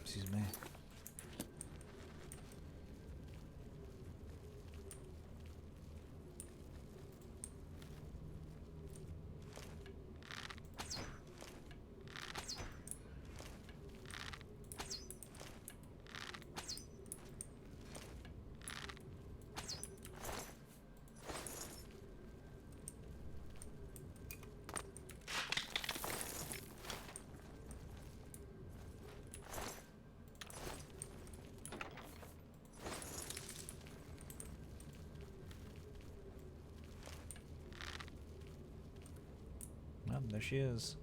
Excuse me. Well, there she is.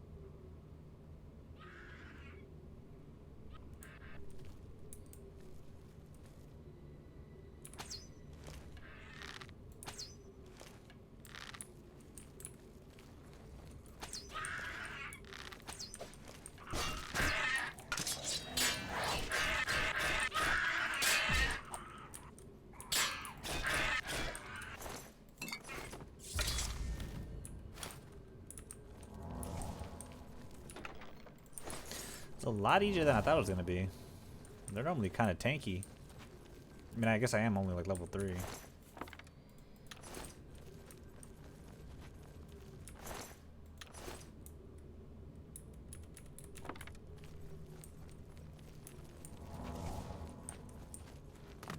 It's a lot easier than I thought it was going to be. They're normally kind of tanky. I mean, I guess I am only like level 3.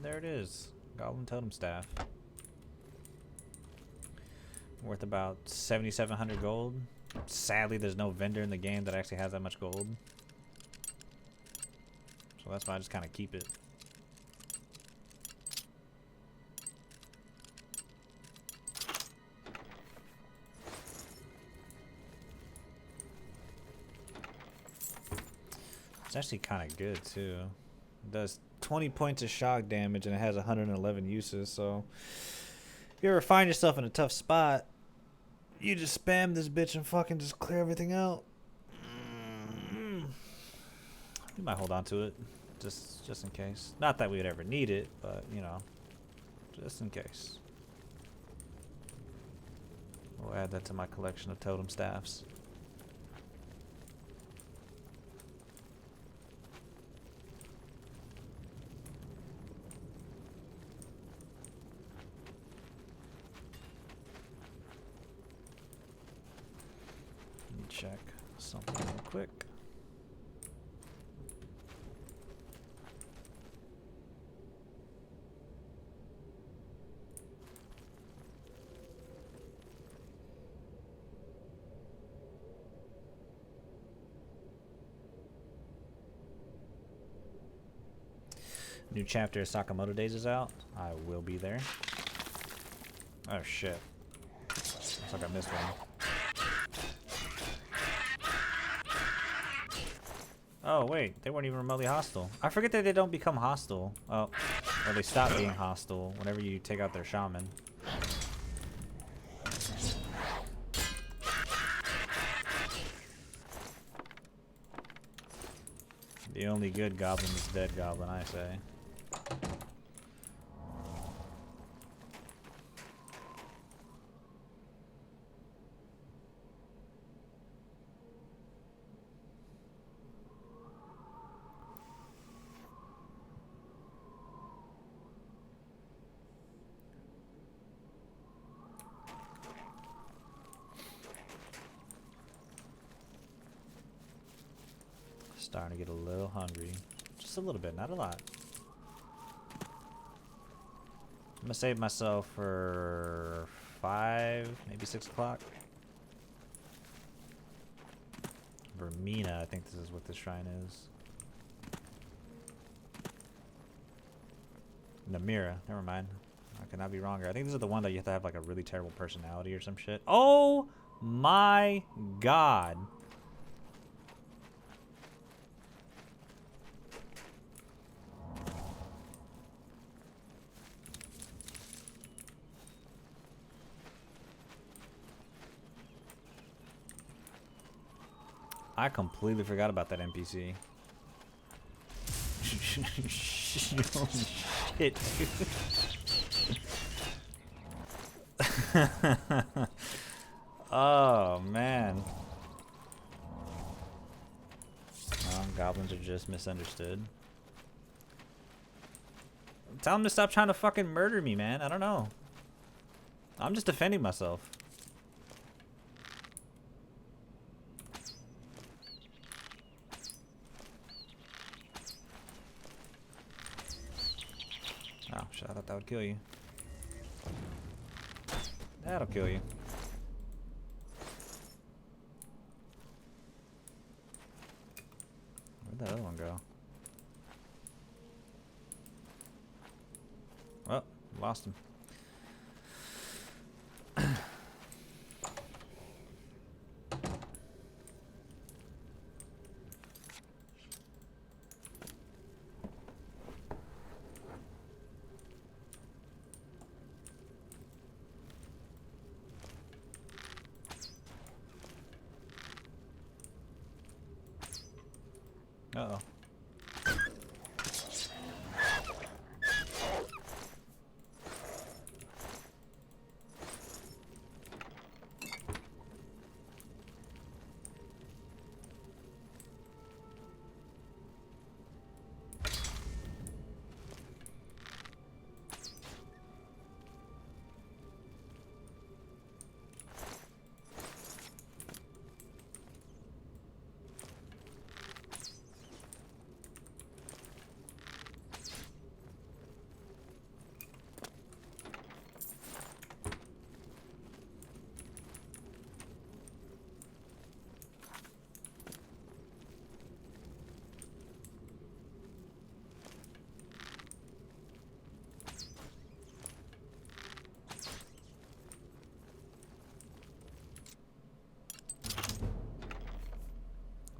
There there it is. Goblin Totem Staff. Worth about 7,700 gold. Sadly, there's no vendor in the game that actually has that much gold. So that's why I just kind of keep it. It's actually kind of good too. It does 20 points of shock damage and it has 111 uses, so if you ever find yourself in a tough spot, you just spam this bitch and fucking just clear everything out. We might hold on to it, just in case. Not that we would ever need it, but you know, just in case. We'll add that to my collection of totem staffs. Let me check something real quick. New chapter of Sakamoto Days is out. I will be there. Oh shit. Looks like I missed one. Oh wait, they weren't even remotely hostile. I forget that they don't become hostile. Oh, or they stop being hostile whenever you take out their shaman. The only good goblin is dead goblin, I say. Starting to get a little hungry. Just a little bit, not a lot. I'm gonna save myself for 5, maybe 6 o'clock. Vermina, I think this is what this shrine is. Namira, never mind. I could not be wrong here. I think this is the one that you have to have like a really terrible personality or some shit. Oh my god. I completely forgot about that NPC. Holy shit, dude. Oh, man. Goblins are just misunderstood. Tell them to stop trying to fucking murder me, man. I don't know. I'm just defending myself. Oh, shit, I thought that would kill you. That'll kill you. Where'd that other one go? Well, lost him. Uh-oh.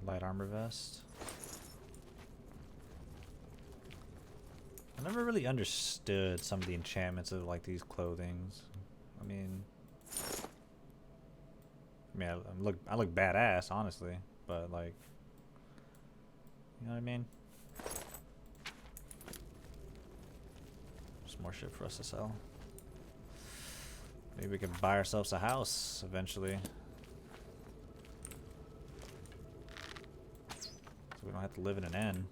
Light armor vest. I never really understood some of the enchantments of like these clothings. I mean, I look badass, honestly, but like, you know what I mean? There's more shit for us to sell. Maybe we can buy ourselves a house eventually, so we don't have to live in an inn.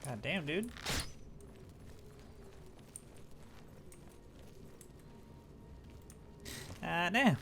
God damn, dude. Nah.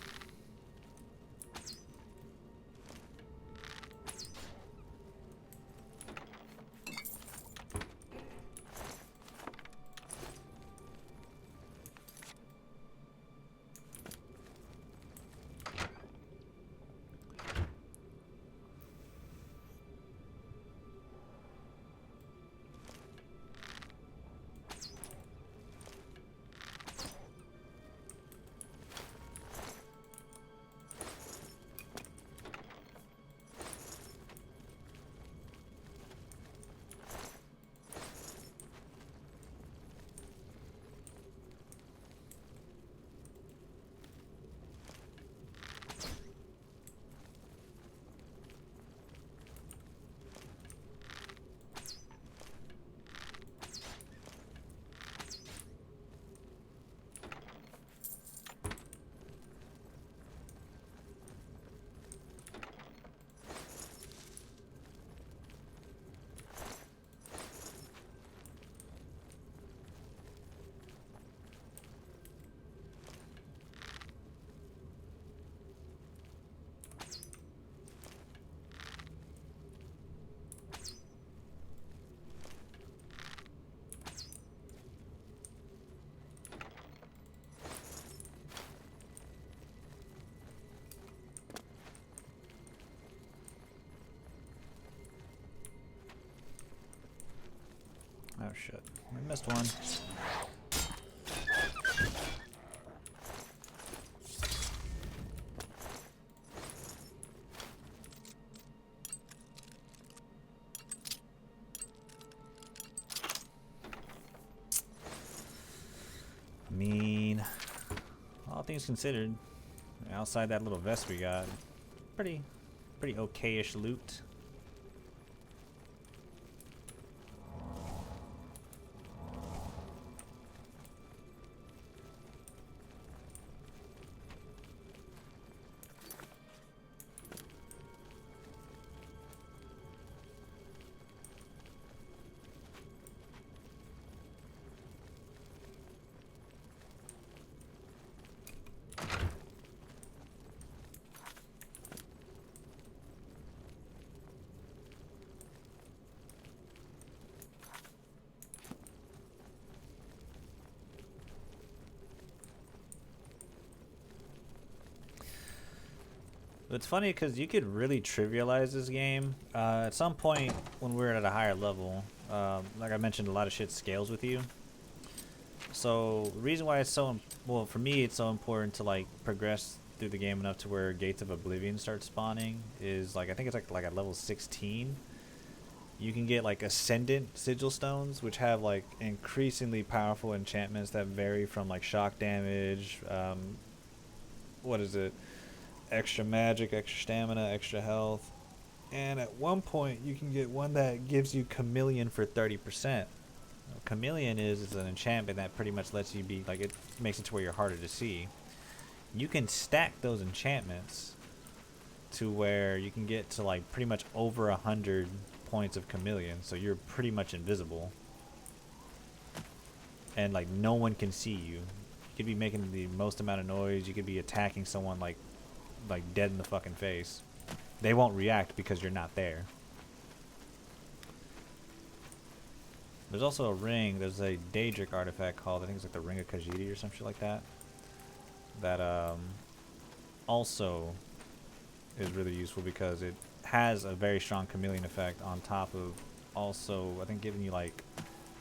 Oh shit, I missed one. I mean, all things considered, outside that little vest we got, pretty okay-ish loot. It's funny because you could really trivialize this game. At some point when we're at a higher level, like I mentioned, a lot of shit scales with you. So the reason why it's so, well, for me it's so important to like progress through the game enough to where Gates of Oblivion starts spawning is like, I think it's like at level 16. You can get like Ascendant Sigil Stones, which have like increasingly powerful enchantments that vary from like shock damage, what is it? Extra magic, extra stamina, extra health, and at one point you can get one that gives you Chameleon for 30%. Chameleon is an enchantment that pretty much lets you be like, it makes it to where you're harder to see. You can stack those enchantments to where you can get to like pretty much over 100 points of Chameleon, so you're pretty much invisible and like no one can see you. You could be making the most amount of noise, you could be attacking someone like dead in the fucking face. They won't react because you're not there. There's also a ring. There's a Daedric artifact called, I think it's like the Ring of Khajiit or some shit like that. that also is really useful because it has a very strong chameleon effect on top of also, I think, giving you like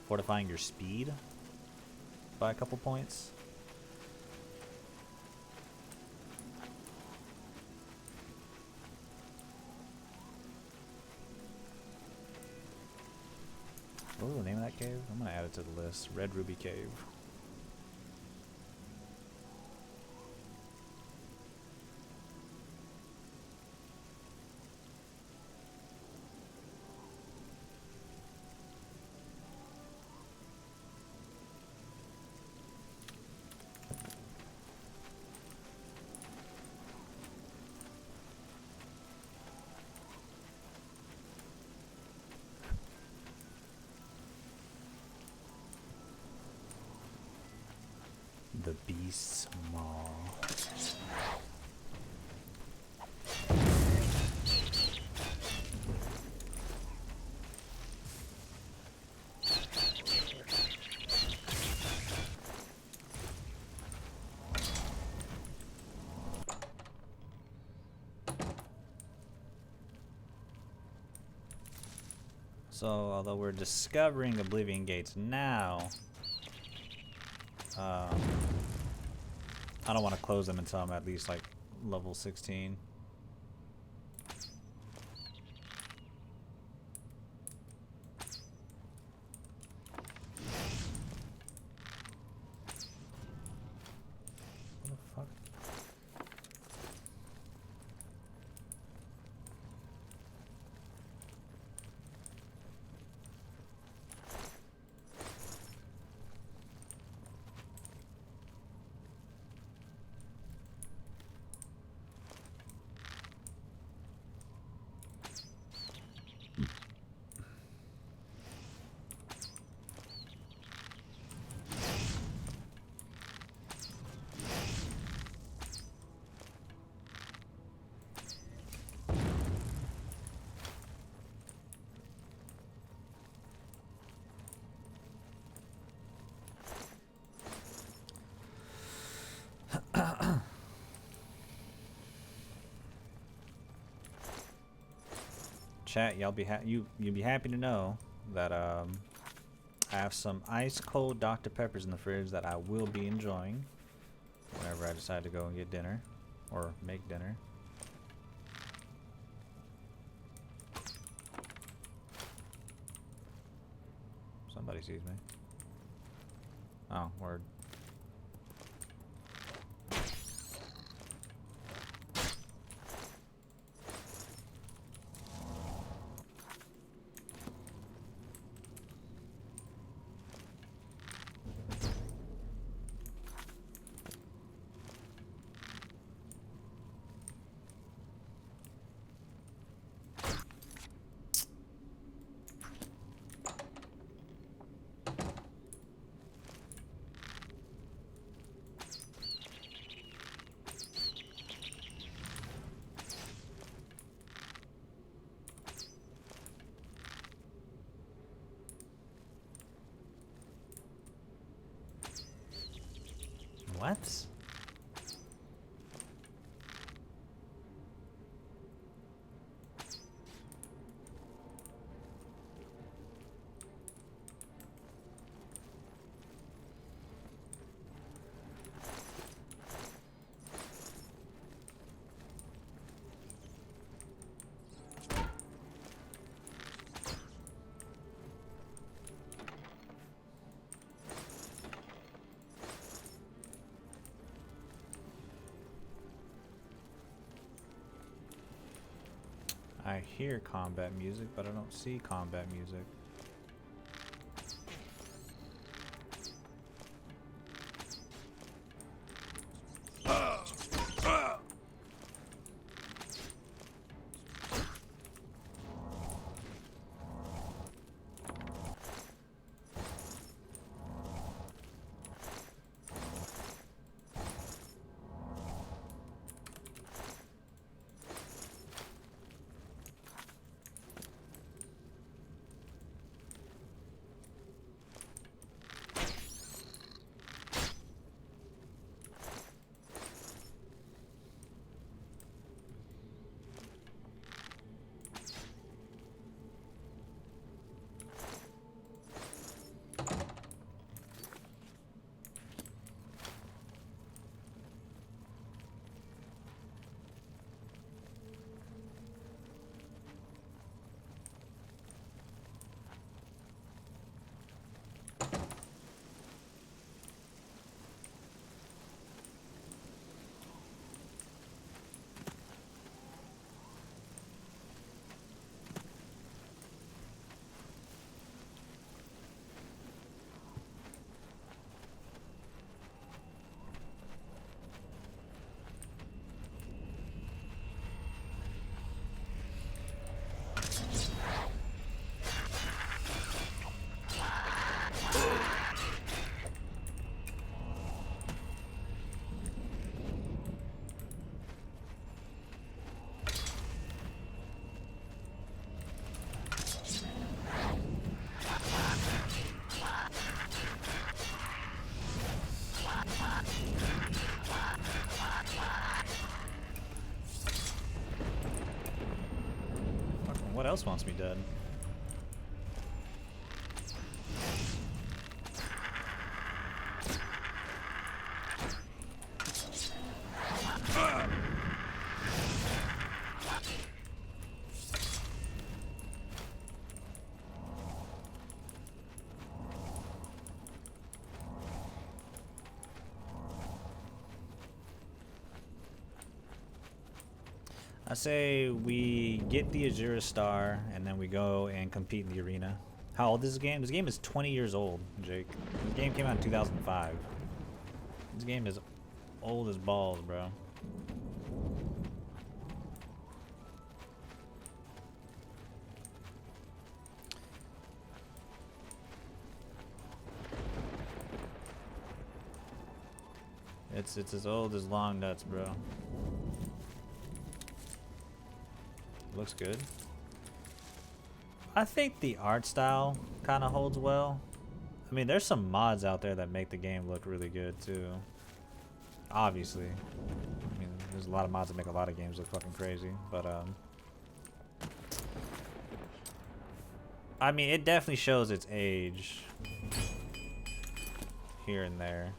fortifying your speed by a couple points. What was the name of that cave? I'm gonna add it to the list. Red Ruby Cave. The Beast's Maw. So, although we're discovering Oblivion Gates now, I don't want to close them until I'm at least like level 16. What the fuck? Chat, y'all be you'll be happy to know that I have some ice cold Dr. Peppers in the fridge that I will be enjoying whenever I decide to go and get dinner or make dinner. Somebody sees me. Oh, word. What? I hear combat music, but I don't see combat music. else wants me dead. I say we get the Azura Star and then we go and compete in the arena. How old is this game? This game is 20 years old, Jake. This game came out in 2005. This game is old as balls, bro. It's as old as long nuts, bro. Looks good. I think the art style kind of holds well. I mean, there's some mods out there that make the game look really good too. Obviously. I mean, there's a lot of mods that make a lot of games look fucking crazy, but I mean, it definitely shows its age here and there.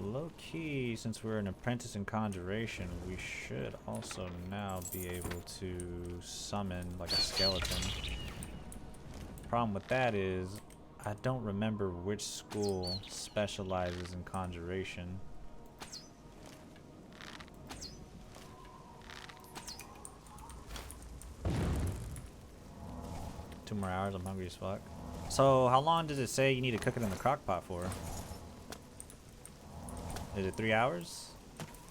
Low-key, since we're an apprentice in conjuration, we should also now be able to summon like a skeleton. Problem with that is, I don't remember which school specializes in conjuration. Two more hours, I'm hungry as fuck. So, how long does it say you need to cook it in the crock pot for? Is it 3 hours?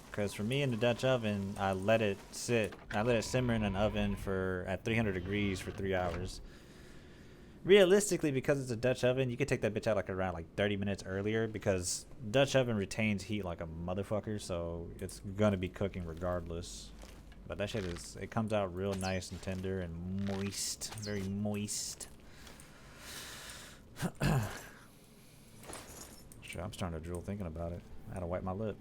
Because for me in the Dutch oven, I let it simmer in an oven at 300 degrees for 3 hours. Realistically, because it's a Dutch oven, you could take that bitch out like around like 30 minutes earlier, because Dutch oven retains heat like a motherfucker, so it's gonna be cooking regardless. But that shit it comes out real nice and tender and moist, very moist. Shit, I'm starting to drool thinking about it. I had to wipe my lip.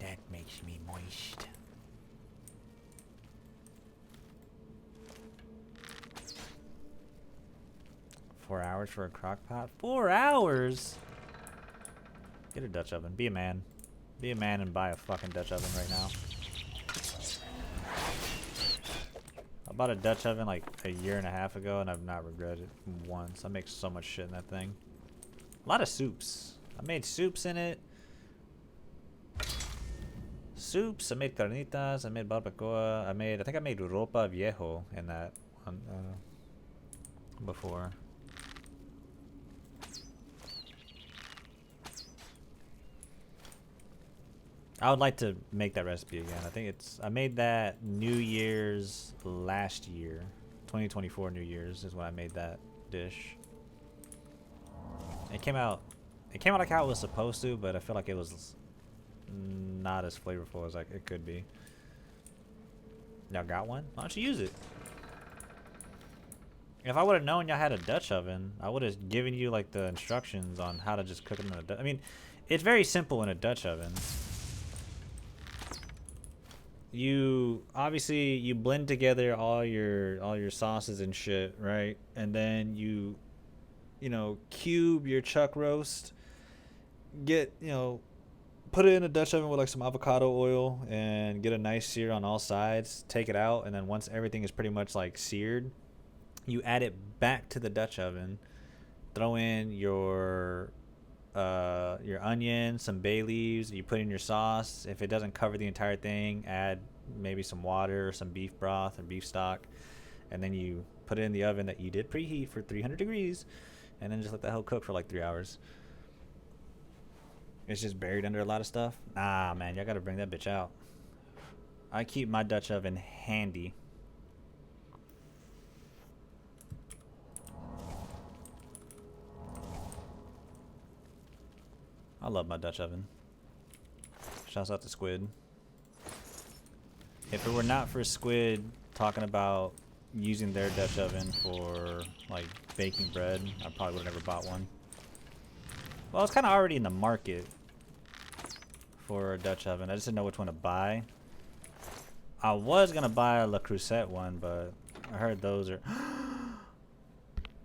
That makes me moist. $4 hours for a crock pot? 4 hours? Get a Dutch oven. Be a man. Be a man and buy a fucking Dutch oven right now. I bought a Dutch oven like a year and a half ago and I've not regretted it once. I make so much shit in that thing. A lot of soups. I made soups in it. Soups. I made carnitas. I made barbacoa. I think I made ropa viejo in that one before. I would like to make that recipe again. I made that New Year's last year. 2024 New Year's is when I made that dish. It came out like how it was supposed to, but I feel like it was not as flavorful as it could be. Y'all got one? Why don't you use it? If I would have known y'all had a Dutch oven, I would have given you like the instructions on how to just cook them in a Dutch. I mean, it's very simple in a Dutch oven. You blend together all your sauces and shit, right? And then you cube your chuck roast. Put it in a Dutch oven with like some avocado oil and get a nice sear on all sides. Take it out, and then once everything is pretty much like seared, you add it back to the Dutch oven. Throw in your onion, some bay leaves. You put in your sauce. If it doesn't cover the entire thing, add maybe some water or some beef broth or beef stock, and then you put it in the oven that you did preheat for 300 degrees, and then just let that whole cook for like 3 hours. It's just buried under a lot of stuff. Nah, man, y'all gotta bring that bitch out. I keep my Dutch oven handy. I love my Dutch oven. Shouts out to Squid. If it were not for Squid talking about using their Dutch oven for like baking bread, I probably would have never bought one. Well, it's kind of already in the market for a Dutch oven. I just didn't know which one to buy. I was gonna buy a Le Creuset one, but I heard those are.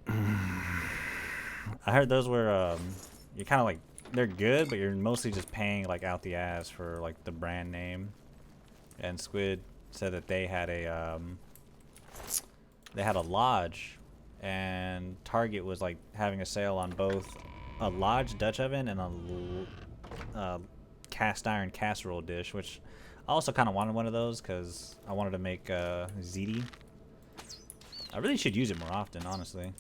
I heard those were you're kind of like, they're good, but you're mostly just paying like out the ass for like the brand name. And Squid said that they had a lodge, and Target was like having a sale on both a lodge Dutch oven and a cast iron casserole dish, which I also kind of wanted one of those because I wanted to make ziti. I really should use it more often, honestly.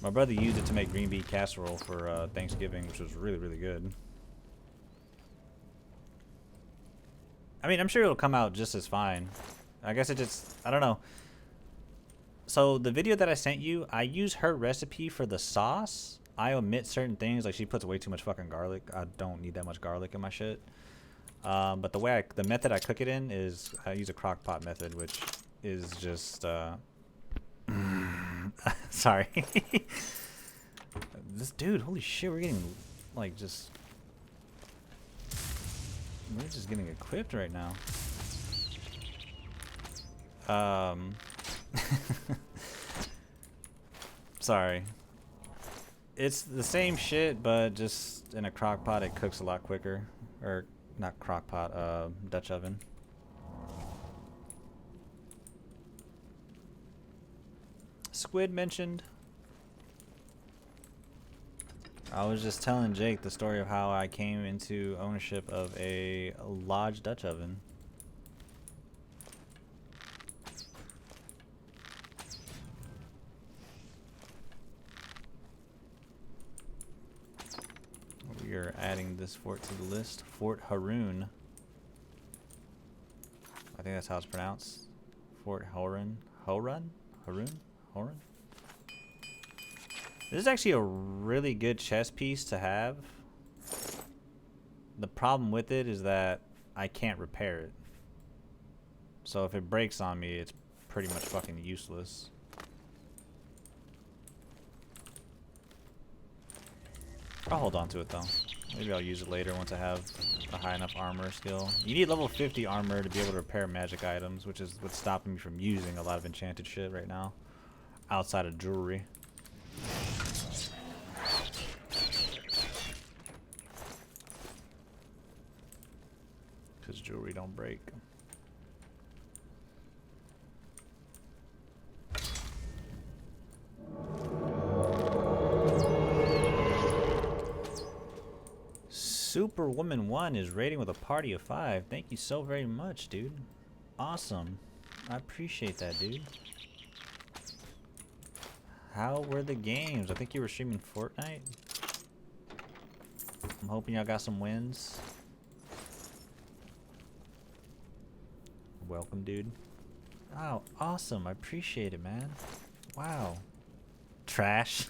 My brother used it to make green bean casserole for Thanksgiving, which was really, really good. I mean, I'm sure it'll come out just as fine. I guess it just, I don't know. So the video that I sent you, I use her recipe for the sauce. I omit certain things, like she puts way too much fucking garlic. I don't need that much garlic in my shit. But the method I cook it in is I use a crock pot method, which is just sorry. This dude, holy shit, we're getting like we're just getting equipped right now. Sorry. It's the same shit, but just in a crock pot it cooks a lot quicker. Or not crock pot, Dutch oven. Squid mentioned. I was just telling Jake the story of how I came into ownership of a Lodge Dutch oven. We are adding this fort to the list. Fort Haroon. I think that's how it's pronounced. Fort Horan. Horan? Haroon? Horan? This is actually a really good chess piece to have. The problem with it is that I can't repair it. So if it breaks on me, it's pretty much fucking useless. I'll hold on to it though. Maybe I'll use it later once I have a high enough armor skill. You need level 50 armor to be able to repair magic items, which is what's stopping me from using a lot of enchanted shit right now. Outside of jewelry. Because jewelry don't break. Superwoman 1 is rating with a party of 5. Thank you so very much, dude. Awesome. I appreciate that, dude. How were the games? I think you were streaming Fortnite. I'm hoping y'all got some wins. Welcome, dude. Oh, awesome. I appreciate it, man. Wow. Trash.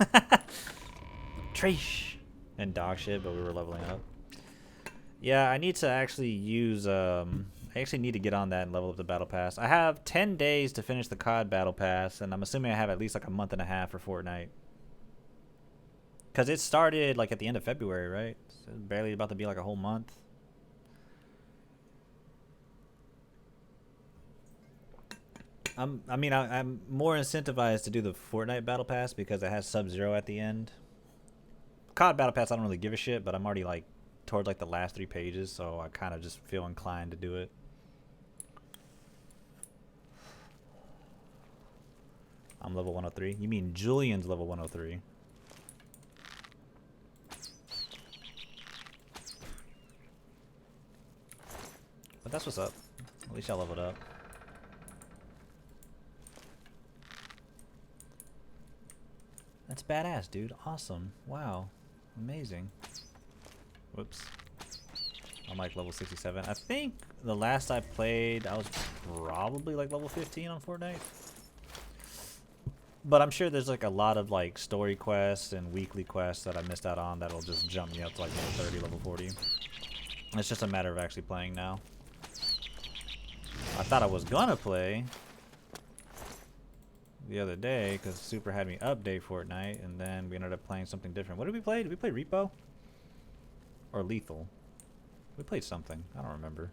Trash. And dog shit, but we were leveling up. Yeah, I need to actually use, I actually need to get on that and level up the battle pass. I have 10 days to finish the COD battle pass, and I'm assuming I have at least like a month and a half for Fortnite. Because it started like at the end of February, right? So it's barely about to be like a whole month. I'm more incentivized to do the Fortnite battle pass because it has Sub-Zero at the end. COD battle pass I don't really give a shit, but I'm already like towards like the last 3 pages, so I kind of just feel inclined to do it. I'm level 103. You mean Julian's level 103? But that's what's up. At least y'all leveled up. That's badass, dude. Awesome. Wow. Amazing. Whoops. I'm like level 67. I think the last I played, I was probably like level 15 on Fortnite. But I'm sure there's like a lot of like story quests and weekly quests that I missed out on that'll just jump me up to like level 30, level 40. It's just a matter of actually playing now. I thought I was gonna play the other day because Super had me update Fortnite, and then we ended up playing something different. What did we play? Did we play Repo? Or Lethal? We played something. I don't remember.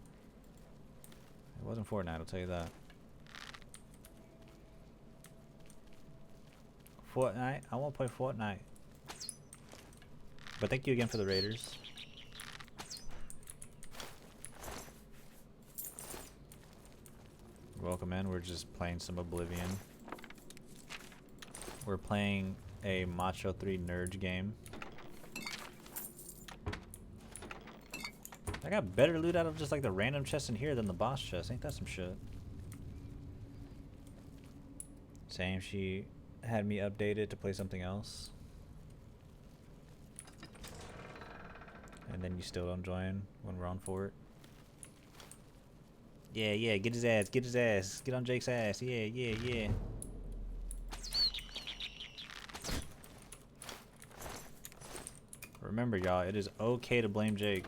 It wasn't Fortnite, I'll tell you that. Fortnite? I won't play Fortnite. But thank you again for the Raiders. Welcome in. We're just playing some Oblivion. We're playing a Macho 3 Nerd game. I got better loot out of just like the random chest in here than the boss chest. Ain't that some shit? Same, she had me updated to play something else. And then you still don't join when we're on Fort. Yeah, yeah, get his ass, get his ass. Get on Jake's ass. Yeah, yeah, yeah. Remember, y'all, it is okay to blame Jake.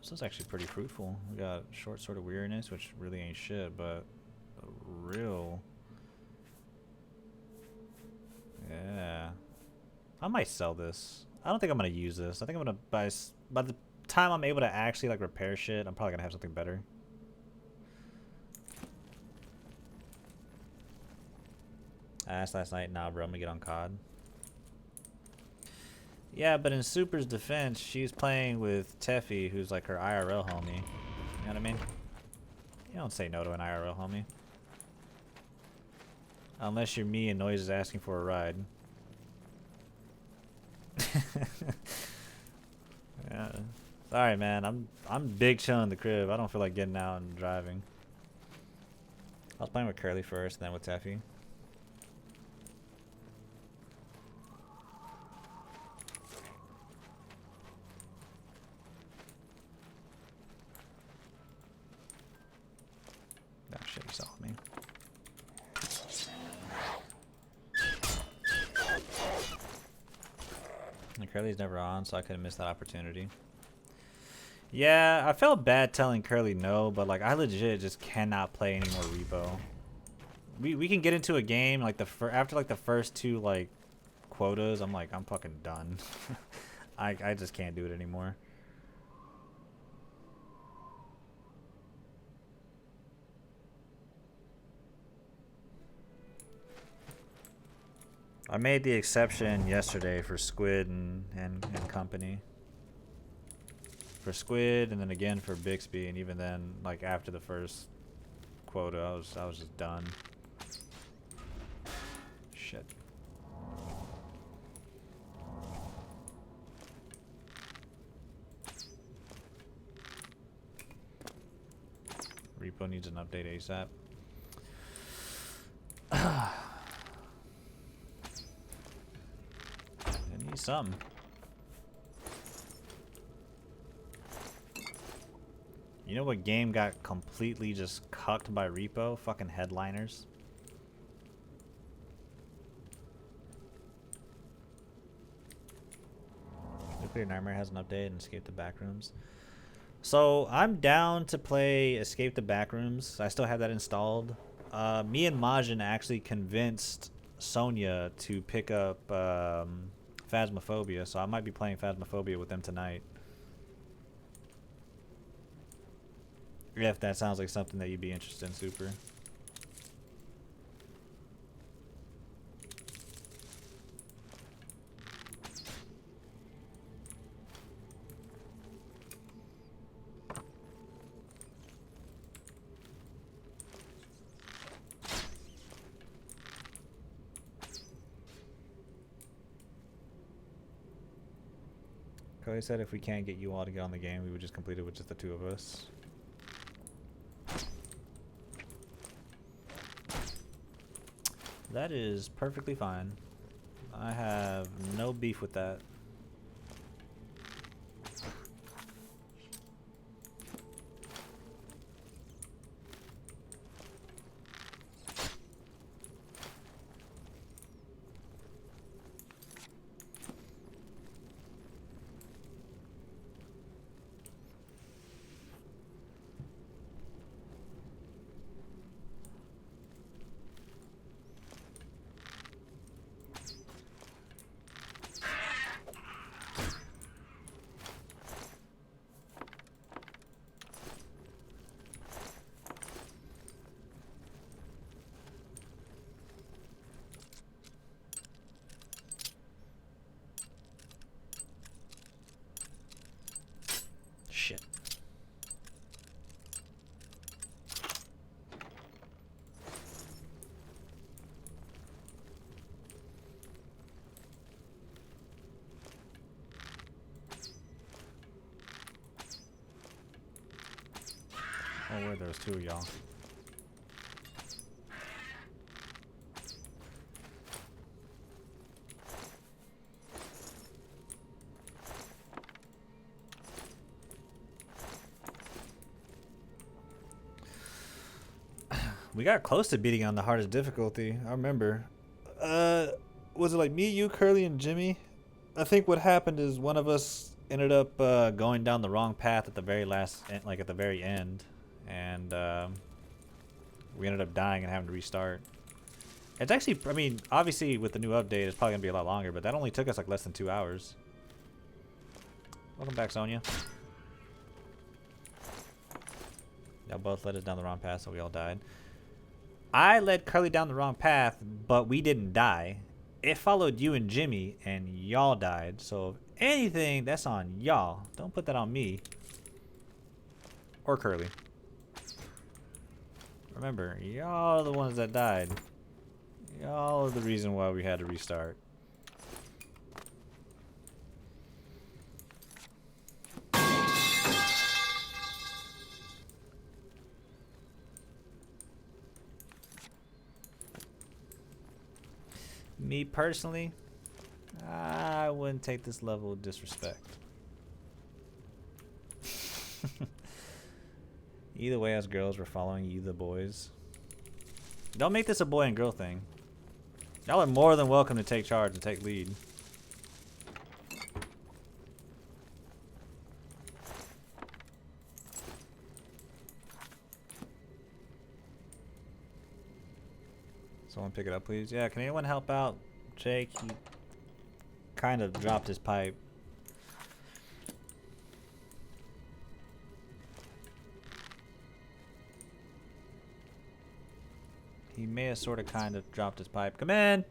This is actually pretty fruitful. We got short sort of weariness, which really ain't shit, but real. Yeah. I might sell this. I don't think I'm gonna use this. I think I'm gonna buy. By the time I'm able to actually like repair shit, I'm probably gonna have something better. I asked last night, nah, bro, I'm gonna get on COD. Yeah, but in Super's defense, she's playing with Teffy, who's like her IRL homie. You know what I mean? You don't say no to an IRL homie. Unless you're me and Noise is asking for a ride. Yeah. Sorry, man. I'm big chilling in the crib. I don't feel like getting out and driving. I was playing with Curly first, then with Teffy. That shit you saw me. And Curly's never on, so I could have missed that opportunity. Yeah, I felt bad telling Curly no, but like I legit just cannot play any more Repo. We can get into a game like after like the first two like quotas, I'm like I'm fucking done. I just can't do it anymore. I made the exception yesterday for Squid and company. For Squid and then again for Bixby, and even then, like after the first quota, I was just done. Shit. Repo needs an update ASAP. I need some. You know what game got completely just cucked by Repo? Fucking Headliners. Nuclear Nightmare has an update and Escape the Backrooms. So I'm down to play Escape the Backrooms. I still have that installed. Me and Majin actually convinced Sonya to pick up Phasmophobia, so I might be playing Phasmophobia with them tonight. If that sounds like something that you'd be interested in, Super. Cody said if we can't get you all to get on the game, we would just complete it with just the two of us. That is perfectly fine. I have no beef with that. Shit. Oh, where there's two of y'all. We got close to beating on the hardest difficulty. I remember. Was it like me, you, Curly, and Jimmy? I think what happened is one of us ended up going down the wrong path at the very last, like at the very end, and we ended up dying and having to restart. It's actually, I mean, obviously with the new update, it's probably gonna be a lot longer, but that only took us like less than 2 hours. Welcome back, Sonia. Y'all both led us down the wrong path, so we all died. I led Curly down the wrong path, but we didn't die. It followed you and Jimmy, and y'all died. So if anything, that's on y'all. Don't put that on me. Or Curly. Remember, y'all are the ones that died. Y'all are the reason why we had to restart. Me personally, I wouldn't take this level of disrespect. Either way, us girls were following you, the boys. Don't make this a boy and girl thing. Y'all are more than welcome to take charge and take lead. Someone pick it up, please. Yeah, can anyone help out Jake? He kind of dropped his pipe. He may have sort of kind of dropped his pipe. Come in!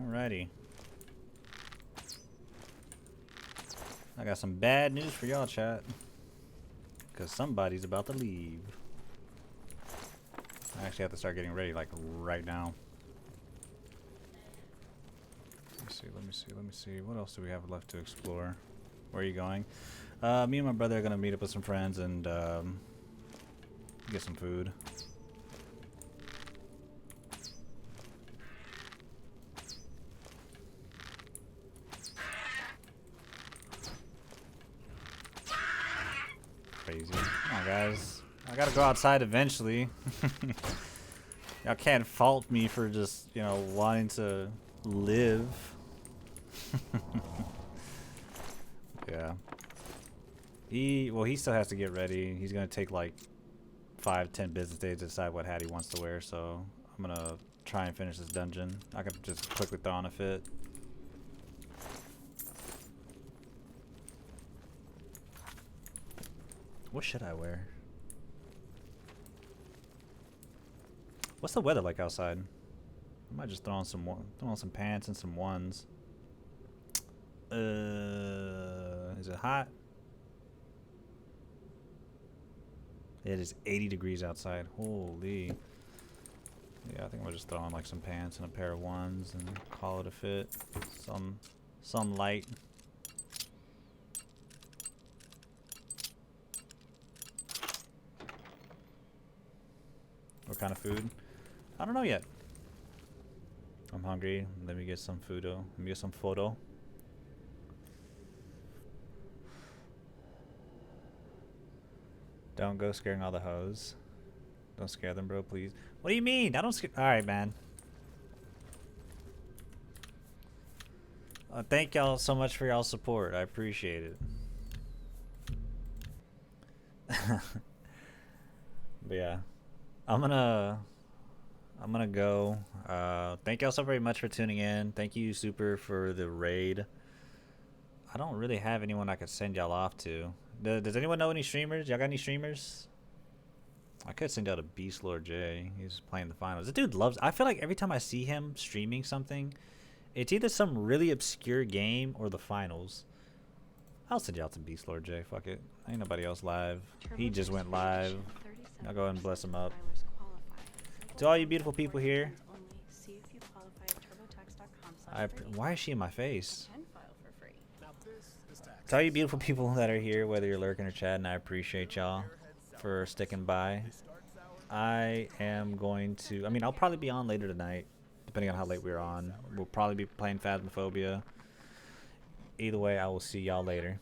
Alrighty. I got some bad news for y'all, chat. Because somebody's about to leave. I actually have to start getting ready, like, right now. Let me see. What else do we have left to explore? Where are you going? Me and my brother are going to meet up with some friends and get some food. Crazy. Come on, guys. I gotta go outside eventually. Y'all can't fault me for just, you know, wanting to live. Yeah. He still has to get ready. He's gonna take like 5-10 business days to decide what hat he wants to wear, so I'm gonna try and finish this dungeon. I could just quickly throw on a fit. What should I wear? What's the weather like outside? I might just throw on some pants and some ones. Is it hot? It is 80 degrees outside. Holy. Yeah, I think I'm gonna just throw on like some pants and a pair of ones and call it a fit. Some light. What kind of food? I don't know yet. I'm hungry. Let me get some food. Let me get some photo. Don't go scaring all the hoes. Don't scare them, bro, please. What do you mean? I don't scare. Alright, man. Thank y'all so much for y'all's support. I appreciate it. But yeah. I'm gonna go. Thank y'all so very much for tuning in. Thank you, Super, for the raid. I don't really have anyone I could send y'all off to. Does anyone know any streamers? Y'all got any streamers? I could send y'all to Beast Lord J. He's playing the finals. This dude loves. I feel like every time I see him streaming something, it's either some really obscure game or the finals. I'll send y'all to Beast Lord J. Fuck it. Ain't nobody else live. He just went live. I'll go ahead and bless him up. To all you beautiful people here. Why is she in my face? To all you beautiful people that are here, whether you're lurking or chatting, I appreciate y'all for sticking by. I am going to... I mean, I'll probably be on later tonight, depending on how late we're on. We'll probably be playing Phasmophobia. Either way, I will see y'all later.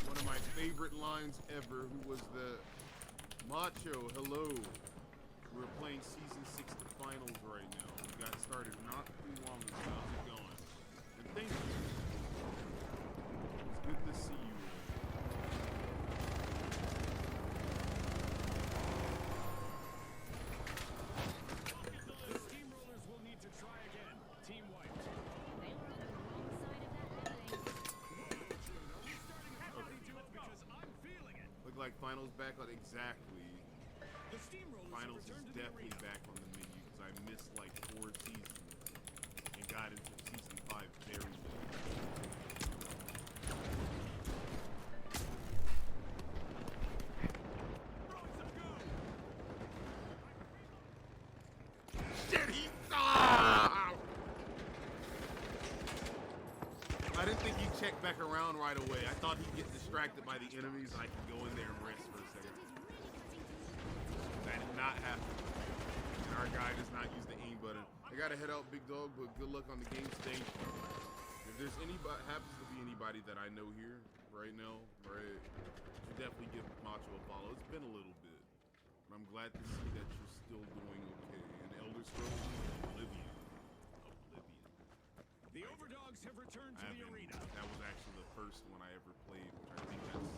One of my favorite lines ever, who was the Macho, hello. We're playing season 6 the finals right now. We got started not too long ago. How's it going? And thank you. It's good to see you. The Steamrollers will need to try again. Team wiped. Look like finals back on exactly. The Steamrollers Finals is definitely back on the menu because I missed like 4 seasons and got into season 5 very late. Shit, he I didn't think he'd check back around right away. I thought he'd get distracted by the enemies and I could go in there and rest for a second. That did not happen. And our guy does not use the aim button. I gotta head out, big dog, but good luck on the game stage. If there's anybody, happens to be anybody that I know here right now, right, you should definitely give Macho a follow. It's been a little bit. But I'm glad to see that you're still doing okay. And Elder Scrolls, Oblivion. The Overdogs have returned to the arena. That was actually the first one I ever played, which I think that's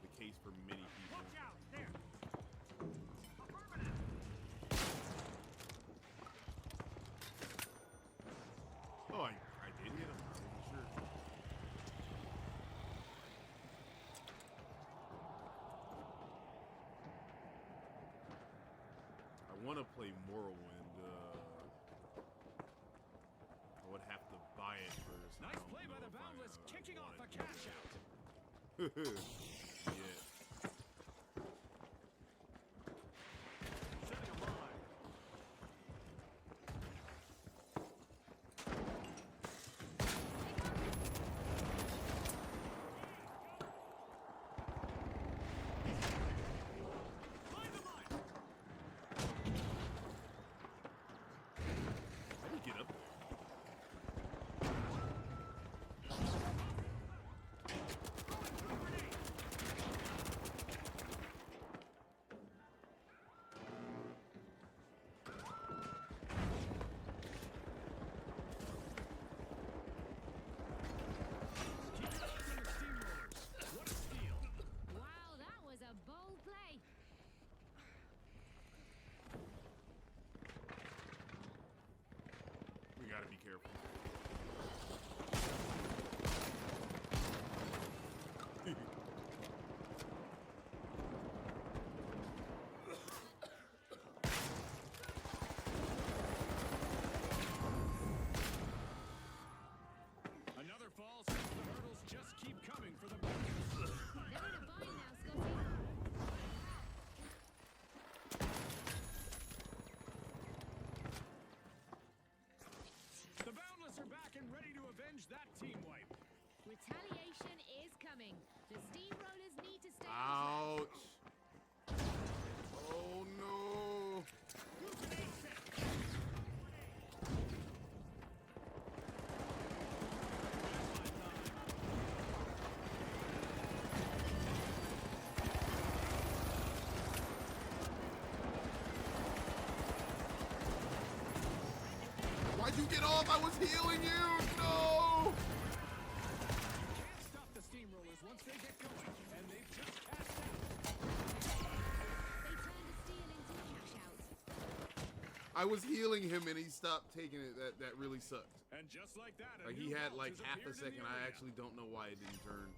the case for many people. Watch out, there. want to play Morrowind. I would have to buy it first. Nice play by the Boundless, kicking off a cash out. Yeah. Setting a line. Find the line. How do you get up there? Wow, that was a bold play. We gotta be careful. Another falls. The hurdles just keep coming for the Boundless. They're in a bind now, Scotty. The Boundless are back and ready to avenge that team wipe. Retaliation is coming. The steamrollers need to stay. Ouch. Oh no. Why'd you get off? I was healing you. No. Can't stop the steamrollers once they get going, and they've just passed out. They turned the steal into a cash out. I was healing him and he stopped taking it. That really sucked. And just like that, Like he had like half a second. I actually don't know why it didn't turn.